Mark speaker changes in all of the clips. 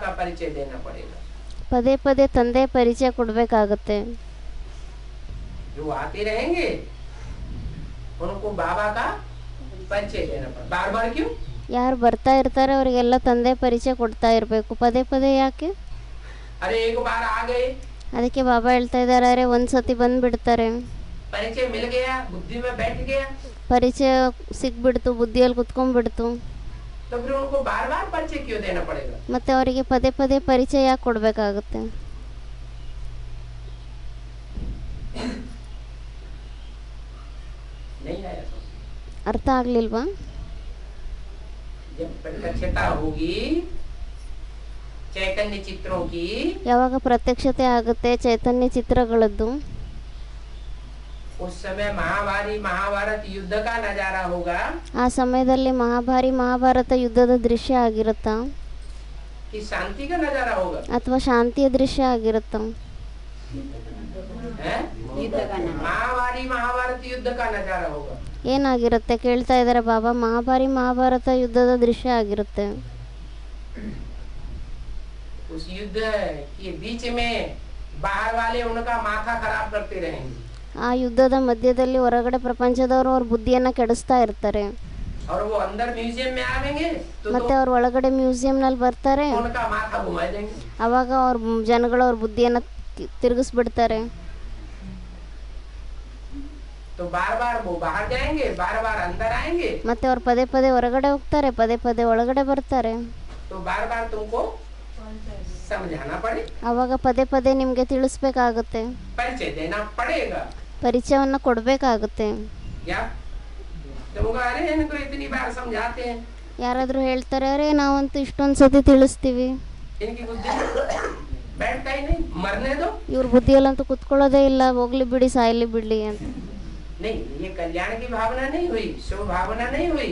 Speaker 1: का परिचय देना पड़ेगा।
Speaker 2: ಪದೇ ಪದೇ ತಂದೆ ಪರಿಚಯ ಕೊಡಬೇಕಾಗುತ್ತೆ.
Speaker 1: जो आते रहेंगे उनको बाबा का परिचय देना पड़ेगा। बार बार क्यों?
Speaker 2: ಯಾರು ಬರ್ತಾ ಇರ್ತಾರೆ ಅವರಿಗೆಲ್ಲ ತಂದೆ ಪರಿಚಯ ಕೊಡ್ತಾ ಇರಬೇಕು. ಪದೇ ಪದೇ ಯಾಕೆ?
Speaker 1: अरे एक बार आ गए,
Speaker 2: ಅದಕ್ಕೆ ಬಾಬಾ ಹೇಳ್ತಾ ಇದ್ದಾರೆ, ಅರೆ ಒಂದ್ಸತಿ ಬಂದ್ಬಿಡ್ತಾರೆ,
Speaker 1: परिचय मिल गया, बुद्धि में बैठ गया,
Speaker 2: ಪರಿಚಯ ಸಿಕ್ಬಿಡ್ತು, ಬುದ್ಧಿಯಲ್ಲಿ ಕುತ್ಕೊಂಡ್ಬಿಡ್ತು,
Speaker 1: तो फिर उनको बार बार परिचय क्यों देना पड़ेगा?
Speaker 2: ಮತ್ತೆ ಅವರಿಗೆ ಪದೇ ಪದೇ ಪರಿಚಯ ಯಾಕೆ ಕೊಡಬೇಕಾಗುತ್ತೆ?
Speaker 1: नहीं आया तो
Speaker 2: ಅರ್ಥ ಆಗ್ಲಿಲ್ವಾ?
Speaker 1: जब प्रत्यक्षता होगी चैतन्य चित्रों की,
Speaker 2: ಯಾವಾಗ ಪ್ರತ್ಯಕ್ಷತೆ ಆಗುತ್ತೆ ಚೈತನ್ಯ ಚಿತ್ರಗಳದ್ದು,
Speaker 1: उस समय महाभारी महाभारत युद्ध का नजारा होगा
Speaker 2: ಆ ಸಮಯದಲ್ಲಿ ಮಹಾಭಾರಿ ಮಹಾಭಾರತ ಯುದ್ಧದ ದೃಶ್ಯ ಆಗಿರುತ್ತಾ
Speaker 1: कि शांति का नजारा होगा?
Speaker 2: ಅಥವಾ ಶಾಂತಿಯ ದೃಶ್ಯ ಆಗಿರುತ್ತಾ?
Speaker 1: हैं? महाभारी महाभारत युद्ध का नजारा होगा।
Speaker 2: ಏನಾಗಿರುತ್ತೆ ಕೇಳ್ತಾ ಇದ್ದಾರೆ ಬಾಬಾ. ಮಹಾಭಾರಿ ಮಹಾಭಾರತ ಯುದ್ಧದ ದೃಶ್ಯ ಆಗಿರುತ್ತೆ.
Speaker 1: उस युद्ध के बीच में बाहर वाले उनका माथा खराब करते रहेंगे
Speaker 2: ಆ ಯುದ್ಧದ ಮಧ್ಯದಲ್ಲಿ ಹೊರಗಡೆ ಪ್ರಪಂಚದವರು ಅವ್ರ ಬುದ್ಧಿಯನ್ನ ಕೆಡಿಸ್ತಾ ಇರ್ತಾರೆ.
Speaker 1: और वो अंदर म्यूजियम में आवेंगे
Speaker 2: ಮತ್ತೆ ಅವ್ರ ಒಳಗಡೆ ಮ್ಯೂಸಿಯಂನಲ್ಲಿ ಬರ್ತಾರೆ,
Speaker 1: उनका माथा घुमा देंगे।
Speaker 2: ಅವಾಗ ಅವ್ರ ಜನಗಳು ಅವ್ರ ಬುದ್ಧಿಯನ್ನ ತಿರುಗಿಸ್ಬಿಡ್ತಾರೆ.
Speaker 1: तो बार बार वो बाहर जाएंगे, बार बार अंदर आएंगे,
Speaker 2: ಮತ್ತೆ ಅವ್ರು ಪದೇ ಪದೇ ಹೊರಗಡೆ ಹೋಗ್ತಾರೆ, ಪದೇ ಪದೇ ಒಳಗಡೆ ಬರ್ತಾರೆ.
Speaker 1: तो बार बार तुमको समझाना पड़े,
Speaker 2: ಅವಾಗ ಪದೇ ಪದೇ ನಿಮ್ಗೆ ತಿಳಿಸ್ಬೇಕಾಗುತ್ತೆ,
Speaker 1: परिचय देना पड़ेगा।
Speaker 2: ಪರಿಚಯವನ್ನ ಕೊಡ್ಬೇಕಾಗುತ್ತೆ.
Speaker 1: क्या तुमको अरे इनको इतनी बार समझाते हैं,
Speaker 2: ಯಾರಾದ್ರೂ ಹೇಳ್ತಾರೆ, ಅರೆ ನಾವಂತೂ ಇಷ್ಟೊಂದ್ ಸತಿ ತಿಳಿಸ್ತೀವಿ,
Speaker 1: इनकी बुद्धि बैठता ही नहीं, मरने दो।
Speaker 2: ಇವ್ರ ಬುದ್ಧಿಯಲ್ಲಂತೂ ಕುತ್ಕೊಳ್ಳೋದೇ ಇಲ್ಲ, ಹೋಗ್ಲಿ ಬಿಡಿ ಸಾಯ್ಲಿ ಬಿಡ್ಲಿ ಅಂತ.
Speaker 1: नहीं, ये कल्याण की भावना नहीं हुई, शुभ भावना नहीं हुई,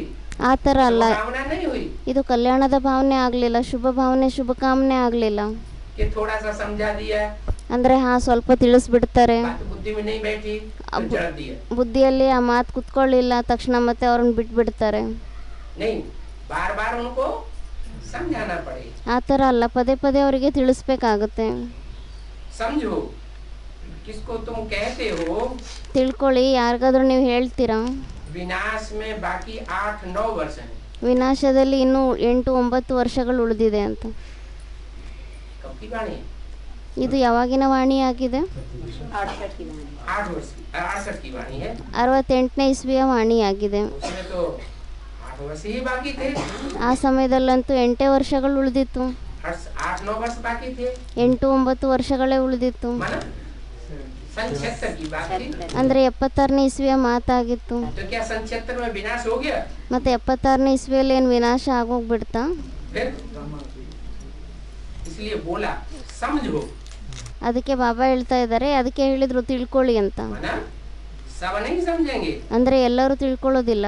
Speaker 2: ಆ ಥರ ಅಲ್ಲ,
Speaker 1: भावना नहीं हुई
Speaker 2: ಇದು ಕಲ್ಯಾಣದ ಭಾವನೆ ಆಗ್ಲಿಲ್ಲ, ಶುಭ ಭಾವನೆ ಶುಭ ಕಾಮನೆ ಆಗ್ಲಿಲ್ಲ.
Speaker 1: कि थोड़ा सा समझा दिया,
Speaker 2: ಅಂದ್ರೆ ಸ್ವಲ್ಪ ತಿಳಿಸ್ಬಿಡ್ತಾರೆ,
Speaker 1: बात बुद्धि में नहीं बैठी तो जड़ दिया।
Speaker 2: ಬುದ್ಧಿಯಲ್ಲಿ ಆ ಮಾತು ಕುತ್ಕೊಳ್ಳಿಲ್ಲ ತಕ್ಷಣ ಮತ್ತೆ ಅವ್ರನ್ನ ಬಿಟ್ಬಿಡ್ತಾರೆ.
Speaker 1: नहीं, बार बार उनको समझाना पड़ेगा।
Speaker 2: ಆ ಥರ ಅಲ್ಲ, ಪದೇ ಪದೇ ಅವರಿಗೆ ತಿಳಿಸ್ಬೇಕಾಗುತ್ತೆ.
Speaker 1: समझो, किसको तुम कहते हो
Speaker 2: ತಿಳ್ಕೊಳ್ಳಿ, ಯಾರಿಗಾದ್ರೂ ನೀವು ಹೇಳ್ತೀರಾ
Speaker 1: विनाश में बाकी 8-9 वर्ष है।
Speaker 2: ವಿನಾಶದಲ್ಲಿ ಇನ್ನೂ 8-9 ವರ್ಷಗಳು ಉಳಿದಿದೆ ಅಂತ.
Speaker 1: कब की वाणी?
Speaker 2: ಇದು ಯಾವಾಗಿನ ವಾಣಿ ಆಗಿದೆ?
Speaker 1: 8 वर्ष की, 68 की वाणी है।
Speaker 2: 68ನೇ ಇಸ್ವಿಯ ವಾಣಿ ಆಗಿದೆ.
Speaker 1: उसमें तो 8 वर्ष ही बाकी थे,
Speaker 2: ಆ ಸಮಯದಲ್ಲಂತೂ 8 ವರ್ಷಗಳು ಉಳಿದಿತ್ತು,
Speaker 1: 8-9 वर्ष बाकी थे,
Speaker 2: 8-9 ವರ್ಷಗಳೇ ಉಳಿದಿತ್ತು.
Speaker 1: माना सन 76 की बात थी।
Speaker 2: ಅಂದ್ರೆ 76ನೇ ಇಸ್ವಿಯ ಮಾತಾಗಿತ್ತು.
Speaker 1: तो क्या सन 76 में विनाश हो गया?
Speaker 2: ಮತ್ತೆ 76ನೇ ಇಸ್ವಿಯಲ್ಲಿ ಏನು ವಿನಾಶ ಆಗೋಗ್ಬಿಡ್ತಾ?
Speaker 1: फिर इसलिए बोला समझो,
Speaker 2: ಅದಕ್ಕೆ ಬಾಬಾ ಹೇಳ್ತಾ ಇದ್ದಾರೆ, ಅದಕ್ಕೆ ಹೇಳಿದ್ರು ತಿಳ್ಕೊಳ್ಳಿ ಅಂತ.
Speaker 1: माना सब नहीं समझेंगे।
Speaker 2: ಅಂದ್ರೆ ಎಲ್ಲರೂ ತಿಳ್ಕೊಳ್ಳೋದಿಲ್ಲ.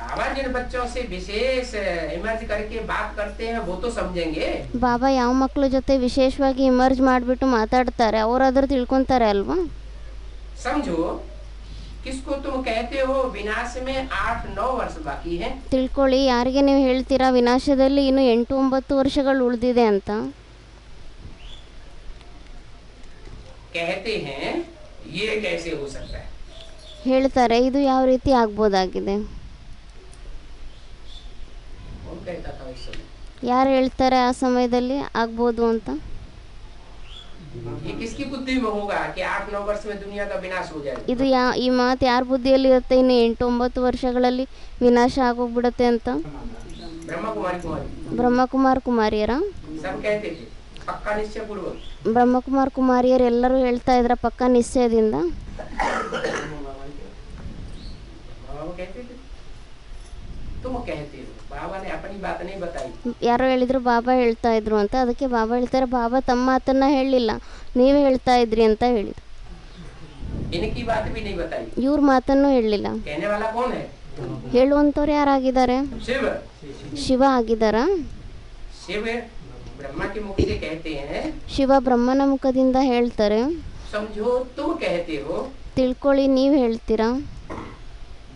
Speaker 1: बाबा जिन बच्चों से विशेष इमर्ज करके बात करते हैं वो तो समझेंगे।
Speaker 2: ಬಾಬಾ ಯಾವ ಮಕ್ಕಳ ಜೊತೆ ವಿಶೇಷವಾಗಿ ಇಮರ್ಜ್ ಮಾಡಿಬಿಟ್ಟು ಮಾತಾಡ್ತಾರೆ ಅವರಾದ್ರೂ ತಿಳ್ಕೊಂತಾರೆ ಅಲ್ವಾ?
Speaker 1: समझो, किसको तुम कहते हो विनाश में 8-9 वर्ष बाकी है?
Speaker 2: ತಿಳ್ಕೊಳ್ಳಿ, ಯಾರಿಗೆ ನೀವು ಹೇಳ್ತೀರಾ ವಿನಾಶದಲ್ಲಿ ಇನ್ನು 8-9 ವರ್ಷಗಳು ಉಳಿದಿದೆ ಅಂತ?
Speaker 1: कहते हैं ये कैसे हो सकता है?
Speaker 2: ಹೇಳ್ತಾರೆ, ಇದು ಯಾವ ರೀತಿ ಆಗ್ಬೋದಾಗಿದೆ?
Speaker 1: कौन कहता था उस समय?
Speaker 2: ಯಾರು ಹೇಳ್ತಾರೆ ಆ ಸಮಯದಲ್ಲಿ ಆಗ್ಬೋದು ಅಂತ?
Speaker 1: ये किसकी बुद्धि में होगा कि 8-9 वर्ष में दुनिया का विनाश हो जाएगा?
Speaker 2: ಇದು ಈ ಮಾತು ಯಾರ ಬುದ್ಧಿಯಲ್ಲಿ ಇರುತ್ತೆ, ಇನ್ನು 8-9 ವರ್ಷಗಳಲ್ಲಿ ವಿನಾಶ ಆಗೋಗ್ಬಿಡುತ್ತೆ ಅಂತ?
Speaker 1: ब्रह्मा कुमारी कुमारी
Speaker 2: ಬ್ರಹ್ಮಕುಮಾರ್ ಕುಮಾರಿಯರ?
Speaker 1: सब कहते थे पक्का निश्चय पूर्वक।
Speaker 2: ಬ್ರಹ್ಮಕುಮಾರ್ ಕುಮಾರಿಯರು ಎಲ್ಲರೂ ಹೇಳ್ತಾ ಇದ್ರ ಪಕ್ಕ ನಿಶ್ಚಯದಿಂದ.
Speaker 1: बाबा कहते थे, तुम कहते हो, बाबा ने अपनी बात नहीं बताई।
Speaker 2: ಯಾರೋ ಹೇಳಿದ್ರು ಬಾಬಾ ಹೇಳ್ತಾ ಇದ್ರು ಅಂತ. ಅದಕ್ಕೆ ಬಾಬಾ ಹೇಳ್ತಾರೆ, ಬಾಬಾ ತಮ್ಮ ಮಾತನ್ನ ಹೇಳಿಲ್ಲ, ನೀವೇ ಹೇಳ್ತಾ ಇದ್ರಿ ಅಂತ ಹೇಳಿದ್ರು.
Speaker 1: इनकी बात भी नहीं बताई।
Speaker 2: ಇವ್ರ ಮಾತನ್ನು ಹೇಳಲಿಲ್ಲ.
Speaker 1: कहने वाला कौन है?
Speaker 2: ಹೇಳುವಂಥವ್ರು ಯಾರಾಗಿದ್ದಾರೆ?
Speaker 1: शिव।
Speaker 2: ಶಿವ ಆಗಿದ್ದಾರಾ?
Speaker 1: शिव ब्रह्मा के मुख से कहते हैं,
Speaker 2: ಶಿವ ಬ್ರಹ್ಮನ ಮುಖದಿಂದ ಹೇಳ್ತಾರೆ,
Speaker 1: समझो तुम कहते हो
Speaker 2: ತಿಳ್ಕೊಳ್ಳಿ, ನೀವು ಹೇಳ್ತೀರಾ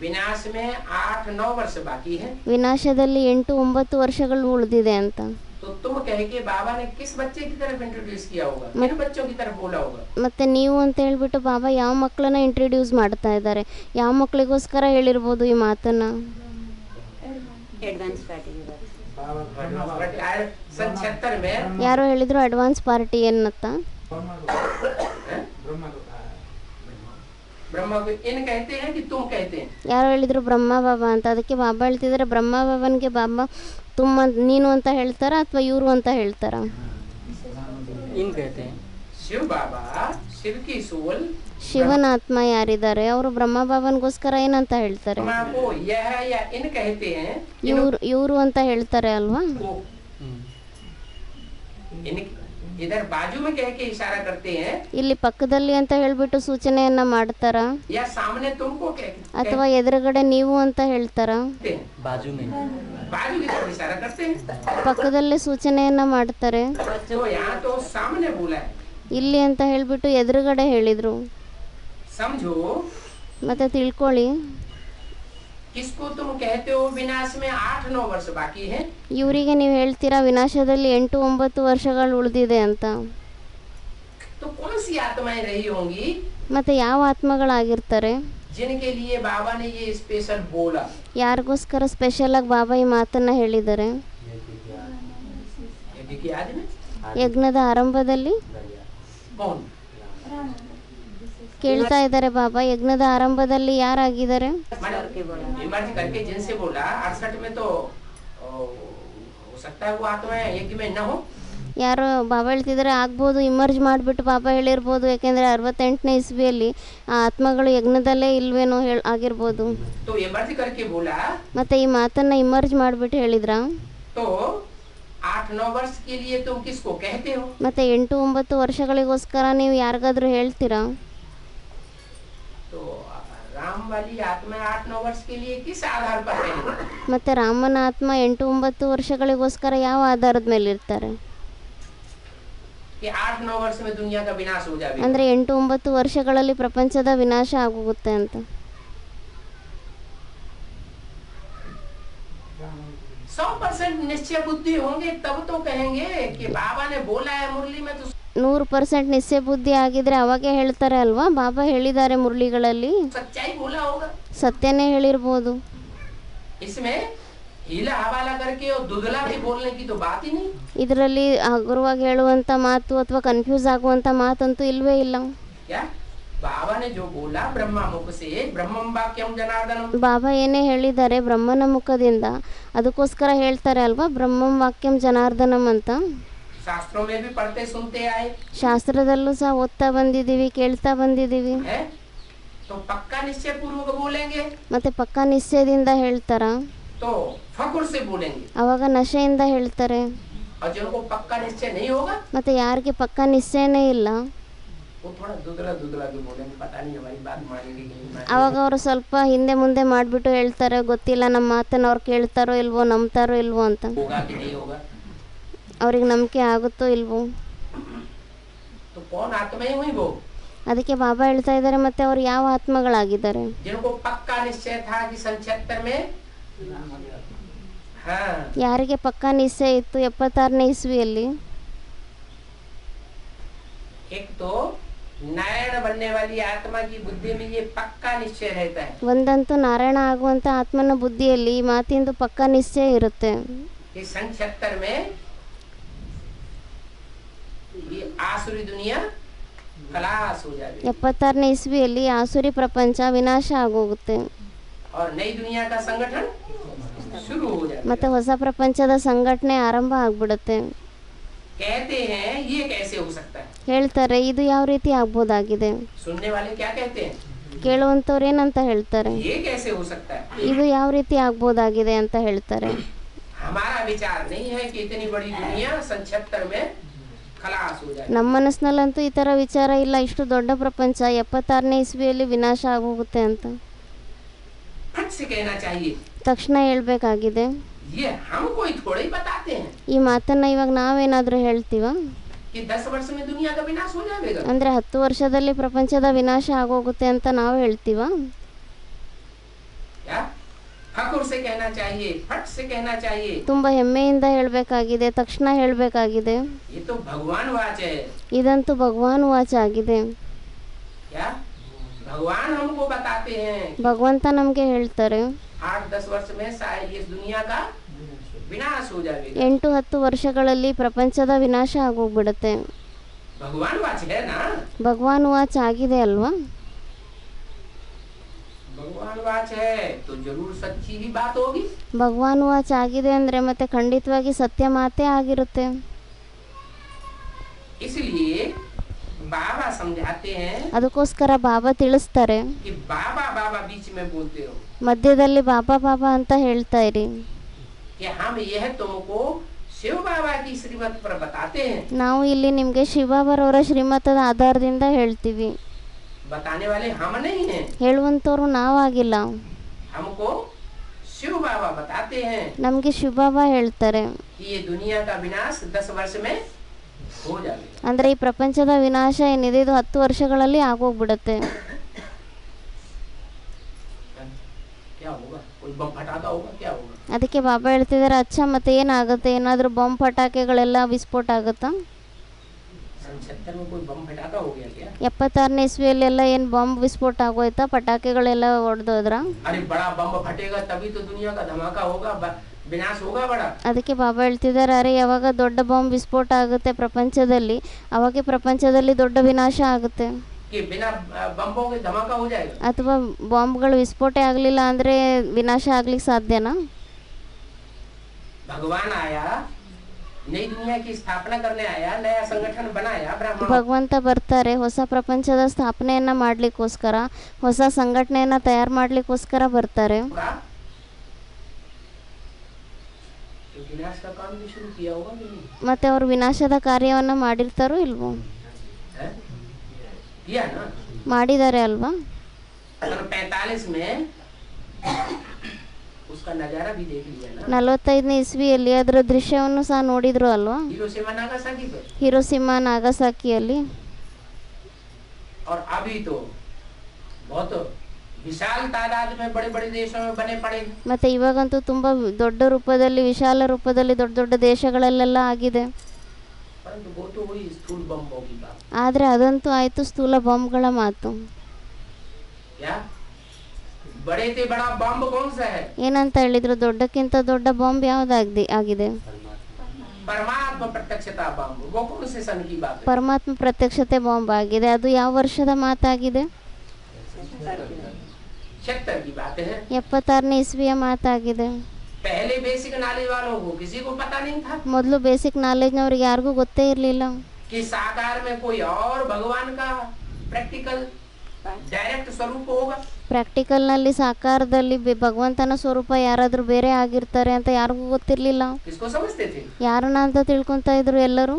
Speaker 1: विनाश में 8-9 वर्ष बाकी है।
Speaker 2: ವಿನಾಶದಲ್ಲಿ 8-9 ವರ್ಷಗಳು ಉಳಿದಿದೆ ಅಂತ.
Speaker 1: तो तुम कह के बाबा ने किस बच्चे की तरफ इंट्रोड्यूस किया होगा, किन बच्चों की तरफ बोला होगा?
Speaker 2: ಮತ್ತೆ ನೀವು ಅಂತ ಹೇಳ್ಬಿಟ್ಟು ಬಾಬಾ ಯಾವ मಕ್ಕಳನ್ನ ಇಂಟ್ರೊಡ್ಯೂಸ್ ಮಾಡ್ತಾ ಇದ್ದಾರೆ, ಯಾವ ಮಕ್ಕಳಿಗೋಸ್ಕರ ಹೇಳಿರ್ಬೋದು ಈ ಮಾತನ್ನ?
Speaker 1: सन 76 में
Speaker 2: ಯಾರೋ ಹೇಳಿದ್ರು ಅಡ್ವಾನ್ಸ್ ಪಾರ್ಟಿ ಏನತ್ತ.
Speaker 1: ब्रह्मा को इन कहते हैं कि तुम कहते हैं?
Speaker 2: ಯಾರೋ ಹೇಳಿದ್ರು ಬ್ರಹ್ಮ ಬಾಬಾ ಅಂತ. ಅದಕ್ಕೆ ಬಾಬಾ ಹೇಳ್ತಿದ್ದಾರೆ ಬ್ರಹ್ಮ ಬಾಬನ್ಗೆ ಬಾಬಾ ತುಮ್ಮ ನೀನು ಅಂತ ಹೇಳ್ತಾರ ಅಥವಾ ಇವರು ಅಂತ ಹೇಳ್ತಾರ?
Speaker 3: इन कहते हैं।
Speaker 1: शिव बाबा शिव की सोल
Speaker 2: ಶಿವನ ಆತ್ಮ ಯಾರಿದ್ದಾರೆ ಅವರು ಬ್ರಹ್ಮ ಬಾಬನ್ಗೋಸ್ಕರ ಏನಂತ ಹೇಳ್ತಾರೆ?
Speaker 1: ब्रह्मा को यह या इन कहते हैं,
Speaker 2: ಇವರು ಅಂತ ಹೇಳ್ತಾರೆ ಅಲ್ವಾ?
Speaker 1: इन इधर बाजू में कह के इशारा करते हैं,
Speaker 2: ಇಲ್ಲಿ ಪಕ್ಕದಲ್ಲಿ ಅಂತ ಹೇಳ್ಬಿಟ್ಟು ಸೂಚನೆಯನ್ನ ಮಾಡ್ತಾರ
Speaker 1: या सामने तुमको
Speaker 2: ಅಥವಾ ಎದುರುಗಡೆ ನೀವು ಅಂತ ಹೇಳ್ತಾರ?
Speaker 1: कहते हैं,
Speaker 3: बाजू में
Speaker 1: बाजू की तरफ इशारा करते हैं।
Speaker 2: ಪಕ್ಕದಲ್ಲೇ ಸೂಚನೆಯನ್ನ ಮಾಡ್ತಾರೆ.
Speaker 1: तो यहाँ तो सामने बोला है,
Speaker 2: ಇಲ್ಲಿ ಅಂತ ಹೇಳ್ಬಿಟ್ಟು ಎದುರುಗಡೆ ಹೇಳಿದ್ರು.
Speaker 1: समझो।
Speaker 2: ಮತ್ತೆ ತಿಳ್ಕೊಳ್ಳಿ,
Speaker 1: किसको तुम कहते हो विनाश में 8-9 वर्ष बाकी है?
Speaker 2: ಇವರಿಗೆ ನೀವು ಹೇಳ್ತೀರಾ ವಿನಾಶದಲ್ಲಿ 8-9 ವರ್ಷಗಳು ಉಳಿದಿದೆ ಅಂತ.
Speaker 1: तो कौन सी आत्माएं रही होंगी
Speaker 2: ಮತ್ತೆ ಯಾವ ಆತ್ಮಗಳಾಗಿರ್ತಾರೆ
Speaker 1: जिनके लिए बाबा ने ये स्पेशल बोला?
Speaker 2: ಯಾರಿಗೋಸ್ಕರ ಸ್ಪೆಷಲ್ ಆಗಿ ಬಾಬಾ ಈ ಮಾತನ್ನ ಹೇಳಿದ್ದಾರೆ?
Speaker 1: यज्ञ की आदि में
Speaker 2: ಯಜ್ಞದ ಆರಂಭದಲ್ಲಿ
Speaker 1: कौन?
Speaker 2: ಕೇಳ್ತಾ ಇದ್ದಾರೆ ಬಾಬಾ, ಯಜ್ಞದ ಆರಂಭದಲ್ಲಿ ಯಾರಾಗಿದ್ದಾರೆ?
Speaker 1: इमर्ज करके जिनसे बोला 68 में तो हो सकता है वो आत्माएं यज्ञ में न हो।
Speaker 2: ಯಾರು ಬಾಬಾ ಹೇಳ್ತಿದ್ದಾರೆ ಆಗ್ಬೋದು, ಇಮರ್ಜ್ ಮಾಡಿಬಿಟ್ಟು ಬಾಬಾ ಹೇಳಿರ್ಬೋದು. ಯಾಕೆಂದರೆ 68ನೇ ಇಸ್ವಿಯಲ್ಲಿ ಆ ಆತ್ಮಗಳು ಯಜ್ಞದಲ್ಲೇ ಇಲ್ವೇನೋ ಆಗಿರ್ಬೋದು.
Speaker 1: तो इमर्ज करके बोला
Speaker 2: ಮತ್ತೆ ಈ ಮಾತನ್ನ ಇಮರ್ಜ್ ಮಾಡಿಬಿಟ್ಟು ಹೇಳಿದ್ರ?
Speaker 1: तो 8-9 वर्ष के लिए तुम किसको कहते हो?
Speaker 2: ಮತ್ತೆ 8-9 ವರ್ಷಗಳಿಗೋಸ್ಕರ ನೀವು ಯಾರಿಗಾದ್ರೂ ಹೇಳ್ತೀರಾ?
Speaker 1: तो राम वाली आत्मा 8-9 वर्ष के लिए किस आधार पर है?
Speaker 2: ಮತ್ತೆ ರಾಮನ ಆತ್ಮ 8-9 ವರ್ಷಗಳಿಗೋಸ್ಕರ ಯಾವ ಆಧಾರದ ಮೇಲೆ ಇರ್ತಾರೆ?
Speaker 1: कि 8-9 वर्ष में दुनिया का विनाश हो जाएगा।
Speaker 2: ಅಂದ್ರೆ 8-9 ವರ್ಷಗಳಲ್ಲಿ ಪ್ರಪಂಚದ ವಿನಾಶ ಆಗೋಗುತ್ತೆ ಅಂತ.
Speaker 1: 100% निश्चय बुद्धि होंगे तब तो कहेंगे कि बाबा ने बोला है मुरली में। तो
Speaker 2: 100% ನಿಶ್ಚಯ ಬುದ್ಧಿ ಆಗಿದ್ರೆ ಅವಾಗೆ ಹೇಳ್ತಾರೆ ಅಲ್ವಾ, ಬಾಬಾ ಹೇಳಿದ್ದಾರೆ ಮುರಳಿಗಳಲ್ಲಿ,
Speaker 1: सच्चाई बोला होगा।
Speaker 2: ಸತ್ಯನೇ ಹೇಳಿರ್ಬೋದು.
Speaker 1: इसमें हीला हवाला करके और दुधला भी बोलने की तो बात ही नहीं।
Speaker 2: ಇದರಲ್ಲಿ ಹಗುರವಾಗಿ ಹೇಳುವಂತ ಮಾತು ಅಥವಾ ಕನ್ಫ್ಯೂಸ್ ಆಗುವಂತ ಮಾತಂತೂ ಇಲ್ವೇ ಇಲ್ಲ.
Speaker 1: क्या बाबा ने जो बोला ब्रह्मा मुख से ब्रह्मं वाक्यम जनार्दनम,
Speaker 2: ಬಾಬಾ ಏನೇ ಹೇಳಿದ್ದಾರೆ ಬ್ರಹ್ಮನ ಮುಖದಿಂದ, ಅದಕ್ಕೋಸ್ಕರ ಹೇಳ್ತಾರೆ ಅಲ್ವಾ ಬ್ರಹ್ಮಂ ವಾಕ್ಯಂ ಜನಾರ್ದನಂ ಅಂತ.
Speaker 1: शास्त्रों में भी पढ़ते सुनते आए
Speaker 2: ಶಾಸ್ತ್ರದಲ್ಲೂ ಸಹ ಓದ್ತಾ ಬಂದಿದ್ದೀವಿ, ಕೇಳ್ತಾ ಬಂದಿದ್ದೀವಿ.
Speaker 1: है, तो पक्का निश्चय पूर्वक बोलेंगे
Speaker 2: ಮತ್ತೆ ಪಕ್ಕಾ ನಿಶ್ಚಯದಿಂದ ಹೇಳ್ತಾರ?
Speaker 1: तो फकुर से बोलेंगे।
Speaker 2: ಅವಾಗ ನಶೆಯಿಂದ ಹೇಳ್ತಾರೆ.
Speaker 1: और जिनको पक्का निश्चय नहीं होगा
Speaker 2: ಮತ್ತೆ ಯಾರಿಗೆ ಪಕ್ಕಾ ನಿಶ್ಚಯನೇ ಇಲ್ಲ
Speaker 1: वो थोड़ा दुधला दुधला भी बोलेंगे, पता नहीं हमारी बात मानेंगे कि नहीं मानेंगे।
Speaker 2: ಅವಾಗ ಅವರು ಸ್ವಲ್ಪ ಹಿಂದೆ ಮುಂದೆ ಮಾಡಿಬಿಟ್ಟು ಹೇಳ್ತಾರೆ, ಗೊತ್ತಿಲ್ಲ ನಮ್ಮ ಮಾತನ್ನು ಅವ್ರು ಕೇಳ್ತಾರೋ ಇಲ್ವೋ, ನಂಬ್ತಾರೋ ಇಲ್ವೋ ಅಂತ.
Speaker 1: होगा कि नहीं होगा,
Speaker 2: ಅವ್ರಿಗೆ ನಂಬಿಕೆ ಆಗುತ್ತೋ ಇಲ್ವೋ.
Speaker 1: तो कौन आत्माएं हुई वो?
Speaker 2: ಅದಕ್ಕೆ ಬಾಬಾ ಹೇಳ್ತಾ ಇದ್ದಾರೆ ಮತ್ತೆ ಅವ್ರು ಯಾವ ಆತ್ಮಗಳಾಗಿದ್ದಾರೆ?
Speaker 1: जिनको पक्का निश्चय था कि सन 76 में, हाँ,
Speaker 2: ಯಾರಿಗೆ ಪಕ್ಕಾ ನಿಶ್ಚಯ ಇತ್ತು 76ನೇ ಇಸ್ವಿಯಲ್ಲಿ?
Speaker 1: एक तो नारायण बनने वाली आत्मा की बुद्धि में ये पक्का निश्चय रहता है
Speaker 2: ಒಂದಂತೂ ನಾರಾಯಣ ಆಗುವಂತ ಆತ್ಮನ ಬುದ್ಧಿಯಲ್ಲಿ ಈ ಮಾತಿಂದು ಪಕ್ಕಾ ನಿಶ್ಚಯ ಇರುತ್ತೆ.
Speaker 1: कि सन 76 में ये आसुरी दुनिया खलास हो जाएगी
Speaker 2: 76ನೇ ಇಸ್ವಿಯಲ್ಲಿ ಆಸುರಿ ಪ್ರಪಂಚ ವಿನಾಶ ಆಗೋಗುತ್ತೆ.
Speaker 1: और नई दुनिया का संगठन शुरू हो जाएगा।
Speaker 2: ಮತ್ತೆ ಹೊಸ ಪ್ರಪಂಚದ ಸಂಘಟನೆ ಆರಂಭ ಆಗ್ಬಿಡುತ್ತೆ.
Speaker 1: कहते हैं ये कैसे हो सकता है?
Speaker 2: ಹೇಳ್ತಾರೆ ಇದು ಯಾವ ರೀತಿ ಆಗ್ಬೋದಾಗಿದೆ?
Speaker 1: सुनने वाले क्या कहते हैं?
Speaker 2: ಕೇಳುವಂಥವ್ರು ಏನಂತ ಹೇಳ್ತಾರೆ?
Speaker 1: ये कैसे हो सकता है?
Speaker 2: ಇದು ಯಾವ ರೀತಿ ಆಗ್ಬೋದಾಗಿದೆ ಅಂತ ಹೇಳ್ತಾರೆ.
Speaker 1: हमारा विचार नहीं है कि इतनी बड़ी दुनिया सन 76 में खलास हो जाए।
Speaker 2: ನಮ್ಮ ಮನಸ್ಸಿನಲ್ಲಂತೂ ಈ ಥರ ವಿಚಾರ ಇಲ್ಲ, ಇಷ್ಟು ದೊಡ್ಡ ಪ್ರಪಂಚ 76ನೇ ಇಸ್ವಿಯಲ್ಲಿ ವಿನಾಶ ಆಗೋಗುತ್ತೆ ಅಂತ.
Speaker 1: फट से कहना चाहिए,
Speaker 2: ತಕ್ಷಣ ಹೇಳ್ಬೇಕಾಗಿದೆ.
Speaker 1: ये हम कोई थोड़ा ही बताते हैं
Speaker 2: ಈ ಮಾತನ್ನ ಇವಾಗ ನಾವೇನಾದ್ರೂ ಹೇಳ್ತೀವ?
Speaker 1: कि 10 वर्ष में दुनिया का विनाश हो जाएगा।
Speaker 2: ಅಂದ್ರೆ 10 ವರ್ಷದಲ್ಲಿ ಪ್ರಪಂಚದ ವಿನಾಶ ಆಗೋಗುತ್ತೆ ಅಂತ ನಾವು ಹೇಳ್ತೀವ?
Speaker 1: क्या फकुर से कहना चाहिए, फट से कहना चाहिए।
Speaker 2: ತುಂಬ ಹೆಮ್ಮೆಯಿಂದ ಹೇಳಬೇಕಾಗಿದೆ, ತಕ್ಷಣ ಹೇಳಬೇಕಾಗಿದೆ.
Speaker 1: ये तो भगवान वाच है।
Speaker 2: ಇದಂತೂ ಭಗವಾನ್ ವಾಚ್ ಆಗಿದೆ.
Speaker 1: क्या भगवान हमको बताते हैं
Speaker 2: ಭಗವಂತ ನಮಗೆ ಹೇಳ್ತಾರೆ
Speaker 1: 8-10 वर्ष में शायद इस दुनिया का विनाश हो जाएगा।
Speaker 2: 8-10 ವರ್ಷಗಳಲ್ಲಿ ಪ್ರಪಂಚದ ವಿನಾಶ ಆಗೋಗ್ಬಿಡುತ್ತೆ.
Speaker 1: भगवान वाच है ना,
Speaker 2: ಭಗವಾನ್ ವಾಚ್ ಆಗಿದೆ ಅಲ್ವಾ?
Speaker 1: भगवान वाच है तो जरूर सच्ची ही बात होगी।
Speaker 2: ಭಗವಾನ್ ವಾಚ್ ಆಗಿದೆ ಅಂದರೆ ಮತ್ತೆ ಖಂಡಿತವಾಗಿ ಸತ್ಯ ಮಾತೇ ಆಗಿರುತ್ತೆ.
Speaker 1: इसलिए बाबा समझाते हैं
Speaker 2: ಅದಕ್ಕೋಸ್ಕರ ಬಾಬಾ ತಿಳಿಸ್ತಾರೆ,
Speaker 1: कि बाबा बाबा बीच में बोलते हो
Speaker 2: ಮಧ್ಯದಲ್ಲಿ ಬಾಬಾ ಬಾಬಾ ಅಂತ ಹೇಳ್ತಾ ಇರಿ.
Speaker 1: कि हम यह तुमको शिव बाबा की श्रीमत पर बताते हैं।
Speaker 2: ನಾವು ಇಲ್ಲಿ ನಿಮಗೆ ಶಿವಬಾಬಾರವರ ಶ್ರೀಮತದ ಆಧಾರದಿಂದ ಹೇಳ್ತೀವಿ.
Speaker 1: बताने वाले हम नहीं हैं,
Speaker 2: ಹೇಳುವಂಥವ್ರು ನಾವಾಗಿಲ್ಲ,
Speaker 1: हमको शिव बाबा बताते हैं
Speaker 2: ನಮಗೆ ಶಿವಬಾಬಾ ಹೇಳ್ತಾರೆ
Speaker 1: कि ये दुनिया का विनाश 10 वर्ष में हो जाएगा।
Speaker 2: ಅಂದರೆ ಈ ಪ್ರಪಂಚದ ವಿನಾಶ ಏನಿದೆ ಇದು 10 ವರ್ಷಗಳಲ್ಲಿ ಆಗೋಗ್ಬಿಡುತ್ತೆ.
Speaker 1: क्या होगा? कोई बम फटाका होगा? क्या होगा?
Speaker 2: ಅದಕ್ಕೆ ಬಾಬಾ ಹೇಳ್ತಿದ್ದಾರೆ, ಅಚ್ಚ ಮತ್ತೆ ಏನಾಗುತ್ತೆ, ಏನಾದರೂ ಬಾಂಬ್ ಪಟಾಕಿಗಳೆಲ್ಲ ವಿಸ್ಫೋಟ ಆಗುತ್ತಾ?
Speaker 1: 76 में कोई बम फटाका हो गया क्या?
Speaker 2: 76ನೇ ಇಸ್ವಿಯಲ್ಲೆಲ್ಲ ಏನು ಬಾಂಬ್ ವಿಸ್ಫೋಟ ಆಗೋಯ್ತಾ? ಪಟಾಕಿಗಳೆಲ್ಲ ಹೊಡೆದೋದ್ರ?
Speaker 1: अरे बड़ा बम फटेगा तभी तो दुनिया का धमाका होगा, विनाश होगा बड़ा।
Speaker 2: ಅದಕ್ಕೆ ಬಾಬಾ ಹೇಳ್ತಿದ್ದಾರೆ, ಅರೆ ಯಾವಾಗ ದೊಡ್ಡ ಬಾಂಬ್ ವಿಸ್ಫೋಟ ಆಗುತ್ತೆ ಪ್ರಪಂಚದಲ್ಲಿ, ಅವಾಗೆ ಪ್ರಪಂಚದಲ್ಲಿ ದೊಡ್ಡ ವಿನಾಶ ಆಗುತ್ತೆ.
Speaker 1: कि बिना बम्बों के धमाका हो जाएगा?
Speaker 2: ಅಥವಾ ಬಾಂಬ್ಗಳು ವಿಸ್ಫೋಟ ಆಗಲಿಲ್ಲ ಅಂದರೆ ವಿನಾಶ ಆಗ್ಲಿಕ್ಕೆ ಸಾಧ್ಯನಾ?
Speaker 1: भगवान आया, नई दुनिया की स्थापना करने आया, नया संगठन बनाया ब्राह्मण।
Speaker 2: ಭಗವಂತ ಬರ್ತಾರೆ, ಹೊಸ ಪ್ರಪಂಚದ ಸ್ಥಾಪನೆಯನ್ನ ಮಾಡ್ಲಿಕ್ಕೋಸ್ಕರ, ಹೊಸ ಸಂಘಟನೆಯನ್ನ ತಯಾರು ಮಾಡ್ಲಿಕ್ಕೋಸ್ಕರ ಬರ್ತಾರೆ.
Speaker 1: विनाश का काम भी शुरू किया होगा कि नहीं?
Speaker 2: ಮತ್ತೆ ಅವರು ವಿನಾಶದ ಕಾರ್ಯವನ್ನ ಮಾಡಿರ್ತಾರೋ ಇಲ್ವೋ?
Speaker 1: है? किया ना?
Speaker 2: ಮಾಡಿದ್ದಾರೆ ಅಲ್ವಾ?
Speaker 1: 45 में उसका नजारा भी देख लिया ना।
Speaker 2: 45ನೇ ಇಸ್ವಿಯಲ್ಲಿ ಅದರ ದೃಶ್ಯವನ್ನು ಸಹ ನೋಡಿದ್ರು ಅಲ್ವಾ?
Speaker 1: हिरोशिमा नागासाकी पे।
Speaker 2: ಹಿರೋಶಿಮಾ ನಾಗಸಾಕಿಯಲ್ಲಿ.
Speaker 1: और अभी तो बहुत विशाल तादाद में बड़े बड़े देशों में बने पड़े।
Speaker 2: ಮತ್ತೆ ಇವಾಗಂತೂ ತುಂಬಾ ದೊಡ್ಡ ರೂಪದಲ್ಲಿ, ವಿಶಾಲ ರೂಪದಲ್ಲಿ ದೊಡ್ಡ ದೊಡ್ಡ ದೇಶಗಳಲ್ಲೆಲ್ಲ ಆಗಿದೆ.
Speaker 1: परंतु वो तो वही स्थूल बम्बों की बात।
Speaker 2: ಆದರೆ ಅದಂತೂ ಆಯ್ತು ಸ್ಥೂಲ ಬಾಂಬ್ಗಳ ಮಾತು.
Speaker 1: क्या बड़े से बड़ा बम कौन सा है?
Speaker 2: ಏನಂತ ಹೇಳಿದ್ರು, ದೊಡ್ಡಕ್ಕಿಂತ ದೊಡ್ಡ ಬಾಂಬ್ ಯಾವ್ದಾಗಿದೆ?
Speaker 1: परमात्मा प्रत्यक्षता बम। वो कौन से सन की बात है?
Speaker 2: ಪರಮಾತ್ಮ ಪ್ರತ್ಯಕ್ಷತೆ ಬಾಂಬ್ ಆಗಿದೆ. ಅದು ಯಾವ ವರ್ಷದ ಮಾತಾಗಿದೆ?
Speaker 1: 76 की बात है।
Speaker 2: 76ನೇ ಇಸ್ವಿಯ ಮಾತಾಗಿದೆ.
Speaker 1: पहले बेसिक नॉलेज वालों को किसी को पता नहीं था
Speaker 2: ಮೊದಲು ಬೇಸಿಕ್ ನಾಲೆಜ್ನವ್ರಿಗೆ ಯಾರಿಗೂ ಗೊತ್ತೇ ಇರಲಿಲ್ಲ
Speaker 1: कि साकार में कोई और भगवान का प्रैक्टिकल डायरेक्ट स्वरूप होगा।
Speaker 2: ಪ್ರಾಕ್ಟಿಕಲ್ನಲ್ಲಿ ಸಾಕಾರದಲ್ಲಿ ಭಗವಂತನ ಸ್ವರೂಪ ಯಾರಾದರೂ ಬೇರೆ ಆಗಿರ್ತಾರೆ ಅಂತ ಯಾರಿಗೂ ಗೊತ್ತಿರಲಿಲ್ಲ.
Speaker 1: किसको समझते थे?
Speaker 2: ಯಾರನ್ನ ಅಂತ ತಿಳ್ಕೊತಾ ಇದ್ರು ಎಲ್ಲರೂ?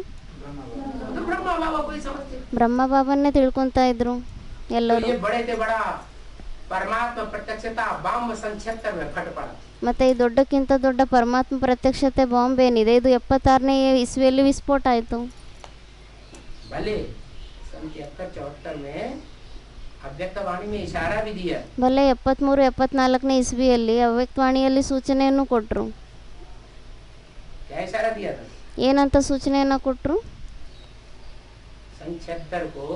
Speaker 1: तो ब्रह्मा बाबा को ही समझते।
Speaker 2: ಬ್ರಹ್ಮ ಬಾಬನ್ನೇ ತಿಳ್ಕೊತಾ ಇದ್ರು
Speaker 1: तो
Speaker 2: ಎಲ್ಲರೂ.
Speaker 1: ये बड़े से बड़ा परमात्मा प्रत्यक्षता बम 76 में फट पड़ा।
Speaker 2: ಮತ್ತೆ ಈ ದೊಡ್ಡಕ್ಕಿಂತ ದೊಡ್ಡ ಪರಮಾತ್ಮ ಪ್ರತ್ಯಕ್ಷತೆ ಬಾಂಬ್ ಏನಿದೆ ಇದು 76ನೇ ಇಸ್ವಿಯಲ್ಲಿ ವಿಸ್ಫೋಟ ಆಯಿತು.
Speaker 1: भले सन 73-74 में अव्यक्तवाणी में इशारा भी दिया।
Speaker 2: ಭಲೆ 73-74ನೇ ಇಸ್ವಿಯಲ್ಲಿ ಅವ್ಯಕ್ತವಾಣಿಯಲ್ಲಿ ಸೂಚನೆಯನ್ನು ಕೊಟ್ಟರು.
Speaker 1: क्या इशारा दिया था?
Speaker 2: ಏನಂತ ಸೂಚನೆಯನ್ನು ಕೊಟ್ಟರು?
Speaker 1: सन 76 को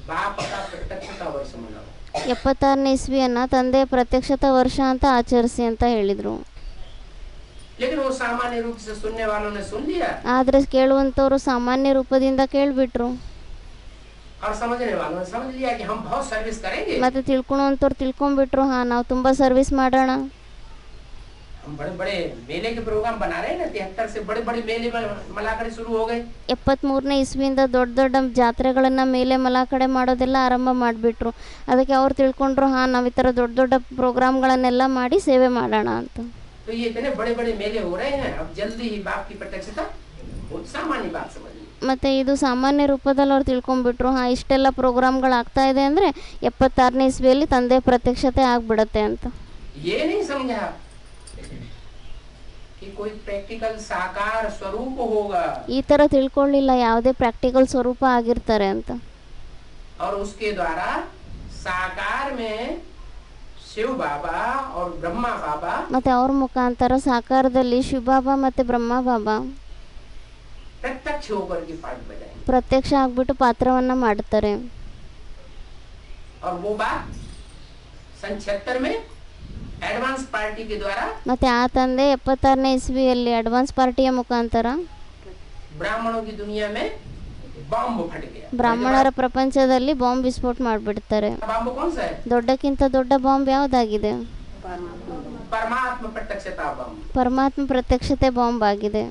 Speaker 1: बाप का प्रत्यक्षता वर्ष मनाओ।
Speaker 2: 76ನೇ ಇಸ್ವಿಯನ್ನ ತಂದೆ ಪ್ರತ್ಯಕ್ಷತಾ ವರ್ಷ ಅಂತ ಆಚರಿಸಿ ಅಂತ ಹೇಳಿದ್ರು.
Speaker 1: लेकिन वो सामान्य रूप से सुनने वालों ने सुन लिया
Speaker 2: ಆದರೆ ಕೇಳುವಂತವರು ಸಾಮಾನ್ಯ ರೂಪದಿಂದ ಕೇಳ್ಬಿಟ್ರು.
Speaker 1: और समझने वालों ने समझ लिया कि हम बहुत सर्विस करेंगे।
Speaker 2: ಮತ್ತೆ ತಿಳ್ಕೊಳ್ಳುವಂತವ್ರು ತಿಳ್ಕೊಂಡ್ಬಿಟ್ರು, ಹಾ ನಾವು ತುಂಬಾ ಸರ್ವಿಸ್ ಮಾಡೋಣ,
Speaker 1: हम बड़े बड़े मेले के प्रोग्राम बना रहे हैं ना। 73 से बड़े बड़े मेले मलाकड़े शुरू हो गए।
Speaker 2: 73ನೇ ಇಸ್ವಿಯಿಂದ ದೊಡ್ಡ ದೊಡ್ಡ ಜಾತ್ರೆಗಳನ್ನ ಮೇಲೆ ಮಲಾಕಡೆ ಮಾಡೋದೆಲ್ಲ ಆರಂಭ ಮಾಡಿಬಿಟ್ರು. ಅದಕ್ಕೆ ಅವ್ರು ತಿಳ್ಕೊಂಡ್ರು, ಹಾ ನಾವು ಈ ಥರ ದೊಡ್ಡ ದೊಡ್ಡ ಪ್ರೋಗ್ರಾಮ್ಗಳನ್ನೆಲ್ಲ ಮಾಡಿ ಸೇವೆ ಮಾಡೋಣ ಅಂತ.
Speaker 1: तो ये इतने बड़े बड़े मेले हो रहे हैं, अब जल्दी ही बाप की प्रत्यक्षता बहुत सामान्य बात समझ ली।
Speaker 2: ಮತ್ತು ಇದು ಸಾಮಾನ್ಯ ರೂಪದಲ್ಲಿ ಅವ್ರು ತಿಳ್ಕೊಂಡ್ಬಿಟ್ರು, ಹಾ ಇಷ್ಟೆಲ್ಲ ಪ್ರೋಗ್ರಾಮ್ಗಳು ಆಗ್ತಾ ಇದೆ ಅಂದರೆ 76ನೇ ಇಸ್ವಿಯಲ್ಲಿ ತಂದೆ ಪ್ರತ್ಯಕ್ಷತೆ ಆಗ್ಬಿಡತ್ತೆ ಅಂತ.
Speaker 1: ये नहीं समझा कि कोई प्रैक्टिकल साकार स्वरूप होगा
Speaker 2: ಈ ಥರ ತಿಳ್ಕೊಳ್ಳಿಲ್ಲ ಯಾವುದೇ ಪ್ರಾಕ್ಟಿಕಲ್ ಸ್ವರೂಪ ಆಗಿರ್ತಾರೆ ಅಂತ.
Speaker 1: और उसके द्वारा साकार में शिव बाबा और ब्रह्मा बाबा
Speaker 2: ಮತ್ತು ಅವ್ರ ಮುಖಾಂತರ ಸಾಕಾರದಲ್ಲಿ ಶಿವಬಾಬಾ ಮತ್ತು ಬ್ರಹ್ಮ ಬಾಬಾ
Speaker 1: प्रत्यक्ष होकर के पाठ बजाएंगे
Speaker 2: ಪ್ರತ್ಯಕ್ಷ ಆಗ್ಬಿಟ್ಟು ಪಾತ್ರವನ್ನ ಮಾಡ್ತಾರೆ.
Speaker 1: और वो बात सन 76 में एडवांस पार्टी के द्वारा
Speaker 2: ಮತ್ತು ಆ ತಂದೆ 76ನೇ ಇಸ್ವಿಯಲ್ಲಿ ಅಡ್ವಾನ್ಸ್ ಪಾರ್ಟಿಯ ಮುಖಾಂತರ
Speaker 1: ब्राह्मणों की दुनिया में बॉम्ब फट गया.
Speaker 2: ಬ್ರಾಹ್ಮಣರ ಪ್ರಪಂಚದಲ್ಲಿ ಬಾಂಬ್ ವಿಸ್ಫೋಟ ಮಾಡಿಬಿಡ್ತಾರೆ.
Speaker 1: बॉम्ब कौन सा है?
Speaker 2: ದೊಡ್ಡಕ್ಕಿಂತ ದೊಡ್ಡ ಬಾಂಬ್ ಯಾವುದಾಗಿದೆ?
Speaker 1: परमात्मा प्रत्यक्षता बॉम्ब.
Speaker 2: ಪರಮಾತ್ಮ ಪ್ರತ್ಯಕ್ಷತೆ ಬಾಂಬ್ ಆಗಿದೆ.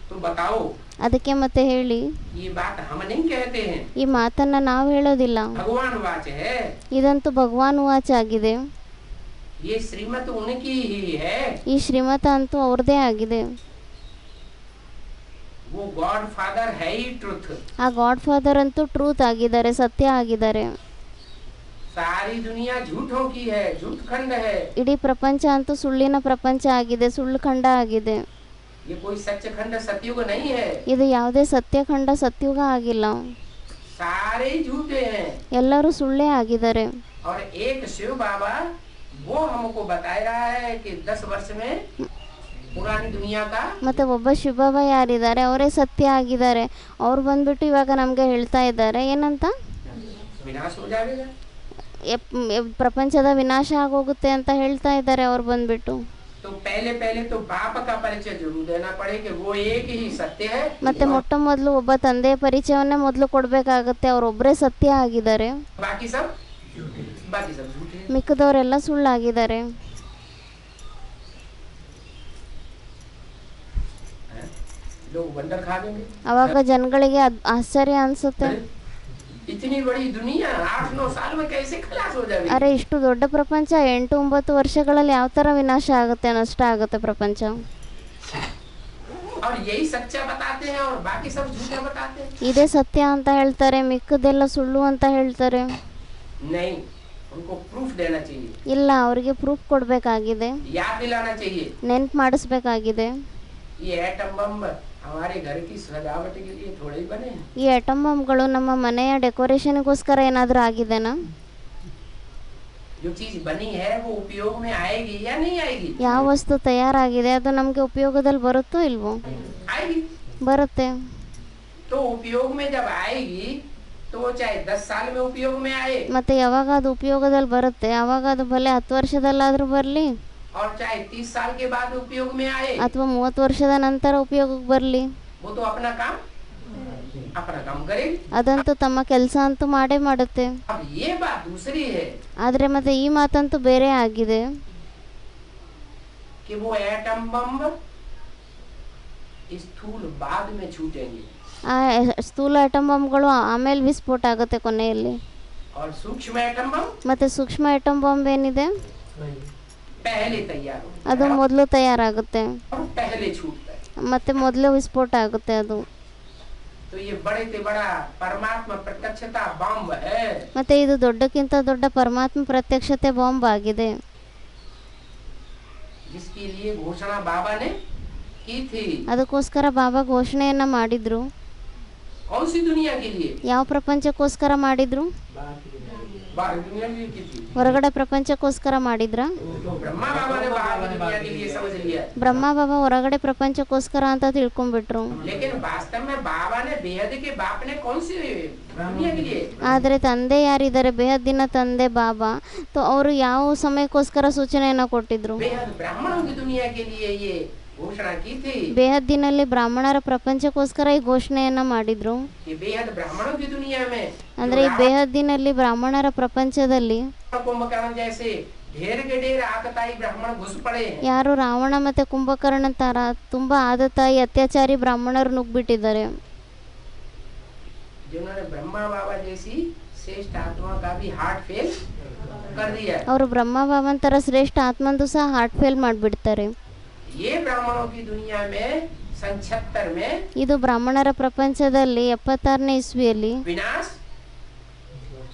Speaker 1: तो बताओ
Speaker 2: ಅದಕ್ಕೆ ಮತ್ತೆ ಹೇಳಿ,
Speaker 1: ये बात हम नहीं कहते हैं,
Speaker 2: ಈ ಮಾತನ್ನ ನಾವು ಹೇಳೋದಿಲ್ಲ,
Speaker 1: भगवान वाच है.
Speaker 2: ಇದಂತೂ ಭಗವಾನ್ ವಾಚ್ ಆಗಿದೆ.
Speaker 1: ये श्रीमत उनकी ही है.
Speaker 2: ಈ ಶ್ರೀಮತ ಅಂತೂ ಅವ್ರದೇ ಆಗಿದೆ.
Speaker 1: वो गॉड फादर है ही ट्रुथ.
Speaker 2: ಆ ಗಾಡ್ ಫಾದರ್ ಅಂತೂ ಟ್ರೂತ್ ಆಗಿದ್ದಾರೆ, ಸತ್ಯ ಆಗಿದ್ದಾರೆ.
Speaker 1: सारी दुनिया झूठों की है, झूठ खंड है.
Speaker 2: ಇಡೀ ಪ್ರಪಂಚ ಅಂತೂ ಸುಳ್ಳಿನ ಪ್ರಪಂಚ ಆಗಿದೆ, ಸುಳ್ಳು ಖಂಡ ಆಗಿದೆ.
Speaker 1: ये कोई सच खंड सतयुग नहीं है.
Speaker 2: ಇದು ಯಾವುದೇ ಸತ್ಯಖಂಡ ಸತ್ಯುಗ ಆಗಿಲ್ಲ,
Speaker 1: सारे झूठे हैं.
Speaker 2: ಎಲ್ಲರೂ ಸುಳ್ಳೇ ಆಗಿದ್ದಾರೆ.
Speaker 1: और एक शिव बाबा वो हमको बता रहा है कि 10 वर्ष में पुरानी दुनिया का
Speaker 2: ಮತ್ತೆ ಒಬ್ಬ ಶಿವಬಾಬಾ ಯಾರಿದ್ದಾರೆ ಅವರೇ ಸತ್ಯ ಆಗಿದ್ದಾರೆ. ಅವ್ರು ಬಂದ್ಬಿಟ್ಟು ಇವಾಗ ನಮಗೆ ಹೇಳ್ತಾ ಇದ್ದಾರೆ ಏನಂತ,
Speaker 1: विनाश हो जाएगा.
Speaker 2: ಪ್ರಪಂಚದ ವಿನಾಶ ಆಗೋಗುತ್ತೆ ಅಂತ ಹೇಳ್ತಾ ಇದ್ದಾರೆ ಅವ್ರು ಬಂದ್ಬಿಟ್ಟು.
Speaker 1: तो पहले तो बाप का परिचय जरूर देना पड़े कि वो एक ही सत्य है.
Speaker 2: ಮತ್ತೆ ಮೊಟ್ಟ ಮೊದಲು ಒಬ್ಬ ತಂದೆಯ ಪರಿಚಯವನ್ನೇ ಮೊದಲು ಕೊಡಬೇಕಾಗತ್ತೆ, ಅವರೊಬ್ಬರೇ ಸತ್ಯ ಆಗಿದ್ದಾರೆ,
Speaker 1: बाकी सब झूठे हैं.
Speaker 2: ಮಿಕ್ಕದವರೆಲ್ಲ ಸುಳ್ಳಾಗಿದ್ದಾರೆ.
Speaker 1: लोग वंडर खा लेंगे.
Speaker 2: ಅವಾಗ ಜನಗಳಿಗೆ ಆಶ್ಚರ್ಯ ಅನ್ಸುತ್ತೆ,
Speaker 1: इतनी बड़ी दुनिया 8-9 साल में कैसे खलास हो जाएगी.
Speaker 2: ಅರೆ ಇಷ್ಟು ದೊಡ್ಡ ಪ್ರಪಂಚ 8-9 ವರ್ಷಗಳಲ್ಲಿ ಯಾವ ಥರ ವಿನಾಶ ಆಗುತ್ತೆ, ನಷ್ಟ ಆಗುತ್ತೆ ಪ್ರಪಂಚ.
Speaker 1: और यही सच्चा बताते हैं और बाकी सब झूठा बताते हैं.
Speaker 2: ಇದೇ ಸತ್ಯ ಅಂತ ಹೇಳ್ತಾರೆ, ಮಿಕ್ಕದೆಲ್ಲ ಸುಳ್ಳು ಅಂತ ಹೇಳ್ತಾರೆ.
Speaker 1: नहीं, उनको प्रूफ देना चाहिए,
Speaker 2: ಇಲ್ಲ, ಅವರಿಗೆ ಪ್ರೂಫ್ ಕೊಡಬೇಕಾಗಿದೆ,
Speaker 1: याद दिलाना चाहिए.
Speaker 2: ನೆನ್ಪು ಮಾಡಿಸ್ಬೇಕಾಗಿದೆ.
Speaker 1: ये एटम बम हमारे घर की सजावट के लिए थोड़े ही बने हैं.
Speaker 2: ಈ ಅಟಮ್ ಬಾಂಬ್ಗಳು ನಮ್ಮ ಮನೆಯ ಡೆಕೋರೇಷನ್ಗೋಸ್ಕರ ಏನಾದರೂ ಆಗಿದೆನಾ?
Speaker 1: जो चीज बनी है वो उपयोग में आएगी या नहीं आएगी?
Speaker 2: ಯಾವ ವಸ್ತು ತಯಾರಾಗಿದೆ ಅದು ನಮಗೆ ಉಪಯೋಗದಲ್ಲಿ ಬರುತ್ತೋ ಇಲ್ವೋ?
Speaker 1: आएगी.
Speaker 2: ಬರುತ್ತೆ.
Speaker 1: तो उपयोग में जब आएगी तो वो चाहे 10 साल में उपयोग में आए
Speaker 2: ಮತ್ತೆ ಯಾವಾಗ ಅದು ಉಪಯೋಗದಲ್ಲಿ ಬರುತ್ತೆ, ಆವಾಗ ಅದು ಭಲೆ 10 ವರ್ಷದಲ್ಲಾದರೂ ಬರಲಿ,
Speaker 1: और चाहे 30 साल के बाद उपयोग में आए,
Speaker 2: ಅಥವಾ 30 ವರ್ಷದ ನಂತರ ಉಪಯೋಗಕ್ಕೆ ಬರಲಿ,
Speaker 1: वो तो अपना काम करेगी.
Speaker 2: ಅದಂತೂ ತಮ್ಮ ಕೆಲಸ ಅಂತೂ ಮಾಡೇ ಮಾಡುತ್ತೆ.
Speaker 1: अब ये बात दूसरी है
Speaker 2: ಆದರೆ ಮತ್ತೆ ಈ ಮಾತಂತೂ ಬೇರೆ ಆಗಿದೆ,
Speaker 1: कि वो एटम बम स्थूल बाद में छूटेंगे
Speaker 2: ಆ ಸ್ಥೂಲ ಅಟಮ್ ಬಾಂಬ್ಗಳು ಆಮೇಲೆ ವಿಸ್ಫೋಟ ಆಗುತ್ತೆ ಕೊನೆಯಲ್ಲಿ.
Speaker 1: और सूक्ष्म एटम बम
Speaker 2: ಮತ್ತೆ ಸೂಕ್ಷ್ಮ ಅಟಮ್ ಬಾಂಬ್ ಏನಿದೆ
Speaker 1: पहले तैयार हो
Speaker 2: ಅದು ಮೊದಲು ತಯಾರಾಗುತ್ತೆ,
Speaker 1: और पहले छूटता है.
Speaker 2: ಮತ್ತೆ ಮೊದಲು ವಿಸ್ಫೋಟ ಆಗುತ್ತೆ ಅದು.
Speaker 1: तो ये बड़े से बड़ा परमात्मा प्रत्यक्षता बम है.
Speaker 2: ಮತ್ತೆ ಇದು ದೊಡ್ಡಕ್ಕಿಂತ ದೊಡ್ಡ ಪರಮಾತ್ಮ ಪ್ರತ್ಯಕ್ಷತೆ ಬಾಂಬ್ ಆಗಿದೆ,
Speaker 1: जिसके लिए घोषणा बाबा ने की थी.
Speaker 2: ಅದಕ್ಕೋಸ್ಕರ ಬಾಬಾ ಘೋಷಣೆಯನ್ನ ಮಾಡಿದ್ರು.
Speaker 1: कौन सी दुनिया के लिए?
Speaker 2: ಯಾವ ಪ್ರಪಂಚಕ್ಕೋಸ್ಕರ ಮಾಡಿದ್ರು?
Speaker 1: बाहर दुनिया के लिए की थी.
Speaker 2: ಹೊರಗಡೆ ಪ್ರಪಂಚಕ್ಕೋಸ್ಕರ ಮಾಡಿದ್ರ?
Speaker 1: तो ब्रह्मा बाबा ने बाहर की दुनिया के लिए समझ लिया.
Speaker 2: ಬ್ರಹ್ಮ ಬಾಬಾ ಹೊರಗಡೆ ಪ್ರಪಂಚಕ್ಕೋಸ್ಕರ ಅಂತ ತಿಳ್ಕೊಂಡ್ಬಿಟ್ರು.
Speaker 1: लेकिन वास्तव में बाबा ने बेहद के बाप ने कौन सी दुनिया के लिए?
Speaker 2: ಆದರೆ ತಂದೆ ಯಾರಿದ್ದಾರೆ, ಬೇಹದ್ದಿನ ತಂದೆ ಬಾಬಾ, तो ಅವರು ಯಾವ ಸಮಯಕ್ಕೋಸ್ಕರ ಸೂಚನೆಯನ್ನ ಕೊಟ್ಟಿದ್ರು?
Speaker 1: बेहद ब्राह्मणों की दुनिया के लिए ये घोषणा की थी.
Speaker 2: ಬೇಹದ್ದಿನಲ್ಲಿ ಬ್ರಾಹ್ಮಣರ ಪ್ರಪಂಚಕ್ಕೋಸ್ಕರ ಈ ಘೋಷಣೆಯನ್ನ ಮಾಡಿದ್ರು.
Speaker 1: ये बेहद ब्राह्मणों की दुनिया में
Speaker 2: ಅಂದ್ರೆ ಈ ಬೇಹದ್ದಿನಲ್ಲಿ ಬ್ರಾಹ್ಮಣರ ಪ್ರಪಂಚದಲ್ಲಿ
Speaker 1: कुंभकर्ण जैसे ढेर के ढेर आतताई ब्राह्मण घुस पड़े हैं.
Speaker 2: ಯಾರು ರಾವಣ ಮತ್ತೆ ಕುಂಭಕರ್ಣ ತರ ತುಂಬಾ ಆದತಾಯಿ ಅತ್ಯಾಚಾರಿ ಬ್ರಾಹ್ಮಣರು ನುಗ್ಬಿಟ್ಟಿದ್ದಾರೆ.
Speaker 1: जिन्होंने ब्रह्मा बाबा जैसी श्रेष्ठ आत्मा का भी हार्ट फेल कर दिया.
Speaker 2: ಅವರು ಬ್ರಹ್ಮ ಬಾಬನ್ ತರ ಶ್ರೇಷ್ಠ ಆತ್ಮಂದು ಸಹ ಹಾರ್ಟ್ ಫೇಲ್ ಮಾಡ್ಬಿಡ್ತಾರೆ.
Speaker 1: ये ब्राह्मणों की दुनिया में सन 76 में
Speaker 2: ಇದು ಬ್ರಾಹ್ಮಣರ ಪ್ರಪಂಚದಲ್ಲಿ 76ನೇ ಇಸ್ವಿಯಲ್ಲಿ
Speaker 1: विनाश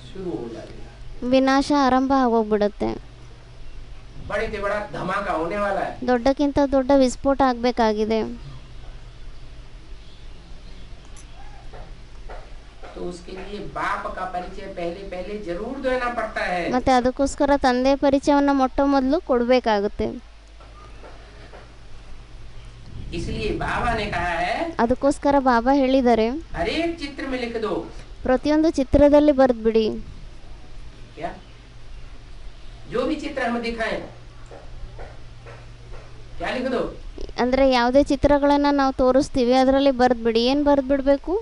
Speaker 1: शुरू हो जाएगा.
Speaker 2: ವಿನಾಶ ಆರಂಭ ಆಗೋಗ್ಬಿಡುತ್ತೆ.
Speaker 1: बड़े से बड़ा धमाका होने वाला है.
Speaker 2: ದೊಡ್ಡಕ್ಕಿಂತ ದೊಡ್ಡ ವಿಸ್ಫೋಟ ಆಗಬೇಕಾಗಿದೆ.
Speaker 1: तो उसके लिए बाप का परिचय पहले पहले जरूर देना पड़ता है।
Speaker 2: ಮತ್ತು ಅದಕ್ಕೋಸ್ಕರ ತಂದೆ ಪರಿಚಯವನ್ನು ಮೊಟ್ಟ ಮೊದಲು ಕೊಡಬೇಕಾಗುತ್ತೆ.
Speaker 1: इसलिए बाबा ने कहा है
Speaker 2: ಅದಕ್ಕೋಸ್ಕರ ಬಾಬಾ ಹೇಳಿದ್ದಾರೆ
Speaker 1: हर एक चित्र में लिख दो।
Speaker 2: ಪ್ರತಿಯೊಂದು ಚಿತ್ರದಲ್ಲಿ ಬರೆದ್ಬಿಡಿ.
Speaker 1: क्या जो भी चित्र हम दिखाएं क्या लिख दो?
Speaker 2: ಅಂದರೆ ಯಾವುದೇ ಚಿತ್ರಗಳನ್ನು ನಾವು ತೋರಿಸ್ತೀವಿ ಅದರಲ್ಲಿ ಬರೆದ್ಬಿಡಿ. ಏನು ಬರೆದ್ಬಿಡ್ಬೇಕು?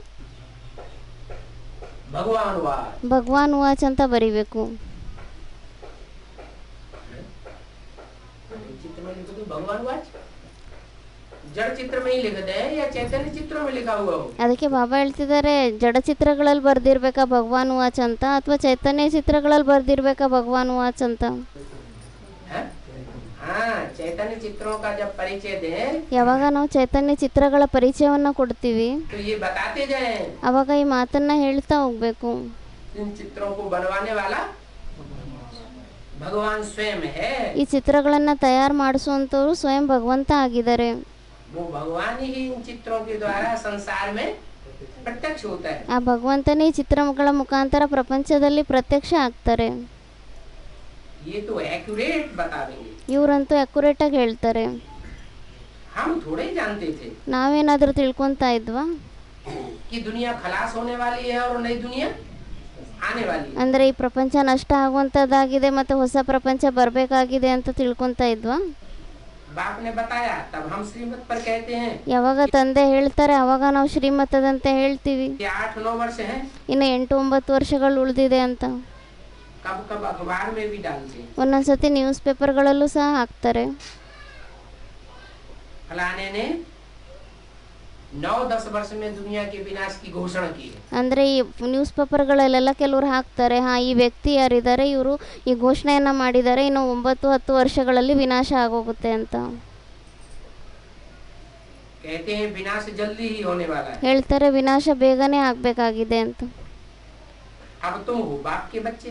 Speaker 1: भगवान वाच।
Speaker 2: ಭಗವಾನ್ ವಾಚ್ ಅಂತ ಬರಿಬೇಕು.
Speaker 1: चित्र में लिख दो भगवान वाच। जड़ चित्र में ही लिख दे या चैतन्य चित्रों में लिखा हुआ हो?
Speaker 2: ಅದಕ್ಕೆ ಬಾಬಾ ಹೇಳ್ತಿದ್ದಾರೆ ಜಡ ಚಿತ್ರಗಳಲ್ಲಿ ಬರ್ದಿರ್ಬೇಕಾ ಭಗವಾನ್ ವಾಚ್ ಅಂತ ಅಥವಾ ಚೈತನ್ಯ ಚಿತ್ರಗಳಲ್ಲಿ ಬರ್ದಿರ್ಬೇಕಾ ಭಗವಾನ್ ವಾಚ್ ಅಂತ?
Speaker 1: हाँ, चैतन्य चित्रों का जब परिचय दें
Speaker 2: ಯಾವಾಗ ನಾವು ಚೈತನ್ಯ ಚಿತ್ರಗಳ ಪರಿಚಯವನ್ನು ಕೊಡ್ತೀವಿ
Speaker 1: तो ये बताते जाएं
Speaker 2: ಅವಾಗ ಈ ಮಾತನ್ನ ಹೇಳ್ತಾ ಹೋಗ್ಬೇಕು.
Speaker 1: इन चित्रों को बनवाने वाला भगवान स्वयं है।
Speaker 2: ಈ ಚಿತ್ರಗಳನ್ನ ತಯಾರು ಮಾಡಿಸುವಂತವರು ಸ್ವಯಂ ಭಗವಂತ ಆಗಿದ್ದಾರೆ.
Speaker 1: वो भगवान ही इन चित्रों के द्वारा संसार में प्रत्यक्ष होता है।
Speaker 2: ಆ ಭಗವಂತನೇ ಈ ಚಿತ್ರಗಳ ಮುಖಾಂತರ ಪ್ರಪಂಚದಲ್ಲಿ ಪ್ರತ್ಯಕ್ಷ ಆಗ್ತಾರೆ.
Speaker 1: ये तो एक्यूरेट बता देंगे।
Speaker 2: ಇವರಂತೂ ಅಕ್ಯುರೇಟ್ ಆಗಿ ಹೇಳ್ತಾರೆ.
Speaker 1: हम थोड़े ही जानते थे
Speaker 2: ನಾವೇನಾದ್ರೂ ತಿಳ್ಕೊಂತಾ ಇದ್ವಾ
Speaker 1: कि दुनिया खलास होने वाली है और नई दुनिया आने वाली है।
Speaker 2: ಅಂದ್ರೆ ಈ ಪ್ರಪಂಚ ನಷ್ಟ ಆಗುವಂತದ್ದಾಗಿದೆ ಮತ್ತೆ ಹೊಸ ಪ್ರಪಂಚ ಬರಬೇಕಾಗಿದೆ ಅಂತ ತಿಳ್ಕೊಂತಾ ಇದ್ವಾ?
Speaker 1: बाप ने बताया तब हम श्रीमत पर कहते हैं।
Speaker 2: ಯಾವಾಗ ತಂದೆ ಹೇಳ್ತಾರೆ ಅವಾಗ ನಾವು ಶ್ರೀಮತದಂತೆ ಹೇಳ್ತೀವಿ.
Speaker 1: ये 8-9 वर्ष हैं,
Speaker 2: ಇನ್ನು 8-9 ವರ್ಷಗಳು ಉಳಿದಿದೆ ಅಂತ
Speaker 1: कब कब अखबार में भी डालते हैं।
Speaker 2: ಒಂದೊಂದ್ಸತಿ ನ್ಯೂಸ್ ಪೇಪರ್ಗಳಲ್ಲೂ ಸಹ ಹಾಕ್ತಾರೆ.
Speaker 1: फलाने ने 9-10 वर्ष में दुनिया के विनाश की घोषणा की है।
Speaker 2: ಅಂದರೆ ಈ ನ್ಯೂಸ್ ಪೇಪರ್ಗಳಲ್ಲೆಲ್ಲ ಕೆಲವರು ಹಾಕ್ತಾರೆ ಈ ವ್ಯಕ್ತಿ ಯಾರಿದ್ದಾರೆ ಇವರು ಈ ಘೋಷಣೆಯನ್ನ ಮಾಡಿದ್ದಾರೆ ಇನ್ನು 9-10 ವರ್ಷಗಳಲ್ಲಿ ವಿನಾಶ ಆಗೋಗುತ್ತೆ ಅಂತ
Speaker 1: कहते हैं विनाश जल्दी ही होने वाला है।
Speaker 2: ಹೇಳ್ತಾರೆ ವಿನಾಶ ಬೇಗನೆ ಆಗಬೇಕಾಗಿದೆ ಅಂತ.
Speaker 1: अब तुम हो बाप के बच्चे,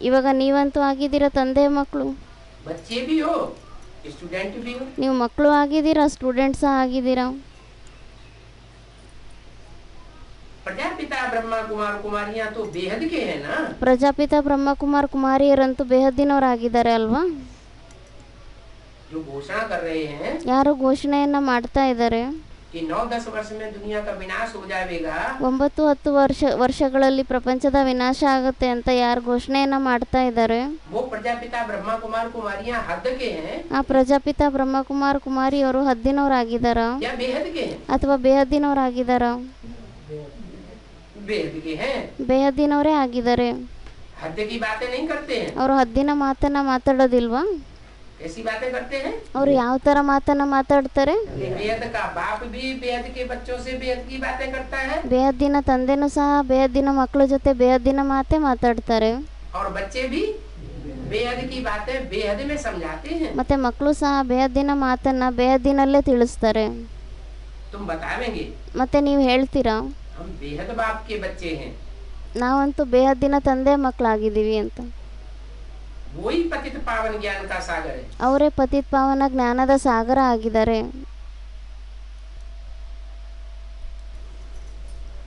Speaker 2: ಇವಾಗ ನೀವಂತೂ ಆಗಿದ್ದೀರಾ ತಂದೆಯ ಮಕ್ಕಳು.
Speaker 1: बच्चे भी हो स्टूडेंट भी हो।
Speaker 2: ನೀವು ಮಕ್ಕಳು ಆಗಿದ್ದೀರಾ ಸ್ಟೂಡೆಂಟ್ಸ್ ಸಹ ಆಗಿದ್ದೀರಾ.
Speaker 1: प्रजापिता ब्रह्मा कुमार कुमारियां तो बेहद के हैं ना।
Speaker 2: ಪ್ರಜಾಪಿತ ಬ್ರಹ್ಮಕುಮಾರ್ ಕುಮಾರಿಯರಂತೂ ಬೇಹದ್ದಿನವರಾಗಿದ್ದಾರೆ ಅಲ್ವಾ?
Speaker 1: जो घोषणा कर रहे हैं
Speaker 2: ಯಾರು ಘೋಷಣೆಯನ್ನ ಮಾಡ್ತಾ ಇದ್ದಾರೆ
Speaker 1: कि 9-10 वर्ष में दुनिया का विनाश हो जाएगा।
Speaker 2: 9-10 ವರ್ಷಗಳಲ್ಲಿ ಪ್ರಪಂಚದ ವಿನಾಶ ಆಗುತ್ತೆ ಅಂತ ಯಾರು ಘೋಷಣೆಯನ್ನ ಮಾಡ್ತಾ ಇದ್ದಾರೆ
Speaker 1: वो प्रजापिता ब्रह्मा कुमार कुमारियां हद के हैं
Speaker 2: ಆ ಪ್ರಜಾಪಿತ ಬ್ರಹ್ಮಕುಮಾರ್ ಕುಮಾರಿಯವರು ಹದ್ದಿನವರಾಗಿದ್ದಾರ
Speaker 1: या बेहद के हैं?
Speaker 2: ಅಥವಾ ಬೇಹದ್ದಿನವರಾಗಿದ್ದಾರ?
Speaker 1: बेहद के हैं।
Speaker 2: ಬೇಹದ್ದಿನವರೇ ಆಗಿದ್ದಾರೆ.
Speaker 1: हद की बातें नहीं करते हैं।
Speaker 2: ಅವರು ಹದ್ದಿನ ಮಾತನ್ನ ಮಾತಾಡೋದಿಲ್ವಾ?
Speaker 1: ऐसी बातें करते हैं।
Speaker 2: ಅವ್ರು ಯಾವ ತರ ಮಾತನ್ನ ಮಾತಾಡ್ತಾರೆ?
Speaker 1: बेहद का बाप भी बेहद के बच्चों से बेहद की बातें करता है
Speaker 2: ಬೇಹದ್ದಿನ ತಂದೆನೂ ಸಹ ಬೇಹದ್ದಿನ ಮಕ್ಕಳ ಜೊತೆ ಬೇಹದ್ದಿನ ಮಾತೇ ಮಾತಾಡ್ತಾರೆ.
Speaker 1: और बच्चे भी बेहद की बातें बेहद में समझाते हैं।
Speaker 2: ಮತ್ತೆ ಮಕ್ಕಳು ಸಹ ಬೇಹದ್ದಿನ ಮಾತನ್ನ ಬೇಹದ್ದಿನಲ್ಲೇ ತಿಳಿಸ್ತಾರೆ.
Speaker 1: तुम बतावेंगे
Speaker 2: ಮತ್ತೆ ನೀವು ಹೇಳ್ತೀರಾ
Speaker 1: हम बेहद बाप के बच्चे हैं।
Speaker 2: ನಾವಂತೂ ಬೇಹದ್ದಿನ ತಂದೆ ಮಕ್ಕಳಾಗಿದ್ದೀವಿ ಅಂತ.
Speaker 1: वही पतित पावन ज्ञान का सागर है।
Speaker 2: ಅವರೇ ಪತಿತ್ ಪಾವನ ಜ್ಞಾನದ ಸಾಗರ ಆಗಿದ್ದಾರೆ.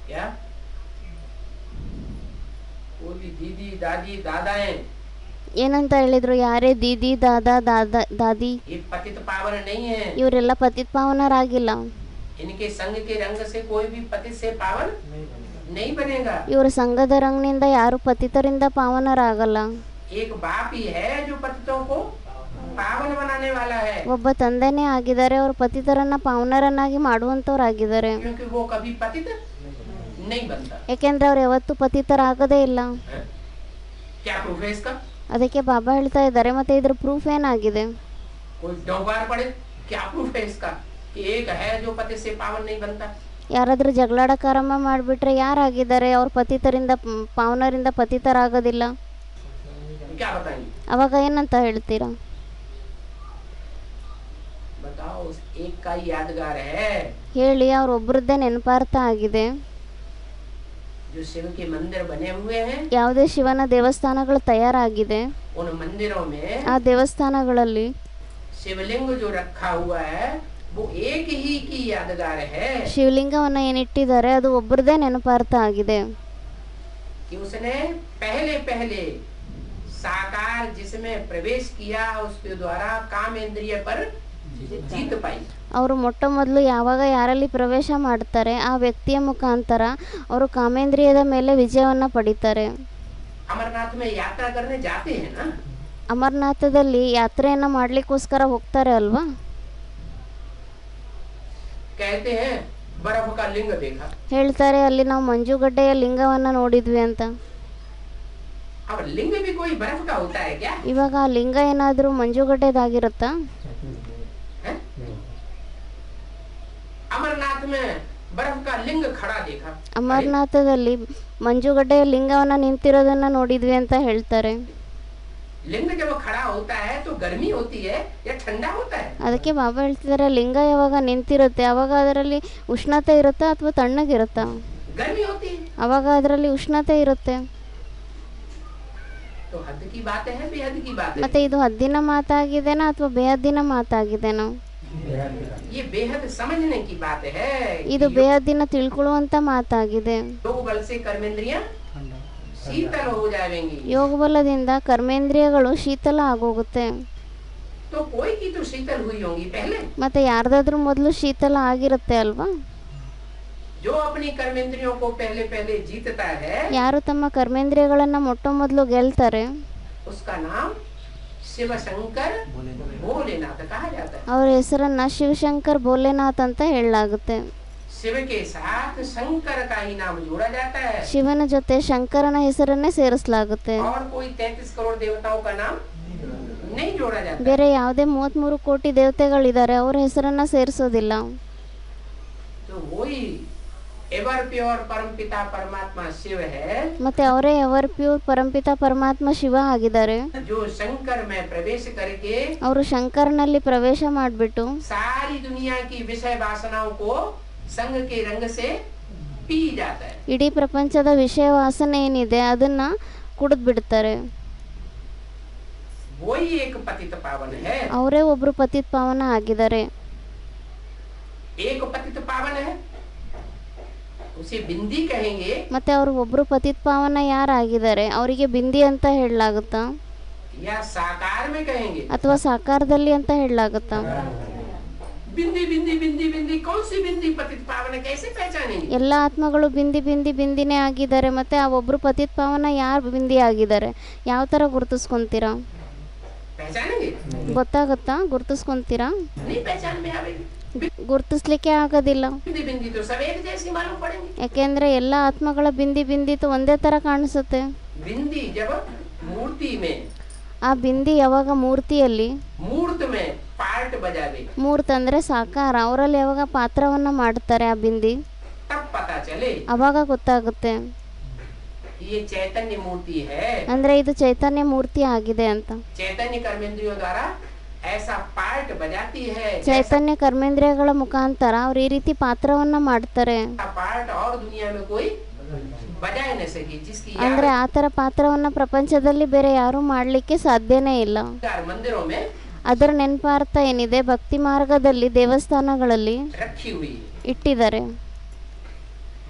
Speaker 1: क्या कोई भी दीदी दादी दादाएं
Speaker 2: ಏನಂತ ಹೇಳಿದ್ರು? ಯಾರೇ ದೀದಿ ದಾದಾ ದಾದಿ
Speaker 1: ये पतित पावन नहीं है।
Speaker 2: ಇವರೆಲ್ಲ ಪತಿತ್ ಪಾವನರಾಗಿಲ್ಲ.
Speaker 1: इनके संग के रंग से कोई भी पतित से पावन नहीं बनेगा।
Speaker 2: ಇವರ ಸಂಘದ ರಂಗ್ನಿಂದ ಯಾರು ಪತಿತರಿಂದ ಪಾವನರಾಗಲ್ಲ.
Speaker 1: एक बाप ही है जो पतितों को पावन बनाने वाला है।
Speaker 2: ಒಬ್ಬ ತಂದೆನೇ ಆಗಿದ್ದಾರೆ, ಅವರು ಪತಿತರನ್ನ ಪಾವನರನ್ನಾಗಿ ಮಾಡುವಂತವ್ರಾಗಿದ್ದಾರೆ.
Speaker 1: क्योंकि वो कभी पतित नहीं बनता।
Speaker 2: ಯಾಕೆಂದ್ರೆ ಅವ್ರು ಯಾವತ್ತೂ ಪತಿತರಾಗದೇ ಇಲ್ಲ.
Speaker 1: क्या प्रूफ है इसका?
Speaker 2: ಅದಕ್ಕೆ ಬಾಬಾ ಹೇಳ್ತಾ ಇದ್ದಾರೆ ಮತ್ತೆ ಇದ್ರ ಪ್ರೂಫ್ ಏನಾಗಿದೆ?
Speaker 1: कोई डोंगार पड़े क्या प्रूफ है इसका कि एक है जो पति से पावन नहीं बनता?
Speaker 2: ಯಾರಾದ್ರೂ ಜಗಳಾಡಕ್ಕೆ ಆರಂಭ ಮಾಡಿಬಿಟ್ರೆ ಯಾರಾಗಿದ್ದಾರೆ ಅವ್ರ ಪತಿತರಿಂದ ಪಾವನರಿಂದ ಪತಿತರಾಗೋದಿಲ್ಲ?
Speaker 1: क्या बताएंगे?
Speaker 2: ಅವಾಗ ಏನಂತ ಹೇಳ್ತೀರಾ?
Speaker 1: बताओ उस एक का ही यादगार है
Speaker 2: ಹೇಳಿ. ಅವ್ರೊಬ್ಬರದ್ದೇ ನೆನಪಾರ್ಥ ಆಗಿದೆ.
Speaker 1: जो शिव के मंदिर बने हुए हैं।
Speaker 2: ಯಾವುದೇ ಶಿವನ ದೇವಸ್ಥಾನಗಳು ತಯಾರಾಗಿದೆ.
Speaker 1: उन मंदिरों में
Speaker 2: ಆ ದೇವಸ್ಥಾನಗಳಲ್ಲಿ
Speaker 1: शिवलिंग जो रखा हुआ है वो एक ही की यादगार है।
Speaker 2: ಶಿವಲಿಂಗವನ್ನ ಏನಿಟ್ಟಿದ್ದಾರೆ ಅದು ಒಬ್ಬರದೇ ನೆನಪಾರ್ಥ ಆಗಿದೆ.
Speaker 1: कि उसने पहले पहले साकार जिसमें प्रवेश किया उसके द्वारा काम इंद्रिय पर जीत पाई।
Speaker 2: ಅವರು ಮೊಟ್ಟ ಮೊದಲು ಯಾವಾಗ ಯಾರಲ್ಲಿ ಪ್ರವೇಶ ಮಾಡ್ತಾರೆ ಆ ವ್ಯಕ್ತಿಯ ಮುಖಾಂತರ ಅವರು ಕಾಮೇಂದ್ರಿಯದ ಮೇಲೆ ವಿಜಯವನ್ನು ಪಡಿತಾರೆ.
Speaker 1: अमरनाथ में यात्रा करने जाते हैं ना,
Speaker 2: ಅಮರನಾಥದಲ್ಲಿ ಯಾತ್ರೆಯನ್ನು ಮಾಡಲಿಕ್ಕೋಸ್ಕರ ಹೋಗ್ತಾರೆ ಅಲ್ವಾ.
Speaker 1: कहते हैं बर्फ का लिंग देखा।
Speaker 2: ಹೇಳ್ತಾರೆ ಅಲ್ಲಿ ನಾವು ಮಂಜುಗಡ್ಡೆಯ ಲಿಂಗವನ್ನು ನೋಡಿದ್ವಿ ಅಂತ.
Speaker 1: अब लिंग भी कोई बर्फ का होता है क्या?
Speaker 2: ಇವಾಗ ಆ ಲಿಂಗ ಏನಾದರೂ ಮಂಜುಗಡ್ಡೆದಾಗಿರುತ್ತಾ?
Speaker 1: है? अमरनाथ में बर्फ का लिंग खड़ा देखा।
Speaker 2: ಅಮರನಾಥದಲ್ಲಿ ಮಂಜುಗಡ್ಡೆಯ ಲಿಂಗವನ್ನು ನಿಂತಿರೋದನ್ನ ನೋಡಿದ್ವಿ ಅಂತ ಹೇಳ್ತಾರೆ.
Speaker 1: लिंग जब खड़ा होता है तो गर्मी होती है या ठंडा होता है?
Speaker 2: ಅದಕ್ಕೆ ಬಾಬಾ ಹೇಳ್ತಿದ್ದಾರೆ ಲಿಂಗ ಯಾವಾಗ ನಿಂತಿರುತ್ತೆ ಅವಾಗ ಅದರಲ್ಲಿ ಉಷ್ಣತೆ ಇರುತ್ತಾ ಅಥವಾ ತಣ್ಣಗಿರುತ್ತಾ?
Speaker 1: गर्मी होती है।
Speaker 2: ಅವಾಗ ಅದರಲ್ಲಿ ಉಷ್ಣತೆ ಇರುತ್ತೆ.
Speaker 1: तो हद की बात है बेहद की बात है।
Speaker 2: ಮತ್ತೆ ಇದು ಹದ್ದಿನ ಮಾತಾಗಿದೆನಾ ಅಥವಾ ಬೇಹದ್ದಿನ ಮಾತಾಗಿದೆನಾ?
Speaker 1: ये बेहद समझने की बात है।
Speaker 2: ಇದು ಬೇಹದ್ದಿನ ತಿಳ್ಕೊಳ್ಳುವಂತ ಮಾತಾಗಿದೆ.
Speaker 1: योग बल से कर्मेंद्रियां शीतल हो जाएंगी।
Speaker 2: ಯೋಗ ಬಲದಿಂದ ಕರ್ಮೇಂದ್ರಿಯಗಳು ಶೀತಲ ಆಗೋಗುತ್ತೆ.
Speaker 1: तो कोई की तो शीतल हुई होंगी पहले।
Speaker 2: ಮತ್ತೆ ಯಾರ್ದಾದ್ರೂ ಮೊದಲು ಶೀತಲ ಆಗಿರುತ್ತೆ ಅಲ್ವಾ.
Speaker 1: जो अपनी कर्मेंद्रियों को पहले पहले जीतता है
Speaker 2: ಯಾರು ತಮ್ಮ ಕರ್ಮೇಂದ್ರಿಯಗಳನ್ನ ಮೊಟ್ಟ ಮೊದಲು ಗೆಲ್ತಾರೆ
Speaker 1: उसका नाम शिव शंकर भोलेनाथ कहा जाता है।
Speaker 2: ಅವ್ರ ಹೆಸರನ್ನ ಶಿವಶಂಕರ್ ಭೋಲೆನಾಥ್ ಅಂತ ಹೇಳಲಾಗುತ್ತೆ.
Speaker 1: शिव के साथ शंकर का ही नाम जोड़ा जाता है
Speaker 2: ಶಿವನ ಜೊತೆ ಶಂಕರನ ಹೆಸರನ್ನೇ ಸೇರಿಸಲಾಗುತ್ತೆ.
Speaker 1: और कोई 33 करोड़ देवताओं का नाम नहीं जोड़ा जाता।
Speaker 2: ಬೇರೆ ಯಾವುದೇ 33 ಕೋಟಿ ದೇವತೆಗಳಿದ್ದಾರೆ ಅವ್ರ ಹೆಸರನ್ನ ಸೇರಿಸೋದಿಲ್ಲ.
Speaker 1: तो वही एवर प्योर परमपिता परमात्मा शिव है
Speaker 2: ಮತ್ತೆ ಅವರೇ ಎವರ್ ಪ್ಯೂರ್ ಪರಂಪಿತ ಪರಮಾತ್ಮ ಶಿವ ಆಗಿದ್ದಾರೆ.
Speaker 1: जो शंकर में प्रवेश करके
Speaker 2: ಅವರು ಶಂಕರನಲ್ಲಿ ಪ್ರವೇಶ ಮಾಡಿಬಿಟ್ಟು
Speaker 1: सारी दुनिया की विषय वासनाओं को संग के रंग से पी जाता है।
Speaker 2: ಇಡೀ ಪ್ರಪಂಚದ ವಿಷಯ ವಾಸನೆ ಏನಿದೆ ಅದನ್ನ ಕುಡಿದು ಬಿಡ್ತಾರೆ.
Speaker 1: वही एक पतित पावन है।
Speaker 2: ಅವರೇ ಒಬ್ರು ಪತಿತ್ ಪಾವನ ಆಗಿದ್ದಾರೆ.
Speaker 1: एक पतित पावन है उसे बिंदी कहेंगे
Speaker 2: ಮತ್ತೆ ಅವರು ಒಬ್ರು ಪತಿತ್ ಪಾವನ ಯಾರಾಗಿದ್ದಾರೆ ಅವರಿಗೆ ಬಿಂದಿ ಅಂತ ಹೇಳಲಾಗುತ್ತಾ
Speaker 1: या साकार में कहेंगे?
Speaker 2: ಅಥವಾ ಸಾಕಾರದಲ್ಲಿ ಅಂತ ಹೇಳಲಾಗುತ್ತಾ?
Speaker 1: बिंदी बिंदी बिंदी बिंदी कौन सी बिंदी पतित पावन है कैसे पहचानेंगे?
Speaker 2: ಎಲ್ಲ ಆತ್ಮಗಳು ಬಿಂದಿ ಬಿಂದಿ ಬಿಂದಿನೇ ಆಗಿದ್ದಾರೆ. ಮತ್ತೆ ಆ ಒಬ್ರು ಪತಿತ್ ಪಾವನ ಯಾರು ಬಿಂದಿ ಆಗಿದ್ದಾರೆ ಯಾವ ತರ ಗುರುತಿಸ್ಕೊಂತೀರಾ?
Speaker 1: पहचानेंगे?
Speaker 2: ಗೊತ್ತಾಗುತ್ತಾ? ಗುರುತಿಸ್ಕೊಂತೀರಾ?
Speaker 1: नहीं पहचान में आवेगी।
Speaker 2: ಗುರುತಿಸ್ಲಿಕ್ಕೆ ಆಗೋದಿಲ್ಲ.
Speaker 1: बिंदी बिंदी तो सब एक जैसी मालूम पड़ेंगे।
Speaker 2: ಯಾಕೆಂದ್ರೆ ಎಲ್ಲ ಆತ್ಮಗಳ ಬಿಂದಿ ಬಿಂದಿತು ಒಂದೇ ತರ ಕಾಣಿಸುತ್ತೆ.
Speaker 1: बिंदी जब मूर्ति में
Speaker 2: ಆ ಬಿಂದಿ ಯಾವಾಗ ಮೂರ್ತಿಯಲ್ಲಿ
Speaker 1: मूर्त में पार्ट बजावे
Speaker 2: ಮೂರ್ತಿ ಅಂದ್ರೆ ಸಾಕಾರ ಅವರಲ್ಲಿ ಯಾವಾಗ ಪಾತ್ರವನ್ನ ಮಾಡ್ತಾರೆ ಆ ಬಿಂದಿ
Speaker 1: तब पता चले
Speaker 2: ಅವಾಗ ಗೊತ್ತಾಗುತ್ತೆ
Speaker 1: ये चैतन्य मूर्ति है।
Speaker 2: ಅಂದ್ರೆ ಇದು ಚೈತನ್ಯ ಮೂರ್ತಿ ಆಗಿದೆ ಅಂತ.
Speaker 1: चैतन्य कर्मेंद्रियों द्वारा ऐसा पार्ट बजाती है
Speaker 2: ಚೈತನ್ಯ ಕರ್ಮೇಂದ್ರಿಯಗಳ ಮುಖಾಂತರ ಅವ್ರು ಈ ರೀತಿ ಪಾತ್ರವನ್ನ ಮಾಡ್ತಾರೆ.
Speaker 1: पार्ट और दुनिया में कोई बजा ही नहीं सके जिसकी
Speaker 2: ಅಂದ್ರೆ ಆ ತರ ಪಾತ್ರವನ್ನ ಪ್ರಪಂಚದಲ್ಲಿ ಬೇರೆ ಯಾರು ಮಾಡ್ಲಿಕ್ಕೆ ಸಾಧ್ಯನೇ ಇಲ್ಲ.
Speaker 1: याद मंदिरों में
Speaker 2: ಅದರ ನೆನಪಾರ್ಥ ಏನಿದೆ ಭಕ್ತಿ ಮಾರ್ಗದಲ್ಲಿ ದೇವಸ್ಥಾನಗಳಲ್ಲಿ
Speaker 1: रखी हुई है।
Speaker 2: ಇಟ್ಟಿದ್ದಾರೆ.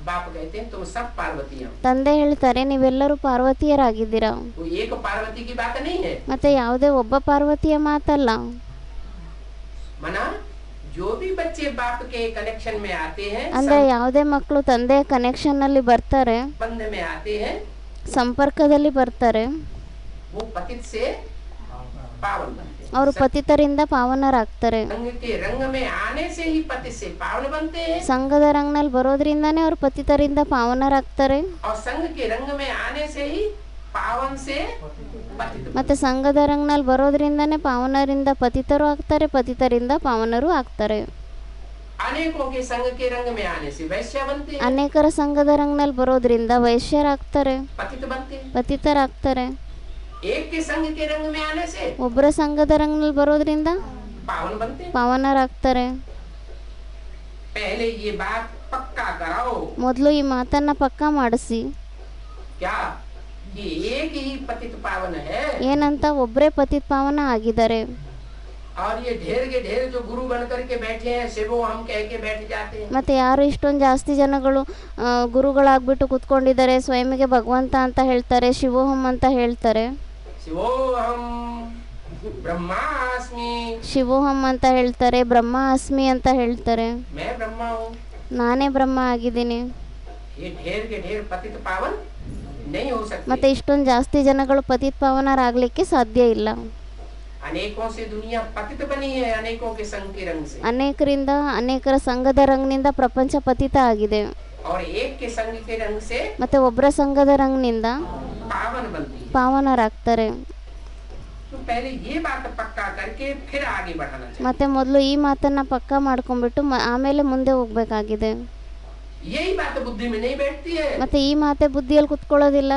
Speaker 1: बाप कहते हैं तुम सब पार्वतियां।
Speaker 2: ತಂದೆ ಹೇಳ್ತಾರೆ ನೀವೆಲ್ಲರೂ ಪಾರ್ವತಿಯರಾಗಿದ್ದೀರಾ.
Speaker 1: वो एक पार्वती की बात नहीं है।
Speaker 2: ಮತ್ತೆ ಯಾವುದೇ ಒಬ್ಬ ಪಾರ್ವತಿಯ ಮಾತಲ್ಲ.
Speaker 1: मना जो भी बच्चे बाप के कनेक्शन में आते हैं
Speaker 2: ಅಂದ್ರೆ ಯಾವುದೇ ಮಕ್ಕಳು ತಂದೆಯ ಕನೆಕ್ಷನ್ ಅಲ್ಲಿ ಬರ್ತಾರೆ
Speaker 1: संबंध में आते हैं
Speaker 2: ಸಂಪರ್ಕದಲ್ಲಿ ಬರ್ತಾರೆ
Speaker 1: वो पतित से पावन बनते हैं।
Speaker 2: ಅವರು ಪತಿತರಿಂದ ಪಾವನರಾಗ್ತಾರೆ.
Speaker 1: संग के रंग में आने से ही पतित से पावन बनते हैं
Speaker 2: ಸಂಘದ ರಂಗನಲ್ಲಿ ಬರೋದ್ರಿಂದಾನೇ ಅವರು ಪತಿತರಿಂದ ಪಾವನರಾಗ್ತಾರೆ.
Speaker 1: और संग के रंग में आने से ही पावन से पतित।
Speaker 2: ಮತ್ತೆ ಸಂಘದ ರಂಗನಲ್ಲಿ ಬರೋದ್ರಿಂದಾನೇ ಪಾವನರಿಂದ ಪತಿತರು ಆಗ್ತಾರೆ ಪತಿತರಿಂದ ಪಾವನರು ಆಗ್ತಾರೆ.
Speaker 1: अनेकों के संग के रंग में आने से वैश्य बनते हैं
Speaker 2: ಅನೇಕರ ಸಂಘದ ರಂಗನಲ್ಲಿ ಬರೋದ್ರಿಂದ ವೈಶ್ಯರಾಗ್ತಾರೆ
Speaker 1: पतित बनते हैं।
Speaker 2: ಪತಿತರಾಗ್ತಾರೆ.
Speaker 1: एक के संग के रंग में आने से
Speaker 2: ಒಬ್ಬರ ಸಂಘದ ರಂಗನಲ್ಲಿ ಬರೋದ್ರಿಂದ
Speaker 1: पावन बनते हैं।
Speaker 2: ಪಾವನರಾಗ್ತಾರೆ.
Speaker 1: पहले ये बात पक्का कराओ
Speaker 2: ಮೊದಲು ಈ ಮಾತನ್ನ ಪಕ್ಕಾ ಮಾಡಿಸಿ
Speaker 1: क्या कि एक ही पतित पावन है
Speaker 2: ಏನಂತ ಒಬ್ಬರೇ ಪತಿತ್ ಪಾವನ ಆಗಿದ್ದಾರೆ.
Speaker 1: और ये ढेर के ढेर जो गुरु बन करके बैठे हैं शिवो हम कह के बैठ जाते हैं।
Speaker 2: ಮತ್ತು ಯಾರು ಇಷ್ಟೊಂದು ಜಾಸ್ತಿ ಜನಗಳು ಗುರುಗಳಾಗ್ಬಿಟ್ಟು ಕೂತ್ಕೊಂಡಿದ್ದಾರೆ, ಸ್ವಯಂಗೆ ಭಗವಂತ ಅಂತ ಹೇಳ್ತಾರೆ, ಶಿವೋಹಂ ಅಂತ ಹೇಳ್ತಾರೆ,
Speaker 1: शिवो हम ब्रह्मास्मि,
Speaker 2: ಶಿವೋಹಂ ಅಂತ ಹೇಳ್ತಾರೆ, ಬ್ರಹ್ಮ ಅಸ್ಮಿ ಅಂತ ಹೇಳ್ತಾರೆ,
Speaker 1: मैं ब्रह्मा हूँ।
Speaker 2: ನಾನೇ ಬ್ರಹ್ಮ ಆಗಿದ್ದೀನಿ.
Speaker 1: ये ढेर के ढेर पतित पावन नहीं हो
Speaker 2: ಮತ್ತೆ
Speaker 1: सकते।
Speaker 2: ಇಷ್ಟೊಂದು ಜಾಸ್ತಿ ಜನಗಳು ಪತಿತ ಪಾವನರಾಗಲಿಕ್ಕೆ ಸಾಧ್ಯ ಇಲ್ಲ.
Speaker 1: अनेकों से दुनिया पतित बनी है, अनेकों के संग के रंग से,
Speaker 2: ಅನೇಕರಿಂದ ಅನೇಕರ ಸಂಘದ ರಂಗ್ನಿಂದ ಪ್ರಪಂಚ ಪತಿತ ಆಗಿದೆ.
Speaker 1: और एक के संग के रंग से
Speaker 2: ಮತ್ತೆ ಒಬ್ಬರ ಸಂಘದ ರಂಗ್ನಿಂದ
Speaker 1: पावन बनती है।
Speaker 2: ಪಾವನರಾಗ್ತಾರೆ.
Speaker 1: तो पहले ये बात पक्का करके फिर आगे बढ़ाना चाहिए।
Speaker 2: ಮತ್ತೆ ಮೊದಲು ಈ ಮಾತನ್ನ ಪಕ್ಕಾ ಮಾಡ್ಕೊಂಡ್ಬಿಟ್ಟು ಆಮೇಲೆ ಮುಂದೆ ಹೋಗ್ಬೇಕಾಗಿದೆ.
Speaker 1: यही बात बुद्धि में नहीं बैठती है,
Speaker 2: ಮತ್ತೆ ಈ ಮಾತೆ ಬುದ್ಧಿಯಲ್ಲಿ ಕುತ್ಕೊಳ್ಳೋದಿಲ್ಲ.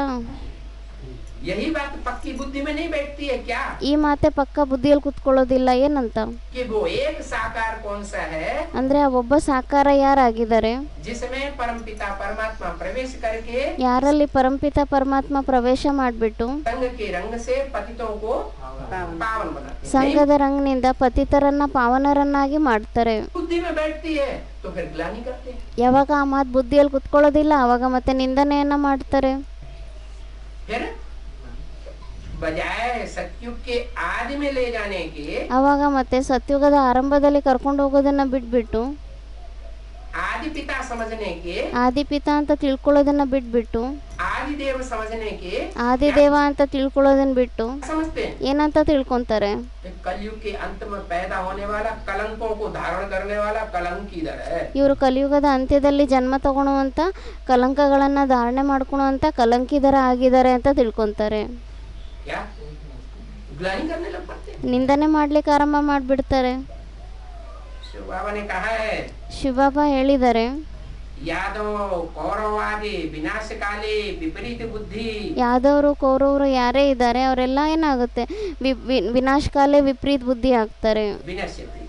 Speaker 1: यही बात पक्की बुद्धि में नहीं बैठती है। क्या
Speaker 2: ಈ ಮಾತೆ ಪಕ್ಕ ಬುದ್ಧಿಯಲ್ಲಿ ಕುತ್ಕೊಳ್ಳೋದಿಲ್ಲ. ಏನಂತ
Speaker 1: कि वो एक साकार कौन सा है
Speaker 2: ಅಂದ್ರೆ ಆ ಒಬ್ಬ ಸಾಕಾರ ಯಾರಾಗಿದ್ದಾರೆ,
Speaker 1: जिसमें परमपिता परमात्मा प्रवेश करके
Speaker 2: ಯಾರಲ್ಲಿ ಪರಂಪಿತ ಪರಮಾತ್ಮ ಪ್ರವೇಶ ಮಾಡಿಬಿಟ್ಟು
Speaker 1: संग के रंग से पतितों को पावन बनाते हैं।
Speaker 2: ಸಂಘದ ರಂಗ್ನಿಂದ ಪತಿತರನ್ನ ಪಾವನರನ್ನಾಗಿ ಮಾಡ್ತಾರೆ.
Speaker 1: बुद्धि में बैठती है तो फिर ग्लानि करते हैं।
Speaker 2: ಯಾವಾಗ ಆ ಮಾತು ಬುದ್ಧಿಯಲ್ಲಿ ಕುತ್ಕೊಳ್ಳೋದಿಲ್ಲ ಅವಾಗ ಮತ್ತೆ ನಿಂದನೆಯನ್ನ ಮಾಡ್ತಾರೆ.
Speaker 1: फिर बजाय सत्युग के आदि में ले जाने के
Speaker 2: ಅವಾಗ ಮತ್ತೆ ಸತ್ಯುಗದ ಆರಂಭದಲ್ಲಿ ಕರ್ಕೊಂಡು ಹೋಗೋದನ್ನ ಬಿಟ್ಬಿಟ್ಟು
Speaker 1: आदि पिता समझने के,
Speaker 2: ಆದಿಪಿತ ಅಂತ ತಿಳ್ಕೊಳ್ಳೋದನ್ನ ಬಿಟ್ಬಿಟ್ಟು
Speaker 1: आदि देव समझने के
Speaker 2: ಆದಿದೇವ ಅಂತ ತಿಳ್ಕೊಳ್ಳೋದನ್ನ ಬಿಟ್ಟು
Speaker 1: समझते हैं।
Speaker 2: ಏನಂತ ತಿಳ್ಕೊಂತಾರೆ,
Speaker 1: कलयुग के अंत में पैदा होने वाला कलंकों को धारण करने वाला कलंक इधर है।
Speaker 2: ಇವರು ಕಲಿಯುಗದ ಅಂತ್ಯದಲ್ಲಿ ಜನ್ಮ ತಗೊಳ್ಳುವಂತ ಕಲಂಕಗಳನ್ನ ಧಾರಣೆ ಮಾಡ್ಕೊಳ್ಳುವಂತ ಕಲಂಕಿದರ ಆಗಿದ್ದಾರೆ ಅಂತ ತಿಳ್ಕೊಂತಾರೆ.
Speaker 1: क्या ग्लानि करने लग पड़ते हैं।
Speaker 2: ನಿಂದನೆ ಮಾಡ್ಲಿಕ್ಕೆ ಆರಂಭ ಮಾಡ್ಬಿಡ್ತಾರೆ.
Speaker 1: शिव बाबा ने कहा है,
Speaker 2: ಶಿವಬಾಬಾ ಹೇಳಿದ್ದಾರೆ,
Speaker 1: यादव कौरव आदि विनाशकाले विपरीत बुद्धि
Speaker 2: ಯಾದವರು ಕೌರವರು ಯಾರೇ ಇದ್ದಾರೆ ಅವರೆಲ್ಲ ಏನಾಗುತ್ತೆ ವಿನಾಶಕಾಲೆ ವಿಪರೀತ ಬುದ್ಧಿ ಆಗ್ತಾರೆ,
Speaker 1: विनश्यति।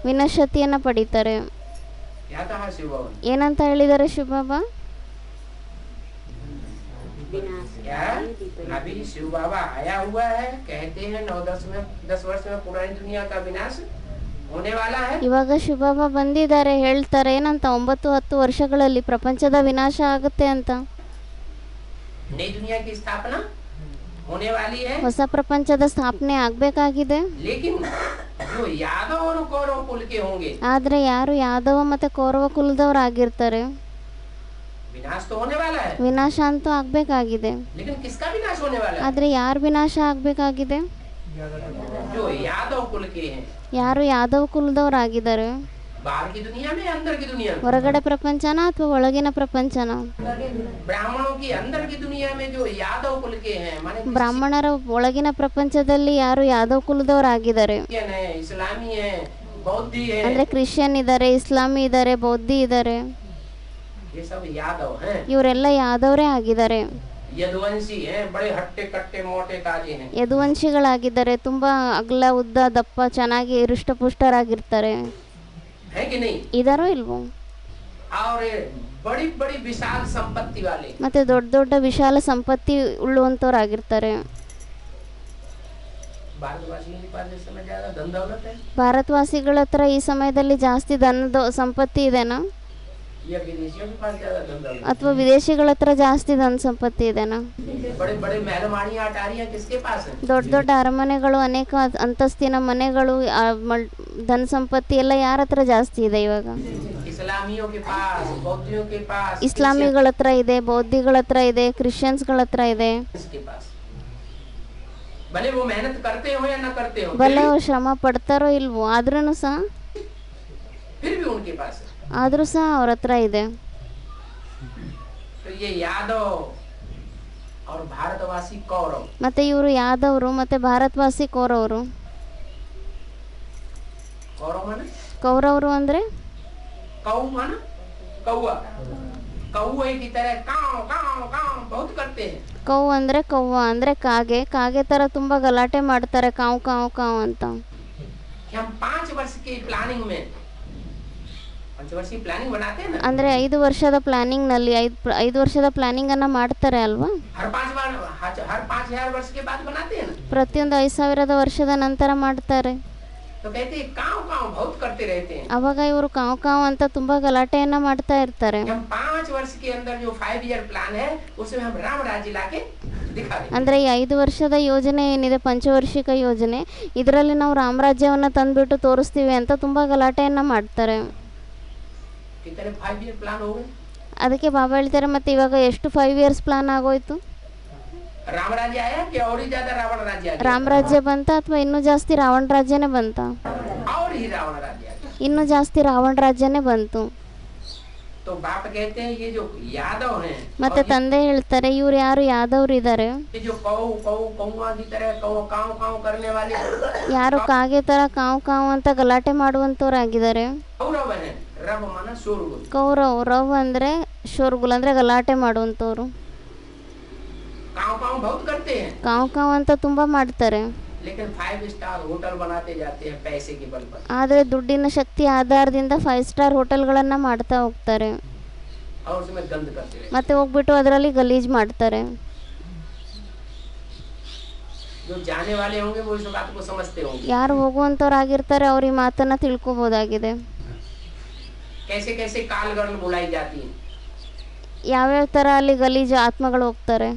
Speaker 2: ವಿನಶ್ಯತಿಯನ್ನ ಪಡಿತಾರೆ.
Speaker 1: क्या कहा शिव बाबा ने?
Speaker 2: ಏನಂತ ಹೇಳಿದ್ದಾರೆ ಶಿವಬಾಬಾ?
Speaker 1: क्या अभी शिव बाबा आया हुआ है, कहते हैं 9-10 वर्ष में पुरानी दुनिया का विनाश होने वाला है।
Speaker 2: ಇವಾಗ ಶಿವಬಾಬಾ ಬಂದಿದ್ದಾರೆ, ಹೇಳ್ತಾರೆ ಏನಂತ, 9-10 ವರ್ಷಗಳಲ್ಲಿ ಪ್ರಪಂಚದ ವಿನಾಶ ಆಗುತ್ತೆ ಅಂತ,
Speaker 1: नई दुनिया की स्थापना होने वाली है।
Speaker 2: ಹೊಸ ಪ್ರಪಂಚದ ಸ್ಥಾಪನೆ ಆಗ್ಬೇಕಾಗಿದೆ.
Speaker 1: लेकिन जो यादव और कौरव कुल के होंगे
Speaker 2: ಆದ್ರೆ ಯಾರು ಯಾದವ ಮತ್ತೆ ಕೌರವ ಕುಲದವ್ರು ಆಗಿರ್ತಾರೆ,
Speaker 1: विनाश तो होने वाला है,
Speaker 2: ವಿನಾಶ ಅಂತೂ ಆಗ್ಬೇಕಾಗಿದೆ.
Speaker 1: लेकिन किसका विनाश होने वाला है?
Speaker 2: ಆದ್ರೆ ಯಾರು ವಿನಾಶ ಆಗ್ಬೇಕಾಗಿದೆ?
Speaker 1: जो यादव कुल के हैं,
Speaker 2: ಯಾರು ಯಾದವ ಕುಲದವ್ರು ಆಗಿದ್ದಾರೆ.
Speaker 1: बाहर की दुनिया में, अंदर की दुनिया में।
Speaker 2: ಹೊರಗಡೆ ಪ್ರಪಂಚನ ಅಥವಾ ಒಳಗಿನ ಪ್ರಪಂಚನ?
Speaker 1: ब्राह्मणों की अंदर की दुनिया में जो यादव कुल के हैं, माने
Speaker 2: ಬ್ರಾಹ್ಮಣರ ಒಳಗಿನ ಪ್ರಪಂಚದಲ್ಲಿ ಯಾರು ಯಾದವ ಕುಲದವ್ರು ಆಗಿದ್ದಾರೆ,
Speaker 1: क्रिश्चियन है, इस्लामी है, बौद्धि
Speaker 2: ಅಂದ್ರೆ
Speaker 1: है,
Speaker 2: ಕ್ರಿಶ್ಚಿಯನ್ ಇದ್ದಾರೆ, ಇಸ್ಲಾಮಿ ಇದ್ದಾರೆ, ಬೌದ್ಧಿ ಇದ್ದಾರೆ,
Speaker 1: ये सब यादव हैं।
Speaker 2: ಇವರೆಲ್ಲ ಯಾದವರೇ ಆಗಿದ್ದಾರೆ.
Speaker 1: यदुवंशी हैं, बड़े हट्टे कट्टे मोटे ताजे हैं,
Speaker 2: ಯದುವಂಶಿಗಳಾಗಿದ್ದಾರೆ, ತುಂಬಾ ಅಗಲ ಉದ್ದ ದಪ್ಪ ಚೆನ್ನಾಗಿ ಹೃಷ್ಟಪುಷ್ಟರಾಗಿರ್ತಾರೆ.
Speaker 1: है कि नहीं?
Speaker 2: ಇದಾರೋ ಇಲ್ವೋ?
Speaker 1: और बड़ी बड़ी विशाल संपत्ति वाले,
Speaker 2: ಮತ್ತೆ ದೊಡ್ಡ ದೊಡ್ಡ ವಿಶಾಲ ಸಂಪತ್ತಿ ಉಳ್ಳುವಂತವ್ರಾಗಿರ್ತಾರೆ.
Speaker 1: भारतवासियों के पास इस समय ज्यादा धन दौलत है
Speaker 2: ಭಾರತವಾಸಿಗಳ ಹತ್ರ ಈ ಸಮಯದಲ್ಲಿ ಜಾಸ್ತಿ ಧನದ ಸಂಪತ್ತಿ ಇದೆನಾ,
Speaker 1: या विदेशियों के पास ज्यादा धन दौलत?
Speaker 2: ಅಥವಾ ವಿದೇಶಿಗಳ ಹತ್ರ ಜಾಸ್ತಿ ಧನ ಸಂಪತ್ತಿ ಇದೆನಾ?
Speaker 1: बड़े बड़े महलमाड़ियाँ अटारियाँ किसके पास हैं?
Speaker 2: ದೊಡ್ಡ ದೊಡ್ಡ ಅರಮನೆಗಳು, ಅನೇಕ ಅಂತಸ್ತಿನ ಮನೆಗಳು, ಧನ ಸಂಪತ್ತಿ ಎಲ್ಲ ಯಾರ ಹತ್ರ ಜಾಸ್ತಿ ಇದೆ ಇವಾಗ?
Speaker 1: इस्लामियों के पास, बौद्धियों के पास,
Speaker 2: ಇಸ್ಲಾಮಿಗಳ ಹತ್ರ ಇದೆ, ಬೌದ್ಧಿಗಳ ಹತ್ರ ಇದೆ, ಕ್ರಿಶ್ಚಿಯನ್ಸ್ಗಳ ಹತ್ರ ಇದೆ.
Speaker 1: इसके पास। भले वो मेहनत करते हो या न करते हो,
Speaker 2: ಭಲೆ ಅವ್ರು ಶ್ರಮ ಪಡ್ತಾರೋ ಇಲ್ವೋ, ಆದ್ರೂ ಸಹ
Speaker 1: फिर भी उनके पास है।
Speaker 2: ಆದ್ರೂ ಸಹ ಅವ್ರ ಹತ್ರ ಇದೆ.
Speaker 1: तो ये यादव और भारतवासी कौरव,
Speaker 2: ಮತ್ತೆ ಇವರು ಯಾದವರು ಮತ್ತೆ ಭಾರತವಾಸಿ ಕೌರವರು.
Speaker 1: कौरव माने
Speaker 2: ಕೌರವರು ಅಂದ್ರೆ
Speaker 1: कौ माना कौआ, कौए की तरह काव काव काव बहुत करते हैं।
Speaker 2: ಕೌ ಅಂದ್ರೆ ಕವ್ವ ಅಂದ್ರೆ ಕಾಗೆ, ಕಾಗೆ ತರ ತುಂಬಾ ಗಲಾಟೆ ಮಾಡ್ತಾರೆ, ಕಾವ್ ಕಾವ್ ಕಾವ್ ಅಂತ.
Speaker 1: कि हम 5 वर्ष की प्लानिंग में, 5 वर्ष की प्लानिंग बनाते हैं ना,
Speaker 2: ಅಂದ್ರೆ 5 ವರ್ಷದ ಪ್ಲಾನಿಂಗ್ ನಲ್ಲಿ 5 ವರ್ಷದ ಪ್ಲಾನಿಂಗ್ ಅನ್ನ ಮಾಡ್ತಾರೆ ಅಲ್ವಾ?
Speaker 1: हर 5000 वर्ष के बाद बनाते हैं ना।
Speaker 2: ಪ್ರತಿಯೊಂದು 5000 ವರ್ಷದ ನಂತರ ಮಾಡ್ತಾರೆ.
Speaker 1: तो कहते हैं काव काव बहुत करते रहते हैं।
Speaker 2: ಅವಾಗ ಇವರು ಕಾವು ಕಾವು ಅಂತ ತುಂಬ ಗಲಾಟೆಯನ್ನು ಮಾಡ್ತಾ ಇರ್ತಾರೆ.
Speaker 1: हम 5 वर्ष के अंदर जो 5 ईयर प्लान है उसमें हम राम राज्य लाके दिखा देंगे।
Speaker 2: ಅಂದರೆ ಈ 5 ವರ್ಷದ ಯೋಜನೆ ಏನಿದೆ ಪಂಚವಾರ್ಷಿಕ ಯೋಜನೆ, ಇದರಲ್ಲಿ ನಾವು ರಾಮರಾಜ್ಯವನ್ನು ತಂದುಬಿಟ್ಟು ತೋರಿಸ್ತೀವಿ ಅಂತ ತುಂಬ ಗಲಾಟೆಯನ್ನು ಮಾಡ್ತಾರೆ.
Speaker 1: कितने 5 ईयर प्लान हो गए?
Speaker 2: ಅದಕ್ಕೆ ಬಾಬಾ ಹೇಳ್ತಾರೆ ಮತ್ತೆ ಇವಾಗ ಎಷ್ಟು 5 ಇಯರ್ಸ್ ಪ್ಲಾನ್ ಆಗೋಯ್ತು.
Speaker 1: राम राज्य आया कि और ही ज्यादा रावण राज्य आ गया?
Speaker 2: ರಾಮರಾಜ್ಯ ಬಂತ ಅಥವಾ ಇನ್ನೂ ಜಾಸ್ತಿ ರಾವಣ ರಾಜ್ಯನೇ ಬಂತ?
Speaker 1: और ही रावण राज्य आ गया।
Speaker 2: ಇನ್ನೂ ಜಾಸ್ತಿ ರಾವಣ ರಾಜ್ಯನೇ ಬಂತು.
Speaker 1: तो बाप कहते हैं ये जो यादव हैं
Speaker 2: ಮತ್ತೆ ತಂದೆ ಹೇಳ್ತಾರೆ ಇವ್ರು ಯಾರು ಯಾದವ್ರು ಇದ್ದಾರೆ,
Speaker 1: ये जो कौ कौ कौआ की तरह कौ काव काव करने वाले
Speaker 2: ಯಾರು ಕಾಗೆ ತರ ಕಾವು ಕಾವು ಅಂತ ಗಲಾಟೆ ಮಾಡುವಂತವ್ರಾಗಿದ್ದಾರೆ.
Speaker 1: कौरव हैं। रव माना शोरगुल।
Speaker 2: ಕೌರವ್, ರವ್ ಅಂದ್ರೆ ಶೋರ್ಗುಲ್ ಅಂದ್ರೆ ಗಲಾಟೆ ಮಾಡುವಂತವ್ರು.
Speaker 1: काव काव बहुत करते हैं
Speaker 2: ಕಾವು ಕಾವು ಅಂತ ತುಂಬಾ ಮಾಡ್ತಾರೆ.
Speaker 1: लेकिन 5 स्टार होटल बनाते जाते हैं पैसे के बल पर
Speaker 2: ಆದರೆ ದುಡ್ಡಿನ ಶಕ್ತಿ ಆಧಾರದಿಂದ 5 ಸ್ಟಾರ್ ಹೋಟೆಲ್ಗಳನ್ನ ಮಾಡ್ತಾ ಹೋಗ್ತಾರೆ.
Speaker 1: और उसमें गंद करते रहते
Speaker 2: ಮತ್ತೆ ಹೋಗ್ಬಿಟ್ಟು ಅದರಲ್ಲಿ ಗಲೀಜ್ ಮಾಡ್ತಾರೆ.
Speaker 1: जो जाने वाले होंगे वो इस बात को समझते होंगे।
Speaker 2: ಯಾರು ಹೋಗುವಂತವ್ರಾಗಿರ್ತಾರೆ ಅವ್ರ ಈ ಮಾತನ್ನ ತಿಳ್ಕೊಬೋದಾಗಿದೆ.
Speaker 1: कैसे कैसे कालगण बुलाई जाती है
Speaker 2: ಯಾವ್ಯಾವ ತರ ಅಲ್ಲಿ ಗಲೀಜು ಆತ್ಮಗಳು ಹೋಗ್ತಾರೆ,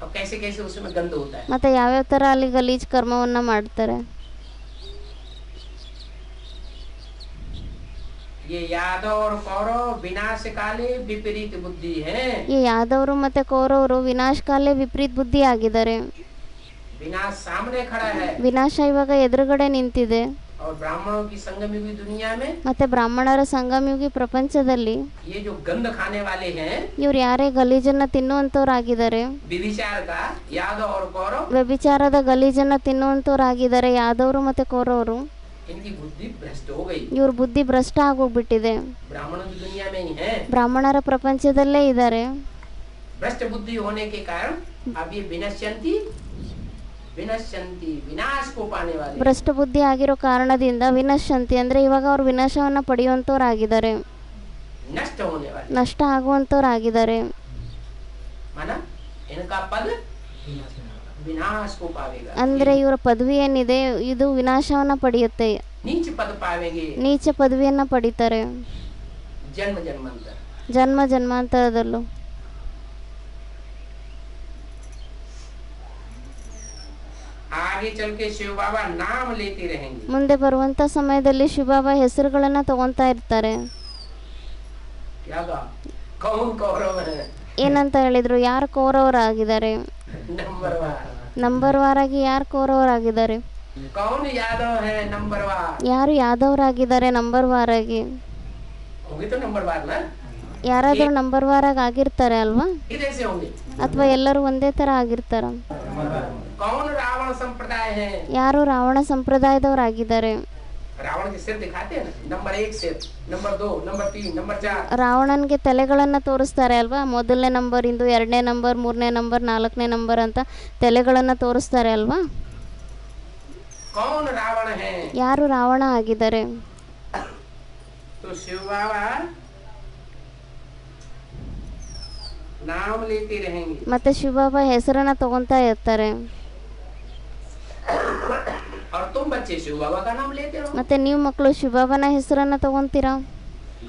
Speaker 1: और कैसे कैसे उसमें गंद होता है।
Speaker 2: ಮತ್ತೆ ಯಾವ್ಯಾವ ತರ ಅಲ್ಲಿ ಗಲೀಜ್ ಕರ್ಮವನ್ನ ಮಾಡ್ತಾರೆ.
Speaker 1: ये यादव और कौरव विनाश काले विपरीत बुद्धि है।
Speaker 2: ಈ ಯಾದವರು ಮತ್ತೆ ಕೌರವರು ವಿನಾಶಕಾಲೆ ವಿಪರೀತ ಬುದ್ಧಿ ಆಗಿದ್ದಾರೆ.
Speaker 1: विनाश सामने खड़ा है
Speaker 2: ವಿನಾಶ ಇವಾಗ ಎದುರುಗಡೆ ನಿಂತಿದೆ.
Speaker 1: और ब्राह्मणों की संगमयुगी दुनिया में
Speaker 2: ಮತ್ತೆ ಬ್ರಾಹ್ಮಣರ ಸಂಗಮಯುಗಿ ಪ್ರಪಂಚದಲ್ಲಿ
Speaker 1: ये जो गंद खाने वाले हैं
Speaker 2: ಇವ್ರು ಯಾರೇ ಗಲೀಜನ್ನ ತಿನ್ನುವಂತವ್ರಾಗಿದ್ದಾರೆ,
Speaker 1: विभिचार का यादव और कौरव,
Speaker 2: ವ್ಯಭಿಚಾರದ ಗಲೀಜನ್ನ ತಿನ್ನುವಂತವ್ರಾಗಿದ್ದಾರೆ ಯಾದವರು ಮತ್ತೆ ಕೌರವರು.
Speaker 1: इनकी बुद्धि भ्रष्ट हो गई।
Speaker 2: ಇವ್ರ ಬುದ್ಧಿ ಭ್ರಷ್ಟ ಆಗೋಗ್ಬಿಟ್ಟಿದೆ.
Speaker 1: ब्राह्मणों की दुनिया में ही है।
Speaker 2: ಬ್ರಾಹ್ಮಣರ ಪ್ರಪಂಚದಲ್ಲೇ ಇದ್ದಾರೆ.
Speaker 1: भ्रष्ट बुद्धि होने के कारण अब ये विनश्यंती विनश्यंती विनाश को पाने वाले
Speaker 2: ಭ್ರಷ್ಟ ಬುದ್ಧಿ ಆಗಿರೋ ಕಾರಣದಿಂದ ವಿನಶಂತಿ ಅಂದ್ರೆ ಇವಾಗ ಅವ್ರು ವಿನಾಶವನ್ನ ಪಡೆಯುವಂತವ್ರಾಗಿದ್ದಾರೆ,
Speaker 1: नष्ट होने वाले
Speaker 2: ನಷ್ಟ ಆಗುವಂತವ್ರಾಗಿದ್ದಾರೆ.
Speaker 1: माना इनका पद विनाश को पावेगा।
Speaker 2: ಅಂದ್ರೆ ಇವರ ಪದವಿ ಏನಿದೆ ಇದು ವಿನಾಶವನ್ನ ಪಡೆಯುತ್ತೆ,
Speaker 1: नीच पद पावेंगे
Speaker 2: ನೀಚ ಪದವಿಯನ್ನ ಪಡಿತಾರೆ
Speaker 1: जन्म जन्मांतर।
Speaker 2: ಜನ್ಮ ಜನ್ಮಾಂತರದಲ್ಲೂ.
Speaker 1: आगे चल के शिव बाबा नाम लेते रहेंगे।
Speaker 2: ಮುಂದೆ ಬರುವಂತ ಸಮಯದಲ್ಲಿ ಶಿವಬಾಬಾ ಹೆಸರುಗಳನ್ನ ತಗೊಂತಾ ಇರ್ತಾರೆ.
Speaker 1: क्या कहा? कौन कौरव है?
Speaker 2: ಏನಂತ ಹೇಳಿದ್ರು, ಯಾರು ಕೌರವರಾಗಿದ್ದಾರೆ,
Speaker 1: नंबर वन।
Speaker 2: ನಂಬರ್ ವಾರಾಗಿ ಯಾರು ಕೌರವರಾಗಿದ್ದಾರೆ,
Speaker 1: कौन यादव है? Number one.
Speaker 2: ಯಾರು ಯಾದವರಾಗಿದ್ದಾರೆ ನಂಬರ್ ವಾರಾಗಿ.
Speaker 1: होंगे तो नंबर वन ना?
Speaker 2: ಯಾರಾದ್ರೂ ನಂಬರ್ ವಾರಾಗಿ ಆಗಿರ್ತಾರೆ ಅಲ್ವಾ,
Speaker 1: किधर से होंगे?
Speaker 2: ಅಥವಾ ಎಲ್ಲರೂ ಒಂದೇ ತರ ಆಗಿರ್ತಾರ?
Speaker 1: कौन रावण संप्रदाय है?
Speaker 2: ಯಾರು ರಾವಣ ಸಂಪ್ರದಾಯದವರಾಗಿದ್ದಾರೆ.
Speaker 1: रावण के सिर दिखाते हैं ना, नंबर 1 सिर, नंबर 2, नंबर 3, नंबर 4।
Speaker 2: ರಾವಣನ್ಗೆ ತಲೆಗಳನ್ನ ತೋರಿಸ್ತಾರೆ ಅಲ್ವಾ, ಮೊದಲನೇ ನಂಬರ್ ಇಂದು, 2ನೇ ನಂಬರ್, 3ನೇ ನಂಬರ್, 4ನೇ ನಂಬರ್ ಅಂತ ತಲೆಗಳನ್ನ ತೋರಿಸ್ತಾರೆ ಅಲ್ವಾ.
Speaker 1: कौन रावण है?
Speaker 2: ಯಾರು ರಾವಣ ಆಗಿದ್ದಾರೆ?
Speaker 1: तो शिव बाबा नाम लेते रहेंगे।
Speaker 2: ಮತ್ತೆ ಶಿವಬಾಬಾ ಹೆಸರನ್ನ ತಗೊಂತಾ ಇರ್ತಾರೆ.
Speaker 1: और तुम बच्चे शिव बाबा का नाम लेते रहो।
Speaker 2: ಮತ್ತೆ ನೀವು मಕ್ಕಳು ಶಿವಬಾಬಾನ ಹೆಸರನ್ನ ತಗೊಂತೀರಾ.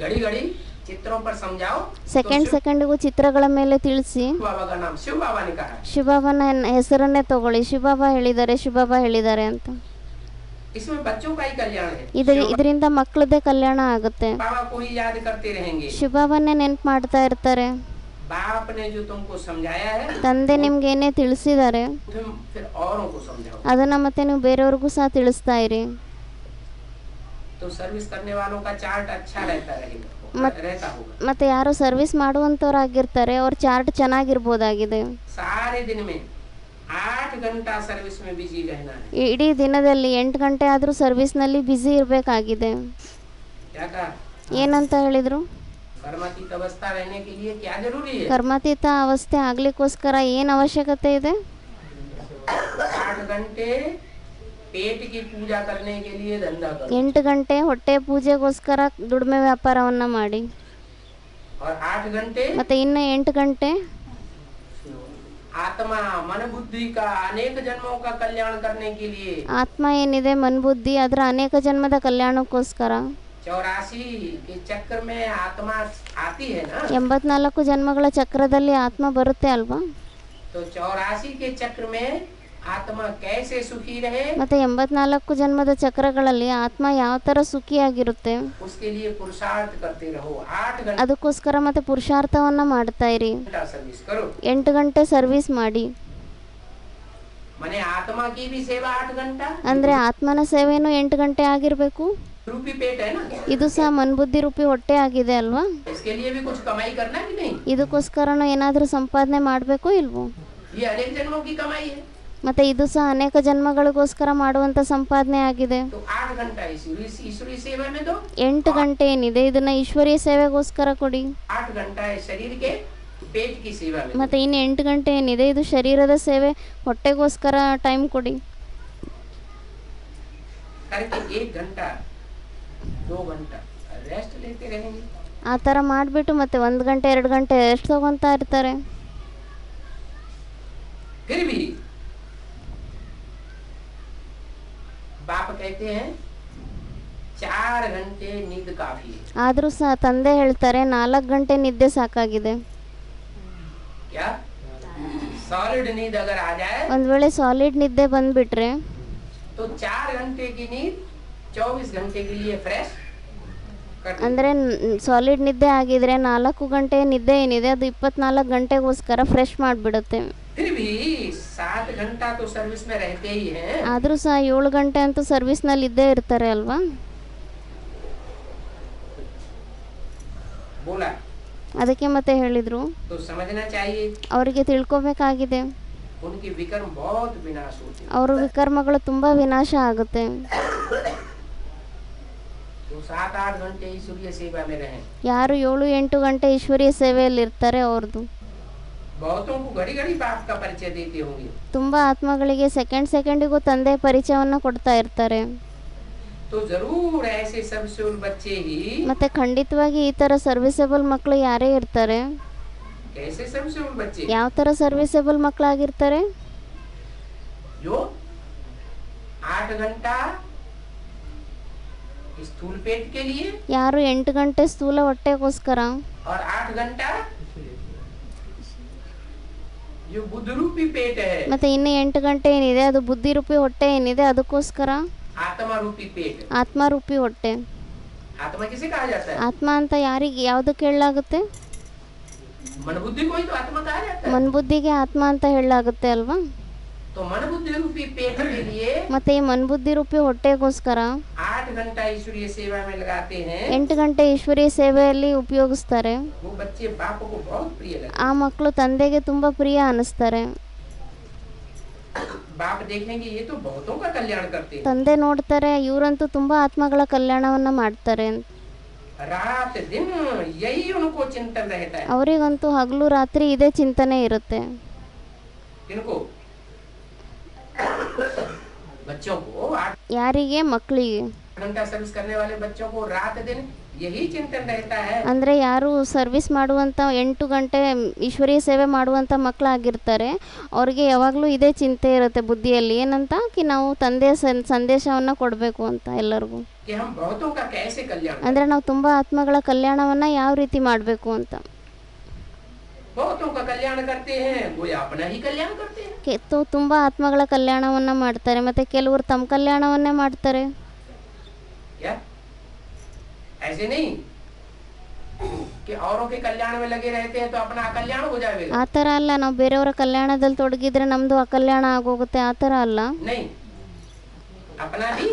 Speaker 1: घड़ी घड़ी चित्रों पर समझाओ।
Speaker 2: ಸೆಕೆಂಡ್ ಸೆಕೆಂಡ್ಗೂ ಚಿತ್ರಗಳ ಮೇಲೆ ತಿಳಿಸಿ
Speaker 1: शिव बाबा का नाम शिव बाबा ने कहा है।
Speaker 2: ಶಿವಬಾಬಾನ ಹೆಸರನ್ನೇ ತಗೊಳ್ಳಿ, ಶಿವಬಾಬಾ ಹೇಳಿದ್ದಾರೆ, ಶಿವಬಾಬಾ ಹೇಳಿದ್ದಾರೆ ಅಂತ.
Speaker 1: इसमें बच्चों का ही कल्याण है।
Speaker 2: ಇದರಿಂದ ಮಕ್ಕಳದೇ ಕಲ್ಯಾಣ ಆಗುತ್ತೆ.
Speaker 1: बाबा को ही याद करते रहेंगे।
Speaker 2: ಶಿವಬಾಬಾನೇ ನೆನ್ಪು ಮಾಡ್ತಾ ಇರ್ತಾರೆ.
Speaker 1: बाप ने जो तुमको समझाया है
Speaker 2: ತಂದೆ ನಿಮ್ಗೆ ಏನೇ ತಿಳಿಸಿದ್ದಾರೆ
Speaker 1: तुम फिर औरों को समझाओ।
Speaker 2: ಅದನ್ನ ಮತ್ತೆ ನೀವು ಬೇರೆಯವ್ರಿಗೂ ಸಹ ತಿಳಿಸ್ತಾ ಇರಿ.
Speaker 1: तो सर्विस करने वालों का चार्ट अच्छा रहता होगा।
Speaker 2: ಮತ್ತೆ ಯಾರು ಸರ್ವಿಸ್ ಮಾಡುವಂತವ್ರಾಗಿರ್ತಾರೆ ಅವ್ರ ಚಾರ್ಟ್ ಚೆನ್ನಾಗಿರ್ಬೋದಾಗಿದೆ.
Speaker 1: सारे दिन में 8 घंटा सर्विस में बिजी रहना है।
Speaker 2: ಇಡೀ ದಿನದಲ್ಲಿ 8 ಗಂಟೆ ಆದ್ರೂ ಸರ್ವಿಸ್ ನಲ್ಲಿ ಬ್ಯುಸಿ ಇರಬೇಕಾಗಿದೆ.
Speaker 1: क्या कहा?
Speaker 2: ಏನಂತ ಹೇಳಿದ್ರು?
Speaker 1: कर्मातीत अवस्था रहने के लिए क्या जरूरी है?
Speaker 2: ಕರ್ಮಾತೀತ ಅವಸ್ಥೆ ಆಗ್ಲಿಕ್ಕೋಸ್ಕರ ಏನ್ ಅವಶ್ಯಕತೆ ಇದೆ?
Speaker 1: 8 घंटे पेट की पूजा करने के लिए धंधा करो।
Speaker 2: 8 ಗಂಟೆ ಹೊಟ್ಟೆ ಪೂಜೆಗೋಸ್ಕರ ದುಡಿಮೆ ವ್ಯಾಪಾರವನ್ನ ಮಾಡಿ.
Speaker 1: और 8 घंटे
Speaker 2: ಮತ್ತೆ ಇನ್ನು 8 ಗಂಟೆ
Speaker 1: आत्मा मन बुद्धि का अनेक जन्मों का कल्याण करने के लिए
Speaker 2: ಆತ್ಮ ಏನಿದೆ ಮನ್ ಬುದ್ಧಿ ಅದರ ಅನೇಕ ಜನ್ಮದ ಕಲ್ಯಾಣಕ್ಕೋಸ್ಕರ
Speaker 1: 84 के चक्र में आत्मा आती है ना,
Speaker 2: 84 ಜನ್ಮಗಳ ಚಕ್ರದಲ್ಲಿ ಆತ್ಮ ಬರುತ್ತೆ ಅಲ್ವಾ?
Speaker 1: तो 84 के चक्र में आत्मा कैसे सुखी रहे,
Speaker 2: ಮತ್ತೆ 84 ಜನ್ಮದ ಚಕ್ರಗಳಲ್ಲಿ ಆತ್ಮ ಯಾವ ಥರ ಸುಖಿಯಾಗಿರುತ್ತೆ
Speaker 1: उसके लिए पुरुषार्थ करते रहो। 8 घंटा
Speaker 2: ಅದಕ್ಕೋಸ್ಕರ ಮತ್ತೆ ಪುರುಷಾರ್ಥವನ್ನ ಮಾಡ್ತಾ ಇರಿ,
Speaker 1: सर्विस करो।
Speaker 2: 8 ಗಂಟೆ ಸರ್ವಿಸ್ ಮಾಡಿ.
Speaker 1: माने आत्मा की भी सेवा 8 घंटा,
Speaker 2: ಅಂದರೆ ಆತ್ಮನ ಸೇವೆನೂ 8 ಗಂಟೆ ಆಗಿರಬೇಕು.
Speaker 1: रूपी पेट है ना,
Speaker 2: ಇದು ಸಹ ಮನ್ಬುದ್ಧಿ ರೂಪಿ ಹೊಟ್ಟೆ ಆಗಿದೆ ಅಲ್ವಾ?
Speaker 1: इसके लिए भी कुछ कमाई करना है कि नहीं?
Speaker 2: ಇದಕ್ಕೋಸ್ಕರನೂ ಏನಾದರೂ ಸಂಪಾದನೆ ಮಾಡಬೇಕೋ ಇಲ್ವೋ?
Speaker 1: ये अनेक जन्मों की कमाई है,
Speaker 2: ಮತ್ತೆ ಇದು ಸಹ ಅನೇಕ ಜನ್ಮಗಳಿಗೋಸ್ಕರ ಮಾಡುವಂಥ ಸಂಪಾದನೆ ಆಗಿದೆ.
Speaker 1: तो 8 घंटा ईश्वरीय सेवा में दो,
Speaker 2: 8 ಗಂಟೆ ಏನಿದೆ ಇದನ್ನ ಈಶ್ವರೀಯ ಸೇವೆಗೋಸ್ಕರ ಕೊಡಿ.
Speaker 1: 8 घंटा है शरीर के पेट की सेवा में,
Speaker 2: ಮತ್ತೆ ಇನ್ನು 8 ಗಂಟೆ ಏನಿದೆ ಇದು ಶರೀರದ ಸೇವೆ ಹೊಟ್ಟೆಗೋಸ್ಕರ ಟೈಮ್ ಕೊಡಿ.
Speaker 1: करके 1 घंटा 2 घंटा रेस्ट लेते रहेंगे।
Speaker 2: ಆ ಥರ ಮಾಡಿಬಿಟ್ಟು ಮತ್ತೆ 1 ಗಂಟೆ 2 ಗಂಟೆ ರೆಸ್ಟ್ ತಗೊತಾ ಇರ್ತಾರೆ.
Speaker 1: फिर भी बाप कहते हैं 4 घंटे नींद काफी है।
Speaker 2: ಆದರೂ ಸಹ ತಂದೆ ಹೇಳ್ತಾರೆ 4 ಗಂಟೆ ನಿದ್ದೆ ಸಾಕಾಗಿದೆ.
Speaker 1: क्या सॉलिड नींद अगर आ जाए
Speaker 2: ಒಂದು ವೇಳೆ ಸಾಲಿಡ್ ನಿದ್ದೆ ಬಂದ್ಬಿಟ್ರೆ
Speaker 1: तो 4 घंटे की नींद 24 घंटे के लिए फ्रेश कर देती है।
Speaker 2: ಅಂದರೆ ಸಾಲಿಡ್ ನಿದ್ದೆ ಆಗಿದ್ರೆ 4 ಗಂಟೆ ನಿದ್ದೆ ಏನಿದೆ ಅದು 24 ಗಂಟೆಗೋಸ್ಕರ ಫ್ರೆಶ್ ಮಾಡಿಬಿಡುತ್ತೆ.
Speaker 1: फिर भी 7 घंटा तो सर्विस में रहते ही हैं।
Speaker 2: ಆದರೂ ಸಹ 7 ಗಂಟೆ ಅಂತೂ ಸರ್ವಿಸ್ನಲ್ಲಿ ಇದ್ದೇ ಇರ್ತಾರೆ ಅಲ್ವಾ?
Speaker 1: बोला
Speaker 2: ಅದಕ್ಕೆ ಮತ್ತೆ ಹೇಳಿದರು
Speaker 1: तो समझना चाहिए
Speaker 2: ಅವರಿಗೆ ತಿಳ್ಕೊಬೇಕಾಗಿದೆ
Speaker 1: उनके विकर्म बहुत विनाश होते हैं।
Speaker 2: ಅವ್ರ ವಿಕರ್ಮಗಳು ತುಂಬ ವಿನಾಶ ಆಗುತ್ತೆ.
Speaker 1: तो 7-8 घंटे ईश्वरीय सेवा में रहें।
Speaker 2: ಯಾರು 7-8 ಗಂಟೆ ಈಶ್ವರೀಯ ಸೇವೆಯಲ್ಲಿ ಇರ್ತಾರೆ ಅವ್ರದ್ದು
Speaker 1: बहुतों को घड़ी घड़ी बाप का परिचय देते होंगे।
Speaker 2: ತುಂಬ ಆತ್ಮಗಳಿಗೆ ಸೆಕೆಂಡಿಗೂ ತಂದೆ ಪರಿಚಯವನ್ನು ಕೊಡ್ತಾ ಇರ್ತಾರೆ.
Speaker 1: तो जरूर ऐसे सर्विसेबल बच्चे ही
Speaker 2: ಮತ್ತೆ ಖಂಡಿತವಾಗಿ ಈ ಥರ ಸರ್ವಿಸೇಬಲ್ ಮಕ್ಕಳು ಯಾರೇ ಇರ್ತಾರೆ.
Speaker 1: कैसे सर्विसेबल बच्चे
Speaker 2: ಯಾವ ಥರ ಸರ್ವಿಸೇಬಲ್ ಮಕ್ಕಳಾಗಿರ್ತಾರೆ?
Speaker 1: जो 8 घंटा स्थूल पेट के लिए
Speaker 2: ಯಾರು 8 ಗಂಟೆ ಸ್ಥೂಲ ಹೊಟ್ಟೆಗೋಸ್ಕರ
Speaker 1: और 8 घंटा जो बुद्ध रूपी पेट है,
Speaker 2: ಮತ್ತೆ ಇನ್ನು 8 ಗಂಟೆ ಏನಿದೆ ಅದು ಬುದ್ಧಿ ರೂಪಿ ಹೊಟ್ಟೆ ಏನಿದೆ ಅದಕ್ಕೋಸ್ಕರ
Speaker 1: आत्मा रूपी पेट।
Speaker 2: ಆತ್ಮರೂಪಿ ಹೊಟ್ಟೆ.
Speaker 1: आत्मा किसे कहा जाता है?
Speaker 2: ಆತ್ಮ ಅಂತ ಯಾರಿಗೆ ಯಾವುದಕ್ಕೆ ಹೇಳಲಾಗುತ್ತೆ?
Speaker 1: मन बुद्धि को ही तो आत्मा कहा जाता है।
Speaker 2: ಮನ್ಬುದ್ಧಿಗೆ ಆತ್ಮ ಅಂತ ಹೇಳಲಾಗುತ್ತೆ ಅಲ್ವಾ?
Speaker 1: तो मन बुद्धि रूपी पेट के लिए
Speaker 2: ಮತ್ತೆ ಈ ಮನ್ಬುದ್ಧಿ ರೂಪಿ ಹೊಟ್ಟೆಗೋಸ್ಕರ
Speaker 1: 8 घंटा ईश्वरीय सेवा में लगाते हैं।
Speaker 2: 8 ಗಂಟೆ ಈಶ್ವರೀಯ ಸೇವೆಯಲ್ಲಿ ಉಪಯೋಗಿಸ್ತಾರೆ.
Speaker 1: वो बच्चे बाप को बहुत प्रिय लगते
Speaker 2: ಆ ಮಕ್ಕಳು ತಂದೆಗೆ ತುಂಬ ಪ್ರಿಯ ಅನಿಸ್ತಾರೆ.
Speaker 1: हैं। बाप देखेंगे ये तो बहुतों का कल्याण करते हैं।
Speaker 2: ತಂದೆ ನೋಡ್ತಾರೆ ಇವರಂತೂ ತುಂಬ ಆತ್ಮಗಳ ಕಲ್ಯಾಣವನ್ನ ಮಾಡ್ತಾರೆ.
Speaker 1: रात दिन यही उनको चिंतन रहता है।
Speaker 2: ಅವರಿಗಂತೂ ಹಗಲು ರಾತ್ರಿ ಇದೇ ಚಿಂತನೆ ಇರುತ್ತೆ.
Speaker 1: किनको? बच्चों को 8
Speaker 2: ಯಾರಿಗೆ? ಮಕ್ಕಳಿಗೆ.
Speaker 1: घंटा सर्विस करने वाले बच्चों को रात दिन यही चिंतन रहता है।
Speaker 2: ಅಂದರೆ ಯಾರು ಸರ್ವಿಸ್ ಮಾಡುವಂಥ 8 ಗಂಟೆ ಈಶ್ವರೀಯ ಸೇವೆ ಮಾಡುವಂಥ ಮಕ್ಕಳಾಗಿರ್ತಾರೆ ಅವ್ರಿಗೆ ಯಾವಾಗಲೂ ಇದೇ ಚಿಂತೆ ಇರುತ್ತೆ ಬುದ್ಧಿಯಲ್ಲಿ. ಏನಂತ ಕಿ ನಾವು ತಂದೆಯ ಸಂದೇಶವನ್ನು ಕೊಡಬೇಕು ಅಂತ ಎಲ್ಲರಿಗೂ.
Speaker 1: कि हम बहुतों का कैसे कल्याण करें।
Speaker 2: ಅಂದರೆ ನಾವು ತುಂಬ ಆತ್ಮಗಳ ಕಲ್ಯಾಣವನ್ನು ಯಾವ ರೀತಿ ಮಾಡಬೇಕು ಅಂತ.
Speaker 1: बहुतों का कल्याण करते हैं, कोई अपना ही कल्याण करते हैं।
Speaker 2: ತುಂಬ ಆತ್ಮಗಳ ಕಲ್ಯಾಣವನ್ನು ಮಾಡ್ತಾರೆ ಮತ್ತು ಕೆಲವರು ತಮ್ಮ ಕಲ್ಯಾಣವನ್ನೇ ಮಾಡ್ತಾರೆ.
Speaker 1: क्या ऐसे नहीं कि औरों के कल्याण में लगे रहते हैं तो अपना अकल्याण हो जाएगा?
Speaker 2: ಆ ಥರ ಅಲ್ಲ, ನಾವು ಬೇರೆಯವರ ಕಲ್ಯಾಣದಲ್ಲಿ ತೊಡಗಿದ್ರೆ ನಮ್ಮದು ಅಕಲ್ಯಾಣ ಆಗೋಗುತ್ತೆ, ಆ ಥರ ಅಲ್ಲ.
Speaker 1: नहीं, अपना भी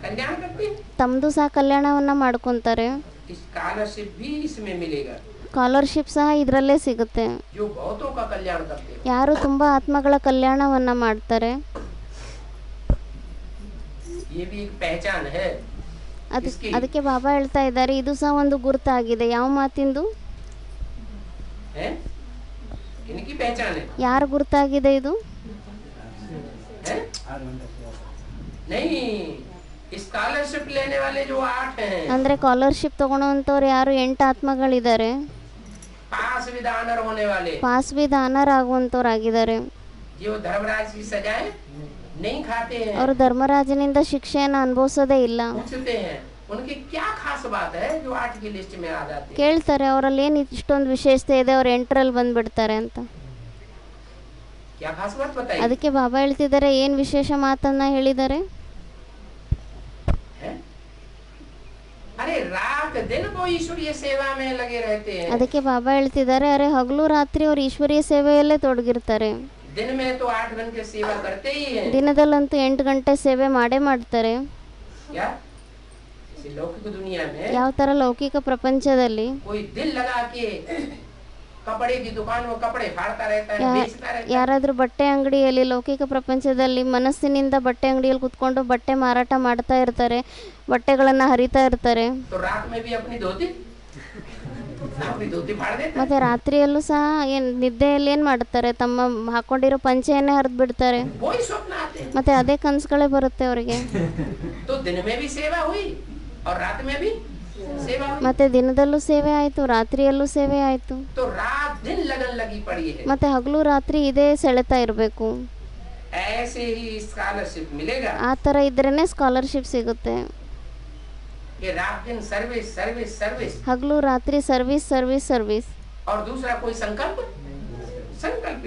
Speaker 1: कल्याण करते हैं।
Speaker 2: ತಮ್ಮದು ಸಹ ಕಲ್ಯಾಣವನ್ನು ಮಾಡ್ಕೊತಾರೆ.
Speaker 1: स्कॉलरशिप भी इसमें मिलेगा।
Speaker 2: ಸ್ಕಾಲರ್ಶಿಪ್ ಸಹ ಇದರಲ್ಲೇ ಸಿಗುತ್ತೆ.
Speaker 1: जो बहुतों का कल्याण करते हैं।
Speaker 2: ಯಾರು ತುಂಬ ಆತ್ಮಗಳ ಕಲ್ಯಾಣವನ್ನು ಮಾಡ್ತಾರೆ
Speaker 1: ये भी एक पहचान है।
Speaker 2: ಅದಕ್ಕೆ ಬಾಬಾ ಹೇಳ್ತಾ ಇದ್ದಾರೆ ಇದು ಸಹ ಒಂದು ಗುರುತಾಗಿದೆ. ಯಾವ ಮಾತಿಂದು?
Speaker 1: है? इनकी पहचान है।
Speaker 2: ಯಾರ ಗುರುತಾಗಿದೆ ಇದು?
Speaker 1: है? नहीं, स्कॉलरशिप लेने वाले जो 8 हैं,
Speaker 2: ಅಂದರೆ ಸ್ಕಾಲರ್ಶಿಪ್ ತಗೊಳ್ಳೋವಂಥವ್ರು ಯಾರು 8 ಆತ್ಮಗಳಿದ್ದಾರೆ.
Speaker 1: पास पास विधानर होने वाले,
Speaker 2: ಪಾಸ್ವಿಧಾನರಾಗುವಂಥವ್ರಾಗಿದ್ದಾರೆ.
Speaker 1: जो धर्मराज की सजाएं नहीं खाते हैं,
Speaker 2: ಅವರು ಧರ್ಮರಾಜನಿಂದ ಶಿಕ್ಷೆಯನ್ನು ಅನುಭವಿಸೋದೇ ಇಲ್ಲ.
Speaker 1: पूछते हैं उनकी क्या खास बात है जो 8 की लिस्ट में आ जाते हैं.
Speaker 2: ಕೇಳ್ತಾರೆ ಅವರಲ್ಲಿ ಏನು ಇಷ್ಟೊಂದು ವಿಶೇಷತೆ ಇದೆ, ಅವ್ರು 8ರಲ್ಲಿ ಬಂದ್ಬಿಡ್ತಾರೆ ಅಂತ.
Speaker 1: क्या खास बात बताइए.
Speaker 2: ಅದಕ್ಕೆ ಬಾಬಾ ಹೇಳ್ತಿದ್ದಾರೆ ಏನು ವಿಶೇಷ ಮಾತನ್ನ ಹೇಳಿದ್ದಾರೆ.
Speaker 1: अरे रात दिन वो ईश्वरीय सेवा में लगे रहते हैं.
Speaker 2: ಅದಕ್ಕೆ ಬಾಬಾ ಹೇಳ್ತಿದ್ದಾರೆ ಅರೆ ಹಗಲು ರಾತ್ರಿ ಅವ್ರು ಈಶ್ವರೀಯ ಸೇವೆಯಲ್ಲೇ ತೊಡಗಿರ್ತಾರೆ.
Speaker 1: दिन में तो 8 घंटे सेवा करते ही हैं.
Speaker 2: ದಿನದಲ್ಲಂತೂ 8 ಗಂಟೆ ಸೇವೆ ಮಾಡೇ ಮಾಡ್ತಾರೆ.
Speaker 1: क्या इस लौकिक दुनिया में
Speaker 2: ಯಾವ ಥರ ಲೌಕಿಕ ಪ್ರಪಂಚದಲ್ಲಿ
Speaker 1: कोई दिल लगा के कपड़े की दुकान में कपड़े फाड़ता रहता है, बेचता रहता है.
Speaker 2: ಯಾರಾದರೂ ಬಟ್ಟೆ ಅಂಗಡಿಯಲ್ಲಿ ಲೌಕಿಕ ಪ್ರಪಂಚದಲ್ಲಿ ಮನಸ್ಸಿನಿಂದ ಬಟ್ಟೆ ಅಂಗಡಿಯಲ್ಲಿ ಕುತ್ಕೊಂಡು ಬಟ್ಟೆ ಮಾರಾಟ ಮಾಡ್ತಾ ಇರ್ತಾರೆ, ಬಟ್ಟೆಗಳನ್ನು ಹರಿತಾ ಇರ್ತಾರೆ.
Speaker 1: तो रात में भी अपनी धोती फाड़ देता है.
Speaker 2: ಮತ್ತೆ ರಾತ್ರಿಯಲ್ಲೂ ಸಹ ಏನು ನಿದ್ದೆಯಲ್ಲಿ ಏನು ಮಾಡ್ತಾರೆ, ತಮ್ಮ ಹಾಕೊಂಡಿರೋ ಪಂಚೆಯನ್ನೇ ಹರಿದು ಬಿಡ್ತಾರೆ.
Speaker 1: वही स्वप्न आते हैं.
Speaker 2: ಮತ್ತೆ ಅದೇ ಕನಸುಗಳೇ ಬರುತ್ತೆ ಅವರಿಗೆ.
Speaker 1: तो दिन में भी सेवा हुई और रात में भी सेवा हुई.
Speaker 2: ಮತ್ತೆ ದಿನದಲ್ಲೂ ಸೇವೆ ಆಯಿತು, ರಾತ್ರಿಯಲ್ಲೂ ಸೇವೆ ಆಯಿತು.
Speaker 1: तो रात दिन लगन लगी पड़ी है.
Speaker 2: ಮತ್ತೆ ಹಗಲು ರಾತ್ರಿ ಇದೇ ಸೆಳೆತಾ ಇರಬೇಕು.
Speaker 1: ऐसे ही स्कॉलरशिप मिलेगा
Speaker 2: ಆ ಥರ ಇದ್ರೇ ಸ್ಕಾಲರ್ಶಿಪ್ ಸಿಗುತ್ತೆ.
Speaker 1: कि रात दिन सर्विस सर्विस सर्विस
Speaker 2: ಹಗಲು ರಾತ್ರಿ ಸರ್ವಿಸ್ ಸರ್ವಿಸ್ ಸರ್ವಿಸ್.
Speaker 1: और दूसरा कोई संकल्प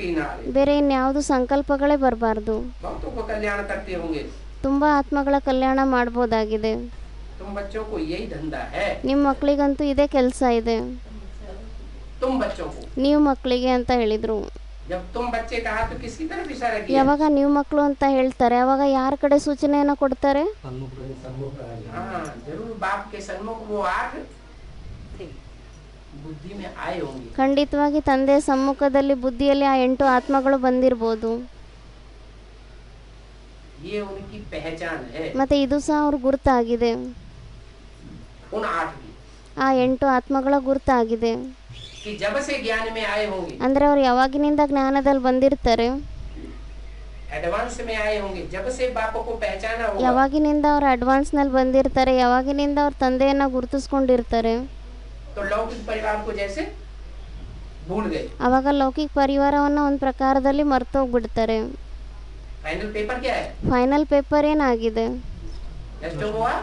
Speaker 1: ही ना आए.
Speaker 2: ಬೇರೆ ಇನ್ಯಾವುದು ಸಂಕಲ್ಪಗಳೇ ಬರಬಾರ್ದು.
Speaker 1: बहुतों को कल्याण करते होंगे.
Speaker 2: ತುಂಬ ಆತ್ಮಗಳ ಕಲ್ಯಾಣ ಮಾಡ್ಬೋದಾಗಿದೆ.
Speaker 1: तुम बच्चों को यही धंधा है.
Speaker 2: ನಿಮ್ಮ ಮಕ್ಕಳಿಗಂತೂ ಇದೇ ಕೆಲಸ ಇದೆ.
Speaker 1: तुम बच्चों को,
Speaker 2: ನೀವು ಮಕ್ಕಳಿಗೆ ಅಂತ ಹೇಳಿದರು.
Speaker 1: जब तुम बच्चे कहा तो किसकी तरफ इशारा किया.
Speaker 2: ಯಾವಾಗ ನೀವು ಮಕ್ಕಳು ಅಂತ ಹೇಳ್ತಾರೆ ಅವಾಗ ಯಾರ ಕಡೆ ಸೂಚನೆಯನ್ನು ಕೊಡ್ತಾರೆ.
Speaker 1: हाँ जरूर बाप के सन्मुख वो 8 बुद्धि में आए होंगे.
Speaker 2: ಖಂಡಿತವಾಗಿ ತಂದೆಯ ಸಮ್ಮುಖದಲ್ಲಿ ಬುದ್ಧಿಯಲ್ಲಿ ಆ 8 ಆತ್ಮಗಳು ಬಂದಿರಬಹುದು.
Speaker 1: ये उनकी पहचान है.
Speaker 2: ಮತ್ತೆ ಇದು ಸಹ ಅವ್ರ ಗುರುತಾಗಿದೆ.
Speaker 1: उन 8 की
Speaker 2: ಆ 8 ಆತ್ಮಗಳ ಗುರುತಾಗಿದೆ.
Speaker 1: कि जब से ज्ञान में आए होंगे,
Speaker 2: ಅಂದ್ರೆ ಅವ್ರು ಯಾವಾಗಿನಿಂದ ಜ್ಞಾನದಲ್ಲಿ ಬಂದಿರ್ತಾರೆ,
Speaker 1: एडवांस में आए होंगे, जब से बाप को पहचाना होगा,
Speaker 2: ಯಾವಾಗಿನಿಂದ ಅವ್ರು ಅಡ್ವಾನ್ಸ್ನಲ್ಲಿ ಬಂದಿರ್ತಾರೆ, ಯಾವಾಗಿನಿಂದ ಅವ್ರ ತಂದೆಯನ್ನು ಗುರುತಿಸ್ಕೊಂಡಿರ್ತಾರೆ,
Speaker 1: तो लौकिक परिवार को जैसे भूल गए.
Speaker 2: ಅವಾಗ ಲೌಕಿಕ ಪರಿವಾರವನ್ನು ಒಂದು ಪ್ರಕಾರದಲ್ಲಿ ಮರ್ತೋಗ್ಬಿಡ್ತಾರೆ.
Speaker 1: फाइनल पेपर क्या है.
Speaker 2: ಫೈನಲ್ ಪೇಪರ್ ಏನಾಗಿದೆ,
Speaker 1: नष्ट हुआ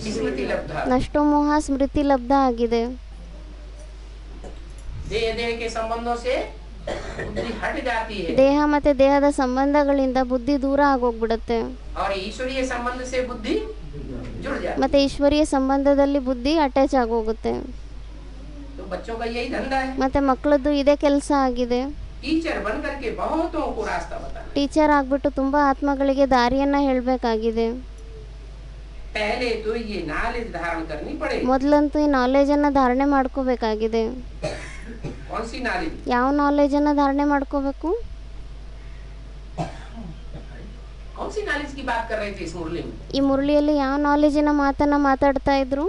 Speaker 1: स्मृति लब्धा.
Speaker 2: ನಷ್ಟೋ ಮೋಹ ಸ್ಮೃತಿ ಲಬ್ಧ ಆಗಿದೆ.
Speaker 1: देह के संबंधों से बुद्धि हट जाती है
Speaker 2: ದೇಹ ಮತ್ತೆ ದೇಹದ ಸಂಬಂಧಗಳಿಂದ ಬುದ್ಧಿ ದೂರ ಆಗೋಗ್ಬಿಡುತ್ತೆ.
Speaker 1: और ईश्वरीय संबंध से बुद्धि जुड़ जाती है.
Speaker 2: ಮತ್ತೆ ಈಶ್ವರೀಯ ಸಂಬಂಧದಲ್ಲಿ ಬುದ್ಧಿ ಅಟ್ಯಾಚ್ ಆಗೋಗುತ್ತೆ.
Speaker 1: तो बच्चों का यही धंधा है.
Speaker 2: ಮತ್ತೆ ಮಕ್ಕಳದ್ದು ಇದೇ ಕೆಲಸ ಆಗಿದೆ.
Speaker 1: टीचर बन करके बहुतों को रास्ता बताना.
Speaker 2: ಟೀಚರ್ ಆಗ್ಬಿಟ್ಟು ತುಂಬಾ ಆತ್ಮಗಳಿಗೆ ದಾರಿಯನ್ನ ಹೇಳಬೇಕಾಗಿದೆ.
Speaker 1: पहले तो ये नॉलेज धारण करनी पड़ेगी.
Speaker 2: ಮೊದಲಂತೂ ಈ ನಾಲೆಜನ್ನು ಧಾರಣೆ ಮಾಡ್ಕೋಬೇಕಾಗಿದೆ.
Speaker 1: कौन सी नॉलेज.
Speaker 2: ಯಾವ ನಾಲೆಜನ್ನು ಧಾರಣೆ ಮಾಡ್ಕೋಬೇಕು.
Speaker 1: कौन सी नॉलेज की बात कर रहे थे इस मुरली में.
Speaker 2: ಈ ಮುರಳಿಯಲ್ಲಿ ಯಾವ ನಾಲೆಜಿನ ಮಾತನ್ನ ಮಾತಾಡ್ತಾ ಇದ್ರು.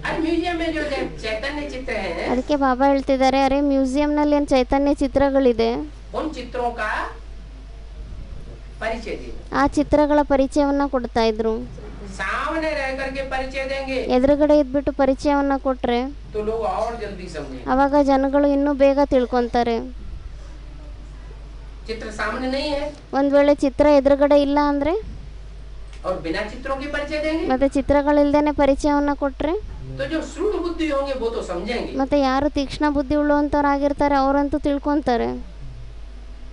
Speaker 1: अरे म्यूजियम में जो चैतन्य चित्र हैं,
Speaker 2: ಅದಕ್ಕೆ ಬಾಬಾ ಹೇಳ್ತಿದ್ದಾರೆ ಅರೆ ಮ್ಯೂಸಿಯಂನಲ್ಲಿ ಏನು ಚೈತನ್ಯ ಚಿತ್ರಗಳಿದೆ,
Speaker 1: उन चित्रों का परिचय दें.
Speaker 2: ಆ ಚಿತ್ರಗಳ ಪರಿಚಯವನ್ನ ಕೊಡ್ತಾ ಇದ್ರು.
Speaker 1: सामने रह करके परिचय देंगे
Speaker 2: ಎದುರುಗಡೆ ಇದ್ಬಿಟ್ಟು ಪರಿಚಯವನ್ನ ಕೊಟ್ರೆ
Speaker 1: तो लोग और जल्दी समझेंगे.
Speaker 2: ಅವಾಗ ಜನಗಳು ಇನ್ನೂ ಬೇಗ ತಿಳ್ಕೊಂತಾರೆ.
Speaker 1: चित्र सामने नहीं है
Speaker 2: ಒಂದ್ ವೇಳೆ ಚಿತ್ರ ಎದುರುಗಡೆ ಇಲ್ಲ ಅಂದ್ರೆ,
Speaker 1: और बिना चित्रों के परिचय देंगे
Speaker 2: ಮತ್ತೆ ಚಿತ್ರಗಳಿಲ್ದೇನೆ ಪರಿಚಯವನ್ನ ಕೊಟ್ರೆ,
Speaker 1: तो जो श्रुत बुद्धि होंगे वो तो समझेंगे.
Speaker 2: ಮತ್ತೆ ಯಾರು ತೀಕ್ಷ್ಣ ಬುದ್ಧಿ ಉಳ್ಳೋಂಥವ್ರಾಗಿರ್ತಾರೆ ಅವರಂತೂ ತಿಳ್ಕೊಂತಾರೆ.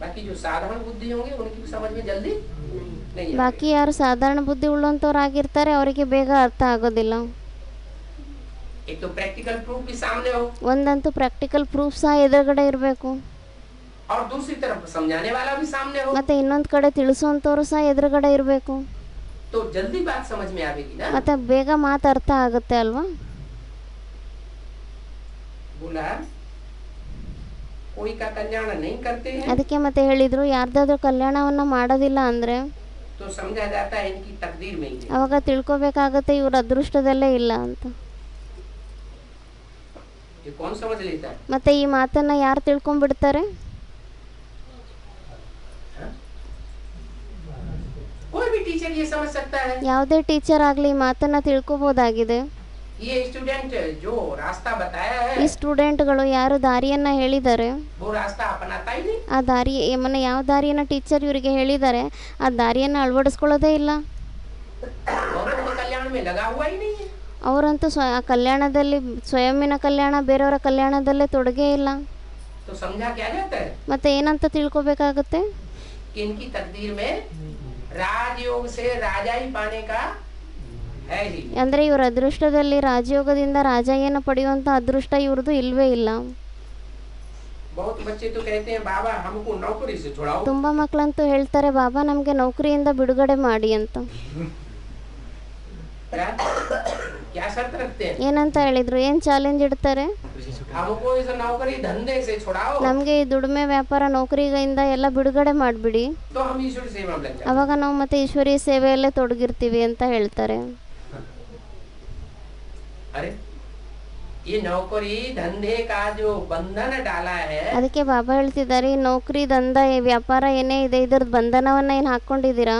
Speaker 1: बाकी जो साधारण बुद्धि होंगे उनकी समझ में जल्दी नहीं आएगी.
Speaker 2: ಬಾಕಿ ಯಾರು ಸಾಧಾರಣ ಬುದ್ಧಿ ಉಳ್ಳೋಂಥವ್ರಾಗಿರ್ತಾರೆ ಅವರಿಗೆ ಬೇಗ ಅರ್ಥ ಆಗೋದಿಲ್ಲ.
Speaker 1: एक तो प्रैक्टिकल प्रूफ भी सामने हो
Speaker 2: ಒಂದಂತೂ ಪ್ರಾಕ್ಟಿಕಲ್ ಪ್ರೂಫ್ ಸಹ ಎದುರುಗಡೆ ಇರಬೇಕು,
Speaker 1: और दूसरी तरफ समझाने वाला भी सामने हो,
Speaker 2: ಮತ್ತೆ ಇನ್ನೊಂದು ಕಡೆ ತಿಳಿಸುವಂಥವ್ರು ಸಹ ಎದುರುಗಡೆ ಇರಬೇಕು.
Speaker 1: तो जल्दी बात समझ में आएगी ना.
Speaker 2: ಮತ್ತೆ ಬೇಗ ಮಾತು ಅರ್ಥ ಆಗುತ್ತೆ ಅಲ್ವಾ.
Speaker 1: बोला कोई का कल्याण नहीं करते हैं
Speaker 2: ಅದಕ್ಕೆ ಮತ್ತೆ ಹೇಳಿದ್ರು ಯಾರ್ದಾದ್ರೂ ಕಲ್ಯಾಣವನ್ನ ಮಾಡೋದಿಲ್ಲ ಅಂದ್ರೆ
Speaker 1: तो समझा जाता है इनकी तकदीर में ही है.
Speaker 2: ಅವಾಗ ತಿಳ್ಕೊಬೇಕಾಗತ್ತೆ ಇವ್ರ ಅದೃಷ್ಟದಲ್ಲೇ ಇಲ್ಲ ಅಂತ.
Speaker 1: ये कौन समझ लेता है.
Speaker 2: ಮತ್ತೆ ಈ ಮಾತನ್ನ ಯಾರು ತಿಳ್ಕೊಂಡ್ಬಿಡ್ತಾರೆ.
Speaker 1: कोई भी टीचर ये समझ सकता है.
Speaker 2: ಯಾವುದೇ ಟೀಚರ್ ಆಗಲಿ ಈ ಮಾತನ್ನ ತಿಳ್ಕೊಬೋದಾಗಿದೆ.
Speaker 1: ये स्टूडेंट जो रास्ता बताया
Speaker 2: ಈ
Speaker 1: है
Speaker 2: ಸ್ಟೂಡೆಂಟ್ಗಳು ಯಾರು ದಾರಿಯನ್ನು ಹೇಳಿದ್ದಾರೆ
Speaker 1: वो रास्ता अपनाता ही नहीं।
Speaker 2: ಆ ದಾರಿ ಮನೆ ಯಾವ ದಾರಿಯನ್ನು ಟೀಚರ್ ಇವರಿಗೆ ಹೇಳಿದ್ದಾರೆ ಆ ದಾರಿಯನ್ನು ಅಳವಡಿಸ್ಕೊಳ್ಳೋದೇ ಇಲ್ಲ.
Speaker 1: और तो कल्याण में लगा हुआ ही नहीं है।
Speaker 2: ಅವರಂತೂ ಆ ಕಲ್ಯಾಣದಲ್ಲಿ ಸ್ವಯಂನ ಕಲ್ಯಾಣ ಬೇರೆಯವರ ಕಲ್ಯಾಣದಲ್ಲೇ ತೊಡಗೇ ಇಲ್ಲ.
Speaker 1: तो समझा क्या जाता है
Speaker 2: ಮತ್ತೆ ಏನಂತ ತಿಳ್ಕೊಬೇಕಾಗುತ್ತೆ,
Speaker 1: कि इनकी तकदीर में राजयोग से राजाई पाने का है ही नहीं।
Speaker 2: ಅಂದರೆ ಇವ್ರ ಅದೃಷ್ಟದಲ್ಲಿ ರಾಜಯೋಗದಿಂದ ರಾಜಯ್ಯನ ಪಡೆಯುವಂಥ ಅದೃಷ್ಟ ಇವ್ರದ್ದು ಇಲ್ವೇ ಇಲ್ಲ.
Speaker 1: बहुत बच्चे तो कहते हैं बाबा हमको नौकरी से छुड़ाओ।
Speaker 2: ತುಂಬ ಮಕ್ಕಳಂತೂ ಹೇಳ್ತಾರೆ, ಬಾಬಾ ನಮಗೆ ನೌಕರಿಯಿಂದ ಬಿಡುಗಡೆ ಮಾಡಿ ಅಂತ.
Speaker 1: क्या क्या शर्त रखते हैं?
Speaker 2: ಏನಂತ ಹೇಳಿದ್ರು, ಏನು ಚಾಲೆಂಜ್ ಇಡ್ತಾರೆ,
Speaker 1: हमको इस नौकरी धंधे से छुड़ाओ
Speaker 2: ನಮಗೆ ಈ ದುಡಿಮೆ ವ್ಯಾಪಾರ ನೌಕರಿಯಿಂದ ಎಲ್ಲ ಬಿಡುಗಡೆ ಮಾಡಿಬಿಡಿ,
Speaker 1: तो हम ईश्वर सेवा में लग जाएंगे।
Speaker 2: ಅವಾಗ ನಾವು ಮತ್ತೆ ಈಶ್ವರೀಯ ಸೇವೆಯಲ್ಲೇ ತೊಡಗಿರ್ತೀವಿ ಅಂತ ಹೇಳ್ತಾರೆ.
Speaker 1: अरे ये नौकरी धंधे का जो बंधन डाला है
Speaker 2: ಅದಕ್ಕೆ ಬಾಬಾ ಹೇಳ್ತಿದ್ದಾರೆ, ಈ ನೌಕರಿ ದಂಧ ಈ ವ್ಯಾಪಾರ ಏನೇ ಇದೆ ಇದ್ರದ್ದು ಬಂಧನವನ್ನು ಏನು ಹಾಕ್ಕೊಂಡಿದ್ದೀರಾ,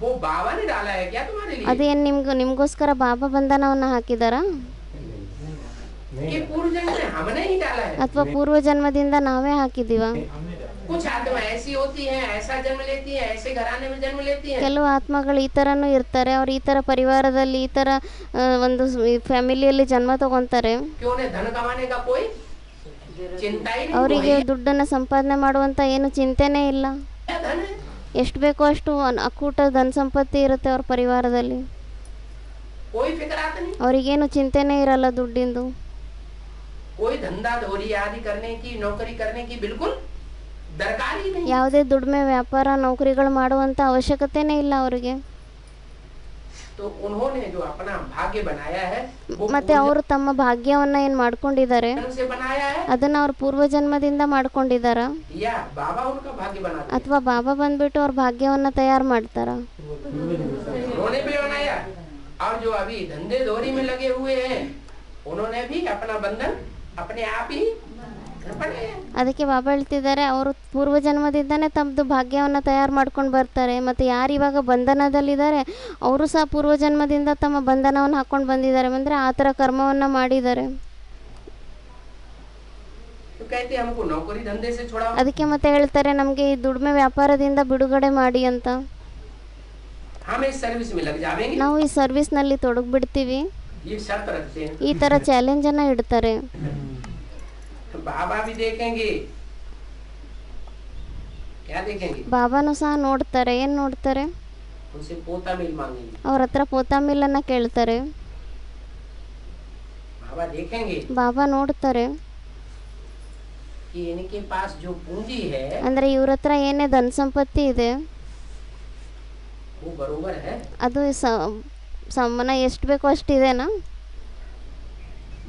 Speaker 1: वो बाबा ने डाला है क्या तुम्हारे लिए?
Speaker 2: ಅದೇನು ನಿಮಗೋಸ್ಕರ ಬಾಬಾ ಬಂಧನವನ್ನು ಹಾಕಿದಾರಾ,
Speaker 1: ये पूर्व जन्म में हमने ही डाला है।
Speaker 2: ಅಥವಾ ಪೂರ್ವ ಜನ್ಮದಿಂದ ನಾವೇ ಹಾಕಿದ್ದೀವ?
Speaker 1: कुछ आत्मा ऐसी होती हैं, ऐसा जन्म लेती हैं, ऐसे घराने में जन्म लेती हैं।
Speaker 2: ಕೆಲವು ಆತ್ಮಗಳು ಈ ಥರನೂ ಇರ್ತಾರೆ, ಅವ್ರು ಈ ಥರ ಪರಿವಾರದಲ್ಲಿ ಈ ಥರ ಒಂದು ಫ್ಯಾಮಿಲಿಯಲ್ಲಿ ಜನ್ಮ ತಗೊತಾರೆ.
Speaker 1: कि उन्हें धन कमाने का कोई चिंता ही नहीं।
Speaker 2: ಅವರಿಗೆ ದುಡ್ಡನ್ನು ಸಂಪಾದನೆ ಮಾಡುವಂಥ ಏನು ಚಿಂತೆನೇ ಇಲ್ಲ.
Speaker 1: क्या धन है?
Speaker 2: ಎಷ್ಟು ಬೇಕೋ ಅಷ್ಟು ಅಕ್ಕೂಟ ಧನ ಸಂಪತ್ತಿ ಇರುತ್ತೆ ಅವ್ರ ಪರಿವಾರದಲ್ಲಿ.
Speaker 1: कोई फिक्रात नहीं,
Speaker 2: ಅವರಿಗೇನು ಚಿಂತೆನೇ ಇರಲ್ಲ ದುಡ್ಡಿಂದು.
Speaker 1: कोई धंधा धोरी आदि करने की नौकरी करने की बिल्कुल दरकार ही नहीं।
Speaker 2: ಯಾವುದೇ ದುಡಿಮೆ ವ್ಯಾಪಾರ ನೌಕರಿಗಳು ಮಾಡುವಂಥ ಅವಶ್ಯಕತೆನೇ ಇಲ್ಲ ಅವರಿಗೆ.
Speaker 1: तो उन्होंने जो अपना भाग्य बनाया है वो
Speaker 2: ಮತ್ತೆ ಅವರು ತಮ್ಮ ಭಾಗ್ಯವನ್ನ ಏನು ಮಾಡ್ಕೊಂಡಿದ್ದಾರೆ
Speaker 1: जन्म से बनाया है
Speaker 2: ಅದನ್ನ ಅವ್ರ ಪೂರ್ವ ಜನ್ಮದಿಂದ ಮಾಡ್ಕೊಂಡಿದ್ದಾರಾ,
Speaker 1: या बाबा उनका भाग्य बनाते
Speaker 2: ಅಥವಾ ಬಾಬಾ ಬಂದ್ಬಿಟ್ಟು ಅವ್ರ ಭಾಗ್ಯವನ್ನ ತಯಾರು ಮಾಡ್ತಾರಾ?
Speaker 1: उन्होंने भी बनाया। और जो अभी धंधे धोरी में लगे हुए हैं उन्होंने भी अपना बंधन अपने आप ही बनाया।
Speaker 2: ಅದಕ್ಕೆ ಬಾಬಾ ಹೇಳ್ತಿದ್ದಾರೆ, ಅವರು ಪೂರ್ವ ಜನ್ಮದಿಂದನೇ ತಮ್ಮದು ಭಾಗ್ಯವನ್ನು ತಯಾರು ಮಾಡ್ಕೊಂಡು ಬರ್ತಾರೆ. ಮತ್ತು ಯಾರು ಇವಾಗ ಬಂಧನದಲ್ಲಿದ್ದಾರೆ ಅವರು ಸಹ ಪೂರ್ವ ಜನ್ಮದಿಂದ ತಮ್ಮ ಬಂಧನವನ್ನು ಹಾಕ್ಕೊಂಡು ಬಂದಿದ್ದಾರೆ, ಅಂದರೆ ಆ ಥರ ಕರ್ಮವನ್ನು ಮಾಡಿದ್ದಾರೆ.
Speaker 1: तो कहते हैं हमको नौकरी धंधे से छुड़ाओ।
Speaker 2: ಅದಕ್ಕೆ ಮತ್ತೆ ಹೇಳ್ತಾರೆ, ನಮಗೆ ಈ ದುಡಿಮೆ ವ್ಯಾಪಾರದಿಂದ ಬಿಡುಗಡೆ ಮಾಡಿ ಅಂತ.
Speaker 1: हम इस सर्विस में लग जाएंगे,
Speaker 2: ನಾವು ಈ ಸರ್ವಿಸ್ನಲ್ಲಿ ತೊಡಗಿಬಿಡ್ತೀವಿ,
Speaker 1: ये शर्त रखते हैं।
Speaker 2: ಈ ಥರ ಚಾಲೆಂಜನ್ನು ಇಡ್ತಾರೆ.
Speaker 1: बाबा भी देखेंगे, क्या देखेंगे?
Speaker 2: ಬಾಬಾನು ಸಹ ನೋಡ್ತಾರೆ. ಏನು ನೋಡ್ತಾರೆ?
Speaker 1: उनसे पोता मिल मांगेंगे।
Speaker 2: ಅವ್ರ ಹತ್ರ ಪೋತಾಮಿಲ್ಲನ್ನು ಕೇಳ್ತಾರೆ.
Speaker 1: बाबा देखेंगे
Speaker 2: ಬಾಬಾ ನೋಡ್ತಾರೆ,
Speaker 1: कि इनके पास जो पूंजी है
Speaker 2: ಅಂದರೆ ಇವ್ರ ಹತ್ರ ಏನೇ ಧನ ಸಂಪತ್ತಿ ಇದೆ
Speaker 1: वो बरोबर है।
Speaker 2: ಅದು ಮನ ಎಷ್ಟು ಬೇಕೋ ಅಷ್ಟಿದೆನಾ?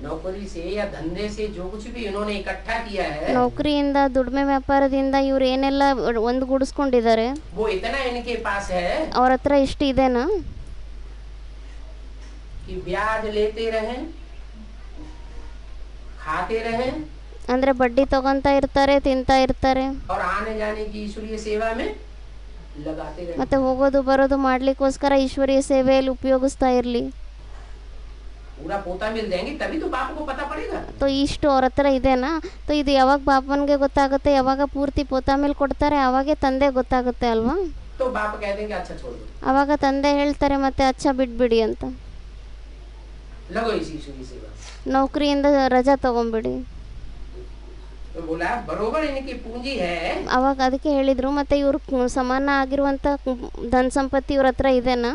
Speaker 1: नौकरी से या धंधे से जो कुछ भी इन्होंने इकट्ठा किया है
Speaker 2: ನೌಕರಿಯಿಂದ ದುಡಿಮೆ ವ್ಯಾಪಾರದಿಂದ ಇವ್ರು ಏನೆಲ್ಲ ಒಂದುಗೂಡಿಸ್ಕೊಂಡಿದ್ದಾರೆ
Speaker 1: वो इतना इनके पास है
Speaker 2: ಅವ್ರ ಹತ್ರ ಇಷ್ಟು ಇದೆನಾ
Speaker 1: कि ब्याज लेते रहें, खाते रहें
Speaker 2: ಅಂದರೆ ಬಡ್ಡಿ ತಗೊತಾ ಇರ್ತಾರೆ, ತಿಂತಾ ಇರ್ತಾರೆ,
Speaker 1: और आने जाने की ईश्वरीय सेवा में लगाते रहें।
Speaker 2: ಮತ್ತೆ ಹೋಗೋದು ಬರೋದು ಮಾಡ್ಲಿಕ್ಕೋಸ್ಕರ ಈಶ್ವರೀಯ ಸೇವೆಯಲ್ಲಿ ಉಪಯೋಗಿಸ್ತಾ ಇರಲಿ.
Speaker 1: पूरा पोता मिल जाएंगे तभी तो बाप को पता पड़ेगा।
Speaker 2: ತೋ ಇಷ್ಟು ಅವ್ರ ಹತ್ರ ಇದೆನಾ, ತೋ ಇದು ಯಾವಾಗ ಬಾಪನಿಗೆ ಗೊತ್ತಾಗುತ್ತೆ, ಯಾವಾಗ ಪೂರ್ತಿ ಪೋತಾ ಮೇಲೆ ಕೊಡ್ತಾರೆ ಆವಾಗೇ ತಂದೆ ಗೊತ್ತಾಗುತ್ತೆ ಅಲ್ವಾ?
Speaker 1: तो बाप कह देंगे अच्छा छोड़ दो,
Speaker 2: ಆವಾಗ ತಂದೆ ಹೇಳ್ತಾರೆ ಮತ್ತೆ ಅಚ್ಚ ಬಿಟ್ಬಿಡಿ ಅಂತ,
Speaker 1: लगो इसी ईश्वरीय सेवा।
Speaker 2: ನೌಕರಿಯಿಂದ ರಜಾ ತಗೊಂಬಿಡಿ.
Speaker 1: तो बोला बरोबर इनकी पूंजी है,
Speaker 2: ಅವಾಗ ಅದಕ್ಕೆ ಹೇಳಿದರು, ಮತ್ತು ಇವ್ರ ಸಮಾನ ಆಗಿರುವಂಥ ಧನ ಸಂಪತ್ತಿ ಇವ್ರ ಹತ್ರ ಇದೆನಾ,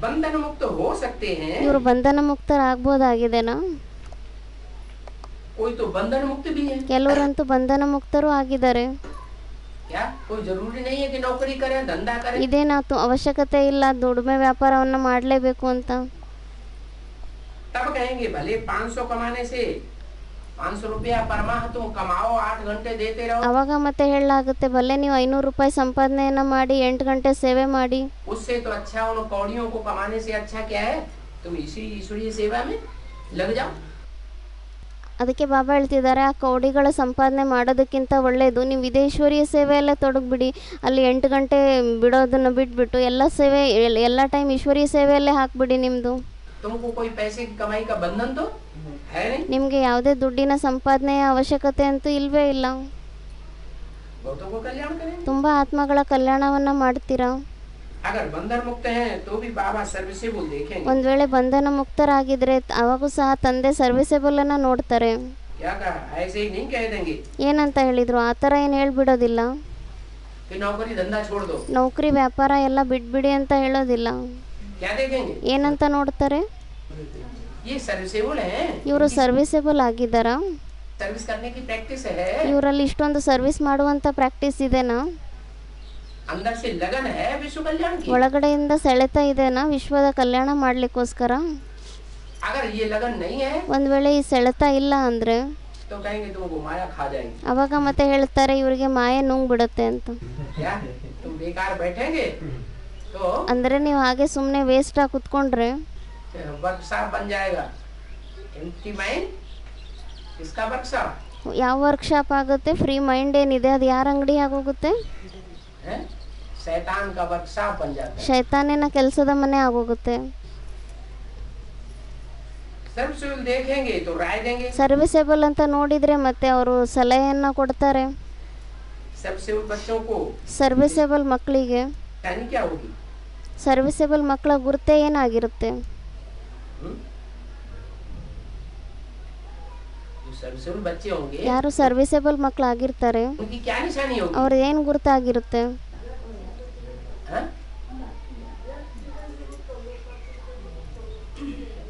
Speaker 1: बंधन मुक्त हो सकते हैं।
Speaker 2: ಇವರು ಬಂಧನ ಮುಕ್ತರಾಗ್ಬೋದಾಗಿದೆನಾ?
Speaker 1: कोई तो बंधन मुक्त भी है।
Speaker 2: ಕೆಲವರಂತೂ ಬಂಧನ ಮುಕ್ತರೂ ಆಗಿದ್ದಾರೆ.
Speaker 1: क्या कोई जरूरी नहीं है कि नौकरी करें धंधा करें।
Speaker 2: ಇದೇನಾಯ್ತು ಅವಶ್ಯಕತೆ ಇಲ್ಲ ದುಡಿಮೆ ವ್ಯಾಪಾರವನ್ನು ಮಾಡಲೇಬೇಕು ಅಂತ.
Speaker 1: तब कहेंगे भले 500 कमाने से 500 रुपया पर माह तुम कमाओ, 8 घंटे देते रहो,
Speaker 2: ಆವಾಗ ಮತ್ತೆ ಹೇಳಲಾಗುತ್ತೆ, ಭಲೆ ನೀವು 500 ರೂಪಾಯಿ ಸಂಪಾದನೆಯನ್ನು ಮಾಡಿ 8 ಗಂಟೆ ಸೇವೆ ಮಾಡಿ,
Speaker 1: उससे तो अच्छा उन कौड़ियों को कमाने से अच्छा क्या है तुम इसी ईश्वरीय सेवा में लग जाओ।
Speaker 2: ಅದಕ್ಕೆ ಬಾಬಾ ಹೇಳ್ತಿದ್ದಾರೆ, ಆ ಕೌಡಿಗಳ ಸಂಪಾದನೆ ಮಾಡೋದಕ್ಕಿಂತ ಒಳ್ಳೆಯದು ನೀವು ಇದೇ ಈಶ್ವರೀಯ ಸೇವೆಯಲ್ಲೇ ತೊಡಗಿಬಿಡಿ. ಅಲ್ಲಿ 8 ಗಂಟೆ ಬಿಡೋದನ್ನು ಬಿಟ್ಬಿಟ್ಟು ಎಲ್ಲ ಸೇವೆ ಎಲ್ಲ ಟೈಮ್ ಈಶ್ವರೀಯ ಸೇವೆಯಲ್ಲೇ ಹಾಕ್ಬಿಡಿ ನಿಮ್ಮದು.
Speaker 1: तुमको कोई पैसे की कमाई का बंधन तो है नहीं,
Speaker 2: ನಿಮಗೆ ಯಾವುದೇ ದುಡ್ಡಿನ ಸಂಪಾದನೆಯ ಅವಶ್ಯಕತೆ ಅಂತೂ ಇಲ್ವೇ ಇಲ್ಲ.
Speaker 1: बहुतों को कल्याण करेंगे.
Speaker 2: ತುಂಬ ಆತ್ಮಗಳ ಕಲ್ಯಾಣವನ್ನು ಮಾಡ್ತೀರಾ.
Speaker 1: अगर बंधन मुक्त हैं तो भी बाबा सर्विसेबल देखेंगे.
Speaker 2: ಒಂದು ವೇಳೆ ಬಂಧನ ಮುಕ್ತರಾಗಿದ್ರೆ ಅವಾಗೂ ಸಹ ತಂದೆ ಸರ್ವಿಸೇಬಲನ್ನು ನೋಡ್ತಾರೆ.
Speaker 1: क्या कहा, ऐसे ही नहीं कह देंगे
Speaker 2: ಏನಂತ ಹೇಳಿದರು, ಆ ಥರ ಏನು ಹೇಳ್ಬಿಡೋದಿಲ್ಲ.
Speaker 1: कि नौकरी धंधा छोड़ दो.
Speaker 2: ನೌಕರಿ ವ್ಯಾಪಾರ ಎಲ್ಲ ಬಿಟ್ಬಿಡಿ ಅಂತ ಹೇಳೋದಿಲ್ಲ.
Speaker 1: क्या देखेंगे,
Speaker 2: ಏನಂತ ನೋಡ್ತಾರೆ,
Speaker 1: ये सर्विसेबल है,
Speaker 2: ಇವರು ಸರ್ವಿಸೇಬಲ್ ಆಗಿದ್ದಾರಾ,
Speaker 1: सर्विस करने की प्रैक्टिस है,
Speaker 2: ಇವರಲ್ಲಿ ಇಷ್ಟೊಂದು ಸರ್ವಿಸ್ ಮಾಡುವಂಥ ಪ್ರಾಕ್ಟೀಸ್ ಇದೆನಾ,
Speaker 1: अंदर से लगन है विश्व कल्याण की.
Speaker 2: ಒಳಗಡೆಯಿಂದ ಸೆಳೆತ ಇದೆನಾ ವಿಶ್ವದ ಕಲ್ಯಾಣ ಮಾಡಲಿಕ್ಕೋಸ್ಕರ.
Speaker 1: अगर ये लगन नहीं है
Speaker 2: ಒಂದು ವೇಳೆ ಈ ಸೆಳೆತ ಇಲ್ಲ ಅಂದರೆ
Speaker 1: तो कहेंगे तुमको माया खा जाएगी.
Speaker 2: ಅವಾಗ ಮತ್ತೆ ಹೇಳ್ತಾರೆ ಇವರಿಗೆ ಮಾಯೆ ನುಂಗ್ಬಿಡುತ್ತೆ ಅಂತ.
Speaker 1: क्या तुम बेकार बैठेंगे तो
Speaker 2: ಅಂದರೆ ನೀವು ಹಾಗೆ ಸುಮ್ಮನೆ ವೇಸ್ಟಾಗಿ ಕುತ್ಕೊಂಡ್ರೆ
Speaker 1: वर्कशॉप बन जाएगा. एम्प्टी माइंड किसका वर्कशॉप
Speaker 2: ಯಾವ ವರ್ಕ್ಶಾಪ್ ಆಗುತ್ತೆ, ಫ್ರೀ ಮೈಂಡ್ ಏನಿದೆ ಅದು ಯಾರ ಅಂಗಡಿ ಆಗೋಗುತ್ತೆ,
Speaker 1: है, शैतान का वर्कशॉप बन जाता है.
Speaker 2: ಶೈತಾನಿನ ಕೆಲಸದ ಮನೆ ಆಗೋಗುತ್ತೆ.
Speaker 1: सर्विसेबल देखेंगे तो राय देंगे.
Speaker 2: ಸರ್ವಿಸೇಬಲ್ ಅಂತ ನೋಡಿದರೆ ಮತ್ತೆ ಅವರು ಸಲಹೆಯನ್ನು ಕೊಡ್ತಾರೆ.
Speaker 1: सर्विसेबल बच्चों को
Speaker 2: ಸರ್ವಿಸೇಬಲ್ ಮಕ್ಕಳಿಗೆ
Speaker 1: कहनी क्या होगी,
Speaker 2: ಸರ್ವಿಸೇಬಲ್ ಮಕ್ಕಳ ಗುರುತೇ ಏನಾಗಿರುತ್ತೆ,
Speaker 1: जो सर्विसेबल बच्चे होंगे
Speaker 2: ಯಾರು ಸರ್ವಿಸೇಬल ಮಕ್ಕಳಾಗಿರ್ತಾರೆ
Speaker 1: उनकी क्या निशानी होगी,
Speaker 2: ಅವ್ರದ್ದು ಏನು ಗುರುತಾಗಿರುತ್ತೆ,
Speaker 1: हाँ?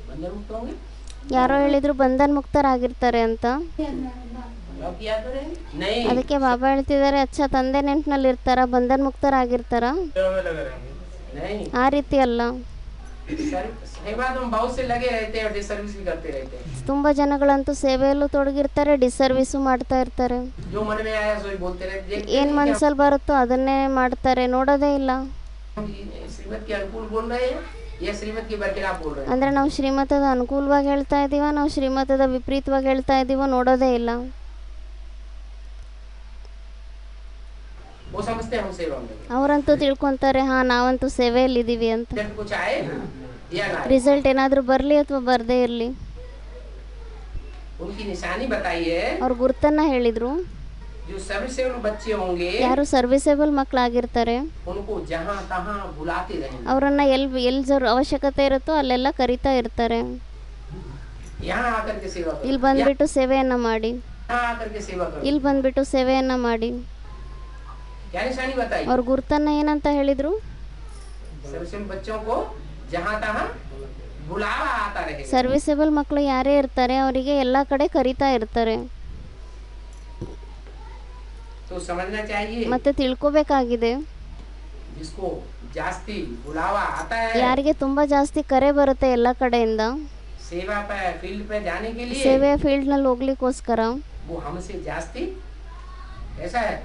Speaker 1: बंधन मुक्त होंगे.
Speaker 2: ಯಾರೋ ಹೇಳಿದ್ರು ಬಂಧನ್ ಮುಕ್ತರಾಗಿರ್ತಾರೆ ಅಂತ.
Speaker 1: आप याद करेंगे नहीं,
Speaker 2: ಅದಕ್ಕೆ ಬಾಬಾ ಹೇಳ್ತಿದ್ದಾರೆ, ಅಚ್ಚಾ ತಂದೆ ನೆಂಟಿನಲ್ಲಿ ಇರ್ತಾರ, ಬಂಧನ್ ಮುಕ್ತರಾಗಿರ್ತಾರ,
Speaker 1: नहीं.
Speaker 2: ಆ ರೀತಿ ಅಲ್ಲ.
Speaker 1: सेवा तो बहुत से लगे रहते हैं और डिसर्विस भी करते रहते हैं.
Speaker 2: ತುಂಬ ಜನಗಳಂತೂ ಸೇವೆಯಲ್ಲೂ ತೊಡಗಿರ್ತಾರೆ, ಡಿಸರ್ವಿಸು ಮಾಡ್ತಾ ಇರ್ತಾರೆ.
Speaker 1: जो मन में आया सो ही बोलते रहते हैं.
Speaker 2: ಏನು ಮನಸ್ಸಲ್ಲಿ ಬರುತ್ತೋ ಅದನ್ನೇ ಮಾಡ್ತಾರೆ, ನೋಡೋದೇ ಇಲ್ಲ.
Speaker 1: श्रीमत के अनुकूल बोल रहे हैं या श्रीमत के बरखिलाफ बोल रहे हैं.
Speaker 2: ಅಂದರೆ ನಾವು ಶ್ರೀಮತದ ಅನುಕೂಲವಾಗಿ ಹೇಳ್ತಾ ಇದ್ದೀವ, ನಾವು ಶ್ರೀಮತದ ವಿಪರೀತವಾಗಿ ಹೇಳ್ತಾ ಇದ್ದೀವೋ ನೋಡೋದೇ ಇಲ್ಲ.
Speaker 1: वो समझते हैं हम सेवा में.
Speaker 2: ಅವರಂತೂ ತಿಳ್ಕೊತಾರೆ, ಹಾಂ ನಾವಂತೂ ಸೇವೆಯಲ್ಲಿದ್ದೀವಿ ಅಂತ.
Speaker 1: जब कुछ आए या ना आए,
Speaker 2: ರಿಸಲ್ಟ್ ಏನಾದರೂ ಬರಲಿ ಅಥವಾ ಬರದೇ ಇರಲಿ,
Speaker 1: उनकी निशानी बताइए.
Speaker 2: ಅವ್ರ ಗುರ್ತನ್ನು ಹೇಳಿದರು.
Speaker 1: जो सर्विसेबल बच्चे होंगे
Speaker 2: ಯಾರು ಸರ್ವಿಸೇಬಲ್ ಮಕ್ಕಳಾಗಿರ್ತಾರೆ
Speaker 1: उनको जहाँ तहाँ बुलाते रहेंगे.
Speaker 2: ಅವರನ್ನ ಎಲ್ಲಿ ಅವಶ್ಯಕತೆ ಇರುತ್ತೋ ಅಲ್ಲೆಲ್ಲ ಕರಿತಾ ಇರ್ತಾರೆ.
Speaker 1: यहाँ आकर के सेवा करो,
Speaker 2: ಇಲ್ಲಿ ಬಂದ್ಬಿಟ್ಟು ಸೇವೆಯನ್ನು ಮಾಡಿ,
Speaker 1: यहाँ आकर के सेवा करो.
Speaker 2: ಇಲ್ಲಿ ಬಂದ್ಬಿಟ್ಟು ಸೇವೆಯನ್ನು ಮಾಡಿ.
Speaker 1: क्या निशानी बताइए.
Speaker 2: ಅವ್ರ ಗುರ್ತನ್ನ ಏನಂತ ಹೇಳಿದರು,
Speaker 1: सर्विसेबल बच्चों को जहाँ तहाँ बुलावा आता रहेगा.
Speaker 2: ಸರ್ವಿಸೇಬಲ್ ಮಕ್ಕಳು ಯಾರೇ ಇರ್ತಾರೆ ಅವರಿಗೆ ಎಲ್ಲ ಕಡೆ ಕರಿತಾ ಇರ್ತಾರೆ.
Speaker 1: तो समझना चाहिए
Speaker 2: ಮತ್ತೆ ತಿಳ್ಕೊಬೇಕಾಗಿದೆ,
Speaker 1: जिसको जास्ती बुलावा आता है
Speaker 2: ಯಾರಿಗೆ ತುಂಬ ಜಾಸ್ತಿ ಕರೆ ಬರುತ್ತೆ ಎಲ್ಲ ಕಡೆಯಿಂದ
Speaker 1: सेवा पे फील्ड पे जाने के लिए,
Speaker 2: ಸೇವೆಯ ಫೀಲ್ಡ್ನಲ್ಲಿ ಹೋಗ್ಲಿಕ್ಕೋಸ್ಕರ,
Speaker 1: वो हमसे जास्ती ऐसा है,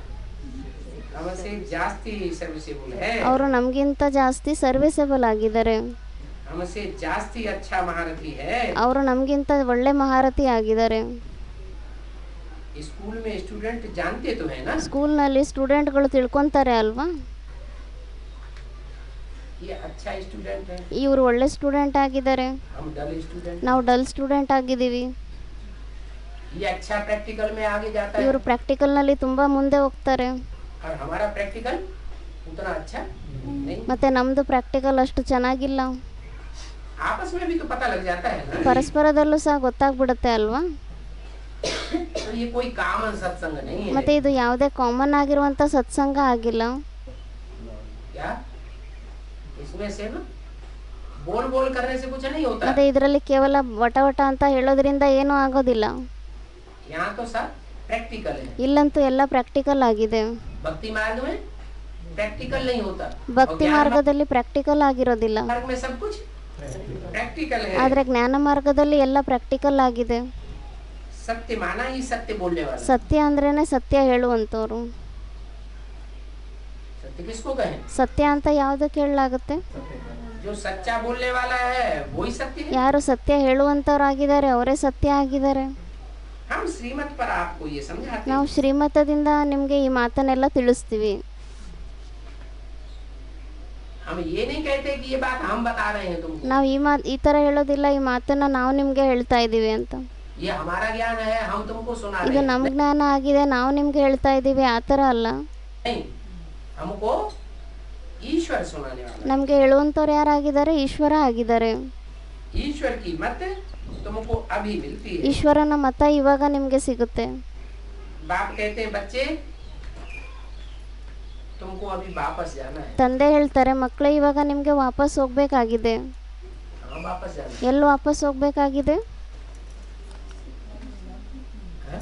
Speaker 1: हमसे जास्ತಿ सर्विसेबल है,
Speaker 2: ಅವರು ನಮಗಿಂತ ಜಾಸ್ತಿ ಸರ್ವಿಸೇಬಲ್ ಆಗಿದ್ದಾರೆ,
Speaker 1: हमसे जास्ती अच्छा महारथी है.
Speaker 2: ಅವರು ನಮಗಿಂತ ಒಳ್ಳೆ ಮಹಾರಥಿ ಆಗಿದ್ದಾರೆ.
Speaker 1: स्कूल में स्टूडेंट जानते तो है ना,
Speaker 2: ಸ್ಕೂಲ್ನಲ್ಲಿ ಸ್ಟೂಡೆಂಟ್ಗಳು ತಿಳ್ಕೊತಾರೆ ಅಲ್ವಾ,
Speaker 1: ये अच्छा स्टूडेंट है,
Speaker 2: ಇವರು ಒಳ್ಳೆ ಸ್ಟೂಡೆಂಟ್ ಆಗಿದ್ದಾರೆ,
Speaker 1: हम डल स्टूडेंट,
Speaker 2: ನಾವು ಡಲ್ ಸ್ಟೂಡೆಂಟ್ ಆಗಿದ್ದೀವಿ.
Speaker 1: ये अच्छा प्रैक्टिकल में आगे जाता है
Speaker 2: ಇವರು ಪ್ರಾಕ್ಟಿಕಲ್ನಲ್ಲಿ ತುಂಬ ಮುಂದೆ ಹೋಗ್ತಾರೆ,
Speaker 1: और हमारा प्रैक्टिकल उतना अच्छा नहीं.
Speaker 2: ಮತ್ತು ನಮ್ಮದು ಪ್ರಾಕ್ಟಿಕಲ್ ಅಷ್ಟು ಚೆನ್ನಾಗಿಲ್ಲ.
Speaker 1: आपस में भी तो पता लग जाता है ना.
Speaker 2: ಪರಸ್ಪರದಲ್ಲೂ ಸಹ ಗೊತ್ತಾಗ್ಬಿಡುತ್ತೆ ಅಲ್ವಾ.
Speaker 1: तो ये कोई कॉमन सत्संग नहीं है.
Speaker 2: ಮತ್ತು ಇದು ಯಾವುದೇ ಕಾಮನ್ ಆಗಿರುವಂಥ ಸತ್ಸಂಗ ಆಗಿಲ್ಲ.
Speaker 1: क्या इसमें से ना बोल बोल करने से कुछ नहीं होता.
Speaker 2: ಮತ್ತು ಇದರಲ್ಲಿ ಕೇವಲ ವಟ ವಟ ಅಂತ ಹೇಳೋದ್ರಿಂದ ಏನೂ ಆಗೋದಿಲ್ಲ.
Speaker 1: यहाँ तो सब प्रैक्टिकल है.
Speaker 2: ಇಲ್ಲಂತೂ ಎಲ್ಲ ಪ್ರಾಕ್ಟಿಕಲ್ ಆಗಿದೆ.
Speaker 1: भक्ति मार्ग में प्रैक्टिकल नहीं होता.
Speaker 2: ಭಕ್ತಿ ಮಾರ್ಗದಲ್ಲಿ ಪ್ರಾಕ್ಟಿಕಲ್ ಆಗಿರೋದಿಲ್ಲ,
Speaker 1: मार्ग में सब कुछ प्रैक्टिकल है.
Speaker 2: ಆದರೆ ಜ್ಞಾನ ಮಾರ್ಗದಲ್ಲಿ ಎಲ್ಲ ಪ್ರಾಕ್ಟಿಕಲ್ ಆಗಿದೆ.
Speaker 1: सत्य माना ही सत्य बोलने वाला.
Speaker 2: ಸತ್ಯ ಅಂದ್ರೇನೆ ಸತ್ಯ ಹೇಳುವಂಥವ್ರು.
Speaker 1: सत्य किसको कहें,
Speaker 2: ಸತ್ಯ ಅಂತ ಯಾವುದಕ್ಕೆ ಹೇಳಲಾಗುತ್ತೆ,
Speaker 1: जो सच्चा बोलने वाला है वही सत्य है.
Speaker 2: ಯಾರು ಸತ್ಯ ಹೇಳುವಂಥವ್ರಾಗಿದ್ದಾರೆ ಅವರೇ ಸತ್ಯ ಆಗಿದ್ದಾರೆ.
Speaker 1: हम श्रीमत पर आपको ये समझाते
Speaker 2: ನಾವು
Speaker 1: हैं.
Speaker 2: ಶ್ರೀಮತದಿಂದ ನಿಮಗೆ ಈ ಮಾತನ್ನೆಲ್ಲ ತಿಳಿಸ್ತೀವಿ.
Speaker 1: हम ये नहीं कहते कि ये बात हम बता रहे हैं तुमको,
Speaker 2: ನಾವು ಈ ಥರ ಹೇಳೋದಿಲ್ಲ, ಈ ಮಾತನ್ನ ನಾವು ನಿಮಗೆ ಹೇಳ್ತಾ ಇದ್ದೀವಿ ಅಂತ.
Speaker 1: ये हमारा ज्ञान है, हम तुमको सुना रहे
Speaker 2: ಇದು
Speaker 1: हैं.
Speaker 2: ನಮ್ಮ ಜ್ಞಾನ ಆಗಿದೆ, ನಾವು ನಿಮ್ಗೆ ಹೇಳ್ತಾ ಇದ್ದೀವಿ, ಆ ಥರ ಅಲ್ಲ.
Speaker 1: नहीं, हमको ईश्वर सुनाने वाला.
Speaker 2: ನಮಗೆ ಹೇಳುವಂಥವ್ರು ಯಾರಾಗಿದ್ದಾರೆ? ಈಶ್ವರ ಆಗಿದ್ದಾರೆ.
Speaker 1: ईश्वर की मत तुमको अभी मिलती है.
Speaker 2: ಈಶ್ವರನ ಮತ ಇವಾಗ ನಿಮಗೆ ಸಿಗುತ್ತೆ.
Speaker 1: बाप कहते हैं बच्चे तुमको अभी वापस जाना है.
Speaker 2: ತಂದೆ ಹೇಳ್ತಾರೆ, ಮಕ್ಕಳೇ ಇವಾಗ ನಿಮಗೆ ವಾಪಸ್ ಹೋಗ್ಬೇಕಾಗಿದೆ.
Speaker 1: हाँ वापस जाना है.
Speaker 2: ಎಲ್ಲಿ ವಾಪಸ್ ಹೋಗ್ಬೇಕಾಗಿದೆ?
Speaker 1: हैं?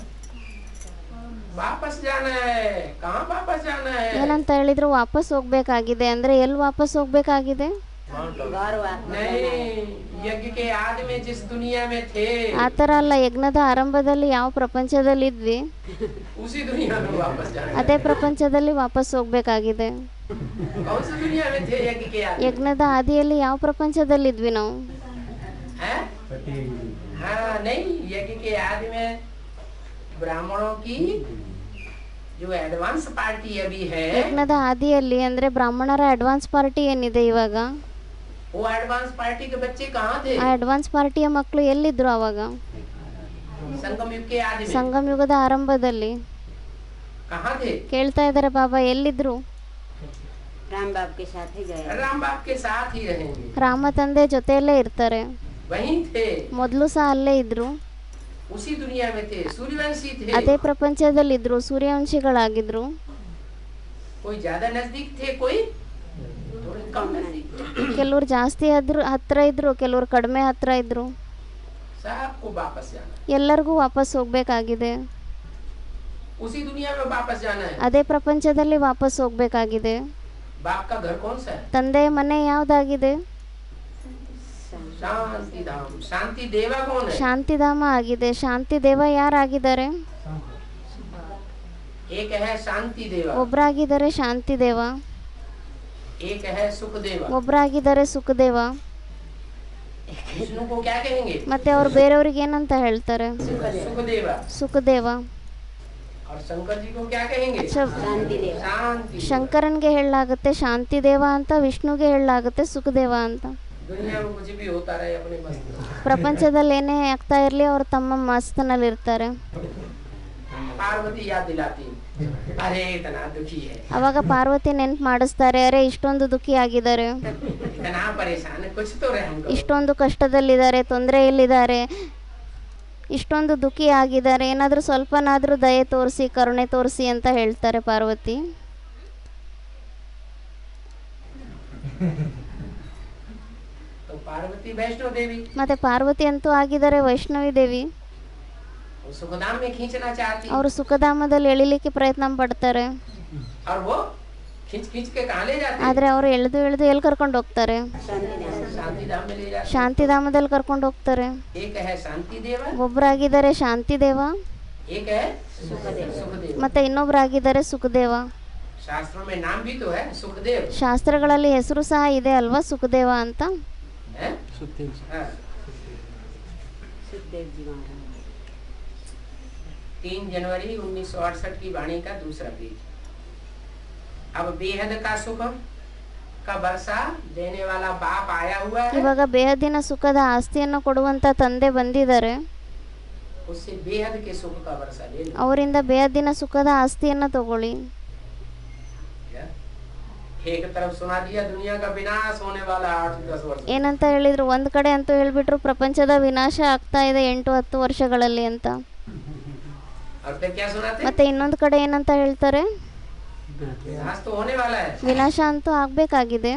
Speaker 1: वापस जाना है. कहाँ वापस जाना है?
Speaker 2: ಏನಂತ ಹೇಳಿದ್ರು? ವಾಪಸ್ ಹೋಗ್ಬೇಕಾಗಿದೆ ಅಂದ್ರೆ ಎಲ್ಲಿ ವಾಪಸ್ ಹೋಗ್ಬೇಕಾಗಿದೆ?
Speaker 1: नहीं, यज्ञ के आदि में जिस दुनिया में थे
Speaker 2: ಆ ಥರ ಅಲ್ಲ. ಯಜ್ಞದ ಆರಂಭದಲ್ಲಿ ಯಾವ ಪ್ರಪಂಚದಲ್ಲಿ ಇದ್ವಿ
Speaker 1: उसी दुनिया में वापस जाना है.
Speaker 2: ಅದೇ ಪ್ರಪಂಚದಲ್ಲಿ ವಾಪಸ್ ಹೋಗ್ಬೇಕಾಗಿದೆ.
Speaker 1: कौन सी दुनिया में थे यज्ञ के आदि?
Speaker 2: ಯಜ್ಞದ ಆದಿಯಲ್ಲಿ ಯಾವ ಪ್ರಪಂಚದಲ್ಲಿ ಇದ್ವಿ ನಾವು?
Speaker 1: हैं? हाँ नहीं, यज्ञ के आदि में ब्राह्मणों की जो एडवांस पार्टी अभी है,
Speaker 2: ಯಜ್ಞದ ಆದಿಯಲ್ಲಿ ಅಂದ್ರೆ ಬ್ರಾಹ್ಮಣರ ಅಡ್ವಾನ್ಸ್ ಪಾರ್ಟಿ ಏನಿದೆ ಇವಾಗ,
Speaker 1: वो एडवांस पार्टी के बच्चे कहाँ थे?
Speaker 2: ಆ ಅಡ್ವಾನ್ಸ್ ಪಾರ್ಟಿಯ ಮಕ್ಕಳು ಎಲ್ಲಿದ್ರು ಅವಾಗ?
Speaker 1: संगम युग के आदि में
Speaker 2: ಸಂಗಮ ಯುಗದ ಆರಂಭದಲ್ಲಿ.
Speaker 1: कहाँ थे?
Speaker 2: ಕೇಳ್ತಾ ಇದ್ದಾರೆ ಬಾಬಾ, ಎಲ್ಲಿದ್ರು?
Speaker 4: राम बाप के साथ ही गए।
Speaker 1: राम बाप के साथ ही रहेंगे.
Speaker 2: ರಾಮ ತಂದೆ ಜೊತೆಯಲ್ಲೇ ಇರ್ತಾರೆ.
Speaker 1: वहीं थे,
Speaker 2: ಮೊದಲು ಸಹ ಅಲ್ಲೇ ಇದ್ರು,
Speaker 1: उसी दुनिया में थे, सूर्यवंशी थे.
Speaker 2: ಅದೇ ಪ್ರಪಂಚದಲ್ಲಿದ್ರು, ಸೂರ್ಯವಂಶಿಗಳಾಗಿದ್ರು.
Speaker 1: कोई ज्यादा नजदीक थे, कोई थोड़े कम नजदीक.
Speaker 2: ಕೆಲವ್ರು ಜಾಸ್ತಿ ಹತ್ರ ಇದ್ರು, ಕೆಲವ್ರು ಕಡಿಮೆ ಹತ್ರ ಇದ್ರು.
Speaker 1: सबको वापस जाना है.
Speaker 2: ಎಲ್ಲರಿಗೂ ವಾಪಸ್ ಹೋಗ್ಬೇಕಾಗಿದೆ.
Speaker 1: उसी दुनिया में वापस जाना है.
Speaker 2: ಅದೇ ಪ್ರಪಂಚದಲ್ಲಿ ವಾಪಸ್ ಹೋಗ್ಬೇಕಾಗಿದೆ.
Speaker 1: बाप का घर कौन सा है?
Speaker 2: ತಂದೆಯ ಮನೆ ಯಾವ್ದಾಗಿದೆ?
Speaker 1: शांति धाम. शांति देवा कौन है?
Speaker 2: ಶಾಂತಿಧಾಮ ಆಗಿದೆ. ಶಾಂತಿ ದೇವ ಯಾರಾಗಿದ್ದಾರೆ?
Speaker 1: एक है शांति देवा,
Speaker 2: ಒಬ್ರಾಗಿದ್ದಾರೆ ಶಾಂತಿ ದೇವ,
Speaker 1: एक है सुख देवा.
Speaker 2: ಒಬ್ರಾಗಿದ್ದಾರೆ ಸುಖದೇವ.
Speaker 1: विष्णु को क्या कहेंगे?
Speaker 2: ಮತ್ತೆ ಅವ್ರು ಬೇರೆಯವ್ರಿಗೆ ಏನಂತ ಹೇಳ್ತಾರೆ?
Speaker 1: सुख देवा.
Speaker 2: ಸುಖದೇವ.
Speaker 1: और शंकर जी को क्या कहेंगे?
Speaker 4: शांति देव।
Speaker 1: शांति.
Speaker 2: ಶಂಕರನ್ಗೆ ಹೇಳಲಾಗುತ್ತೆ ಶಾಂತಿ ದೇವ ಅಂತ, ವಿಷ್ಣುಗೆ ಹೇಳಲಾಗುತ್ತೆ ಸುಖದೇವ ಅಂತ.
Speaker 1: दुनिया में कुछ भी होता रहे अपने मस्त.
Speaker 2: ಪ್ರಪಂಚದಲ್ಲಿ ಏನೇ ಆಗ್ತಾ ಇರಲಿ ಅವರು ತಮ್ಮ ಮಸ್ತನಲ್ಲಿ ಇರ್ತಾರೆ.
Speaker 1: पार्वती याद दिलाती, अरे इतना दुखी है,
Speaker 2: ಅವಾಗ ಪಾರ್ವತಿ ನೆನ್ಪು ಮಾಡಿಸ್ತಾರೆ, ಅರೆ ಇಷ್ಟೊಂದು ದುಃಖಿ ಆಗಿದ್ದಾರೆ,
Speaker 1: इतना परेशान है, कुछ तो रहम करो.
Speaker 2: ಇಷ್ಟೊಂದು ಕಷ್ಟದಲ್ಲಿದ್ದಾರೆ, ತೊಂದರೆಯಲ್ಲಿದ್ದಾರೆ, ಇಷ್ಟೊಂದು ದುಃಖಿ ಆಗಿದ್ದಾರೆ, ಏನಾದರೂ ಸ್ವಲ್ಪನಾದರೂ ದಯೆ ತೋರಿಸಿ, ಕರುಣೆ ತೋರಿಸಿ ಅಂತ ಹೇಳ್ತಾರೆ ಪಾರ್ವತಿ.
Speaker 1: तो पार्वती वैष्णो देवी
Speaker 2: ಮತ್ತೆ ಪಾರ್ವತಿ ಅಂತೂ ಆಗಿದ್ದಾರೆ ವೈಷ್ಣವಿ ದೇವಿ.
Speaker 1: वो सुखधाम में खींचना चाहती,
Speaker 2: ಅವರು ಸುಖಧಾಮದಲ್ಲಿ ಎಳಿಲಿಕ್ಕೆ ಪ್ರಯತ್ನ ಪಡ್ತಾರೆ.
Speaker 1: और वो खींच खींच के कहाँ ले जाती?
Speaker 2: ಆದರೆ ಅವರು ಎಳೆದು ಎಳೆದು ಎಲ್ಲಿ ಕರ್ಕೊಂಡು ಹೋಗ್ತಾರೆ?
Speaker 1: शांति धाम में ले जाती.
Speaker 2: ಶಾಂತಿಧಾಮದಲ್ಲಿ ಕರ್ಕೊಂಡು ಹೋಗ್ತಾರೆ.
Speaker 1: एक है शांति देवा,
Speaker 2: ಒಬ್ಬರಾಗಿದ್ದಾರೆ ಶಾಂತಿ ದೇವ,
Speaker 1: एक है सुखदेव. सुखदेव
Speaker 2: ಮತ್ತೆ ಇನ್ನೊಬ್ಬರಾಗಿದ್ದಾರೆ ಸುಖದೇವ.
Speaker 1: शास्त्रों में नाम भी तो है सुखदेव.
Speaker 2: ಶಾಸ್ತ್ರಗಳಲ್ಲಿ ಹೆಸರು ಸಹ ಇದೆ ಅಲ್ವಾ, ಸುಖದೇವ ಅಂತ.
Speaker 1: है?
Speaker 3: सुखदेव जी।
Speaker 1: हाँ.
Speaker 4: सुखदेव जी महाराज।
Speaker 1: 3 जनवरी 1968 की वाणी का दूसरा पेज. अब बेहद का सुख का वर्षा देने वाला बाप आया हुआ है,
Speaker 2: ಇವಾಗ ಬೇಹದ್ದಿನ ಸುಖದ ಆಸ್ತಿಯನ್ನು ಕೊಡುವಂತ ತಂದೆ ಬಂದಿದ್ದಾರೆ.
Speaker 1: उससे बेहद के सुख का वर्षा ले लो.
Speaker 2: ಅವರಿಂದ ಬೇಹದ್ದಿನ ಸುಖದ ಆಸ್ತಿಯನ್ನು ತಗೊಳ್ಳಿ.
Speaker 1: क्या? एक तरफ सुना दिया दुनिया का विनाश होने वाला 8-10 वर्ष.
Speaker 2: ಏನಂತ ಹೇಳಿದ್ರು? ಒಂದ್ ಕಡೆ ಅಂತೂ ಹೇಳ್ಬಿಟ್ರು ಪ್ರಪಂಚದ ವಿನಾಶ ಆಗ್ತಾ ಇದೆ 8-10 ವರ್ಷಗಳಲ್ಲಿ ಅಂತ.
Speaker 1: और फिर क्या सुनाते?
Speaker 2: ಮತ್ತೆ ಇನ್ನೊಂದು ಕಡೆ ಏನಂತ ಹೇಳ್ತಾರೆ?
Speaker 1: विनाश तो होने वाला है,
Speaker 2: ವಿನಾಶ ಅಂತೂ ಆಗ್ಬೇಕಾಗಿದೆ,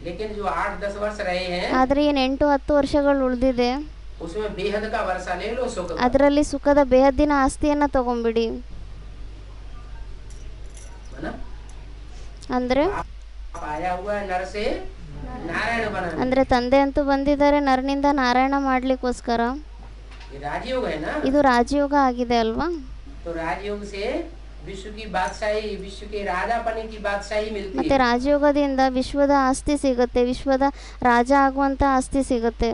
Speaker 1: लेकिन जो 8-10 वर्ष रहे हैं
Speaker 2: ಆದ್ರೆ ಏನ್ 8-10 ವರ್ಷಗಳು ಉಳಿದಿದೆ,
Speaker 1: उसमें बेहद का वर्षा ले लो सुख का.
Speaker 2: ಅದರಲ್ಲಿ ಸುಖದ ಬೇಹದ್ದಿನ ಆಸ್ತಿಯನ್ನ ತಗೊಂಬಿಡಿ.
Speaker 1: है ना?
Speaker 2: ಅಂದ್ರೆ
Speaker 1: बाप आया हुआ है नर से नारायण बनाने.
Speaker 2: ಅಂದ್ರೆ ತಂದೆ ಅಂತೂ ಬಂದಿದ್ದಾರೆ ನರನಿಂದ ನಾರಾಯಣ ಮಾಡ್ಲಿಕ್ಕೋಸ್ಕರ.
Speaker 1: ये राजयोग है ना?
Speaker 2: ಇದು ರಾಜಯೋಗ ಆಗಿದೆ ಅಲ್ವಾ?
Speaker 1: तो राजयोग से विश्व की बादशाही, विश्व के राजापने की बादशाही मिलती
Speaker 2: ಮತ್ತೆ
Speaker 1: है.
Speaker 2: ರಾಜಯೋಗದಿಂದ ವಿಶ್ವದ ಆಸ್ತಿ ಸಿಗುತ್ತೆ, ವಿಶ್ವದ ರಾಜ ಆಗುವಂತ ಆಸ್ತಿ ಸಿಗುತ್ತೆ.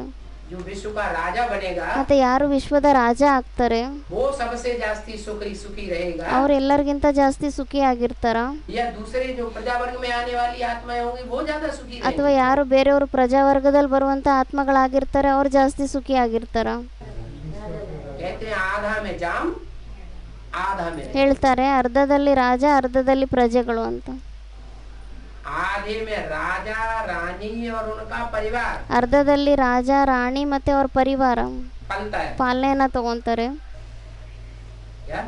Speaker 1: जो विश्व का राजा बनेगा
Speaker 2: ಮತ್ತು ಯಾರು ವಿಶ್ವದ ರಾಜ ಆಗ್ತಾರೆ
Speaker 1: वो सबसे जास्ती सुखी रहेगा,
Speaker 2: ಅವ್ರು ಎಲ್ಲರಿಗಿಂತ ಜಾಸ್ತಿ ಸುಖಿ ಆಗಿರ್ತಾರ,
Speaker 1: या दूसरे जो प्रजावर्ग में आने वाली आत्माएं होंगी वो ज्यादा सुखी
Speaker 2: ಅಥವಾ
Speaker 1: रहेंगी।
Speaker 2: ಯಾರು ಬೇರೆಯವರು ಪ್ರಜಾವರ್ಗದಲ್ಲಿ ಬರುವಂತ ಆತ್ಮಗಳಾಗಿರ್ತಾರೆ ಅವ್ರು ಜಾಸ್ತಿ ಸುಖಿ ಆಗಿರ್ತಾರ.
Speaker 1: कहते हैं आधा में जाम आधा में नहीं।
Speaker 2: ಹೇಳ್ತಾರೆ ಅರ್ಧದಲ್ಲಿ ರಾಜ ಅರ್ಧದಲ್ಲಿ ಪ್ರಜೆಗಳು ಅಂತ.
Speaker 1: आधे में राजा रानी और उनका परिवार
Speaker 2: ಅರ್ಧದಲ್ಲಿ ರಾಜ ರಾಣಿ ಮತ್ತೆ ಅವ್ರ ಪರಿವಾರ
Speaker 1: पलता है।
Speaker 2: ಪಾಲನೆಯನ್ನ ತಗೊಂತಾರೆ.
Speaker 1: क्या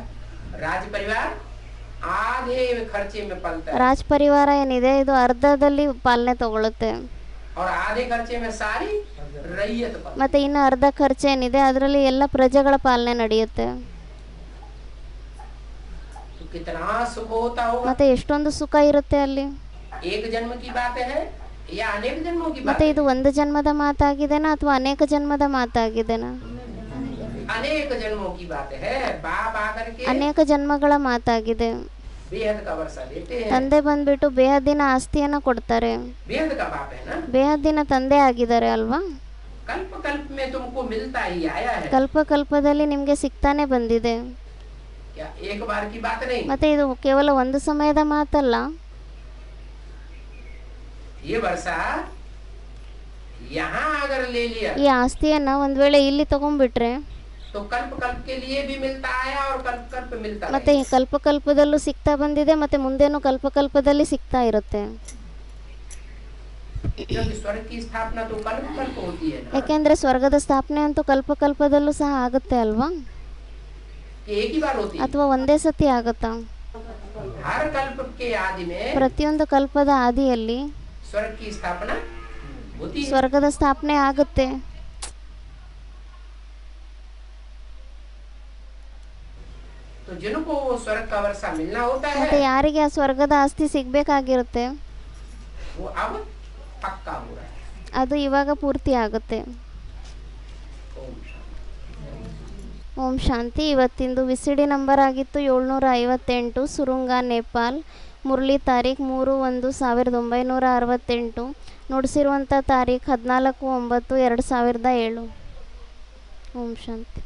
Speaker 1: राज परिवार आधे खर्चे में पलता है
Speaker 2: ರಾಜ್ ಪರಿವಾರ ಏನಿದೆ ಇದು ಅರ್ಧದಲ್ಲಿ ಪಾಲನೆ ತಗೊಳುತ್ತೆ,
Speaker 1: और आधे खर्चे में सारी रैयत पलती
Speaker 2: ಮತ್ತೆ ಇನ್ನು ಅರ್ಧ ಖರ್ಚು ಏನಿದೆ ಅದರಲ್ಲಿ ಎಲ್ಲ ಪ್ರಜೆಗಳ ಪಾಲನೆ ನಡೆಯುತ್ತೆ.
Speaker 1: है। तो कितना सुख होता होगा।
Speaker 2: ಮತ್ತೆ ಎಷ್ಟೊಂದು ಸುಖ ಇರುತ್ತೆ ಅಲ್ಲಿ.
Speaker 1: एक जन्म की बात है या अनेक जन्मों की बात
Speaker 2: ಮತ್ತೆ
Speaker 1: है?
Speaker 2: ಇದು ಒಂದು ಜನ್ಮದ ಮಾತಾಗಿದೆನಾ ಅಥವಾ ಅನೇಕ ಜನ್ಮದ ಮಾತಾಗಿದೆನಾ?
Speaker 1: अनेक जन्मों की बात है। बाप आकर के
Speaker 2: ಅನೇಕ ಜನ್ಮಗಳ ಮಾತಾಗಿದೆ.
Speaker 1: बेहद का वर्षा देते हैं।
Speaker 2: ತಂದೆ ಬಂದ್ಬಿಟ್ಟು ಬೇಹದ್ದಿನ ಆಸ್ತಿಯನ್ನ ಕೊಡ್ತಾರೆ.
Speaker 1: बेहद का बाप है ना।
Speaker 2: ಬೇಹದ್ದಿನ ತಂದೆ ಆಗಿದ್ದಾರೆ ಅಲ್ವಾ?
Speaker 1: कल्प कल्प में तुमको मिलता ही आया है।
Speaker 2: ಕಲ್ಪ ಕಲ್ಪದಲ್ಲಿ ನಿಮ್ಗೆ ಸಿಗ್ತಾನೆ ಬಂದಿದೆ.
Speaker 1: क्या एक बार की बात नहीं।
Speaker 2: ಮತ್ತೆ ಇದು ಕೇವಲ ಒಂದು ಸಮಯದ ಮಾತಲ್ಲ.
Speaker 1: ये वर्षा यहाँ अगर ले लिया
Speaker 2: ಈ ಆಸ್ತಿಯನ್ನ ಒಂದ್ ವೇಳೆ ಇಲ್ಲಿ ತಗೊಂಡ್ಬಿಟ್ರೆ
Speaker 1: तो कल्प कल्प के लिए भी मिलता आया और कल्प कल्प मिलता
Speaker 2: ಮತ್ತೆ ಈ ಕಲ್ಪ ಕಲ್ಪದಲ್ಲೂ ಸಿಗ್ತಾ ಬಂದಿದೆ, ಮತ್ತೆ ಮುಂದೇನು ಕಲ್ಪ ಕಲ್ಪದಲ್ಲಿ ಸಿಗ್ತಾ ಇರುತ್ತೆ.
Speaker 1: क्योंकि स्वर्ग की स्थापना तो कल्प कल्प होती है ना।
Speaker 2: ಯಾಕೆಂದ್ರೆ ಸ್ವರ್ಗದ ಸ್ಥಾಪನೆ ಅಂತೂ ಕಲ್ಪ ಕಲ್ಪದಲ್ಲೂ ಸಹ ಆಗುತ್ತೆ ಅಲ್ವಾ?
Speaker 1: कि एक ही बार होती है।
Speaker 2: ಅಥವಾ ಒಂದೇ ಸತಿ ಆಗುತ್ತಾ?
Speaker 1: हर कल्प के आदि में
Speaker 2: ಪ್ರತಿಯೊಂದು ಕಲ್ಪದ ಆದಿಯಲ್ಲಿ
Speaker 1: स्वर्ग की स्थापना होती है।
Speaker 2: ಸ್ವರ್ಗದ ಸ್ಥಾಪನೆ ಆಗುತ್ತೆ.
Speaker 1: तो जिनको वो स्वर्ग का वर्षा मिलना होता
Speaker 2: ಮತ್ತೆ
Speaker 1: है
Speaker 2: ಯಾರಿಗೆ ಆ ಸ್ವರ್ಗದ ಆಸ್ತಿ ಸಿಗ್ಬೇಕಾಗಿರುತ್ತೆ
Speaker 1: वो अब पक्का हो रहा है।
Speaker 2: ಅದು ಇವಾಗ ಪೂರ್ತಿ ಆಗುತ್ತೆ.
Speaker 1: ओम शांति।
Speaker 2: ಓಂ ಶಾಂತಿ. ಇವತ್ತಿಂದು ವಿಸಿಡಿ ನಂಬರ್ ಆಗಿತ್ತು 758, ಸುರುಂಗ ನೇಪಾಲ್, ಮುರಳಿ ತಾರೀಖ್ 3/1/1968, ನುಡಿಸಿರುವಂಥ ತಾರೀಖ್ 14/9/2007. ಓಂ ಶಾಂತಿ.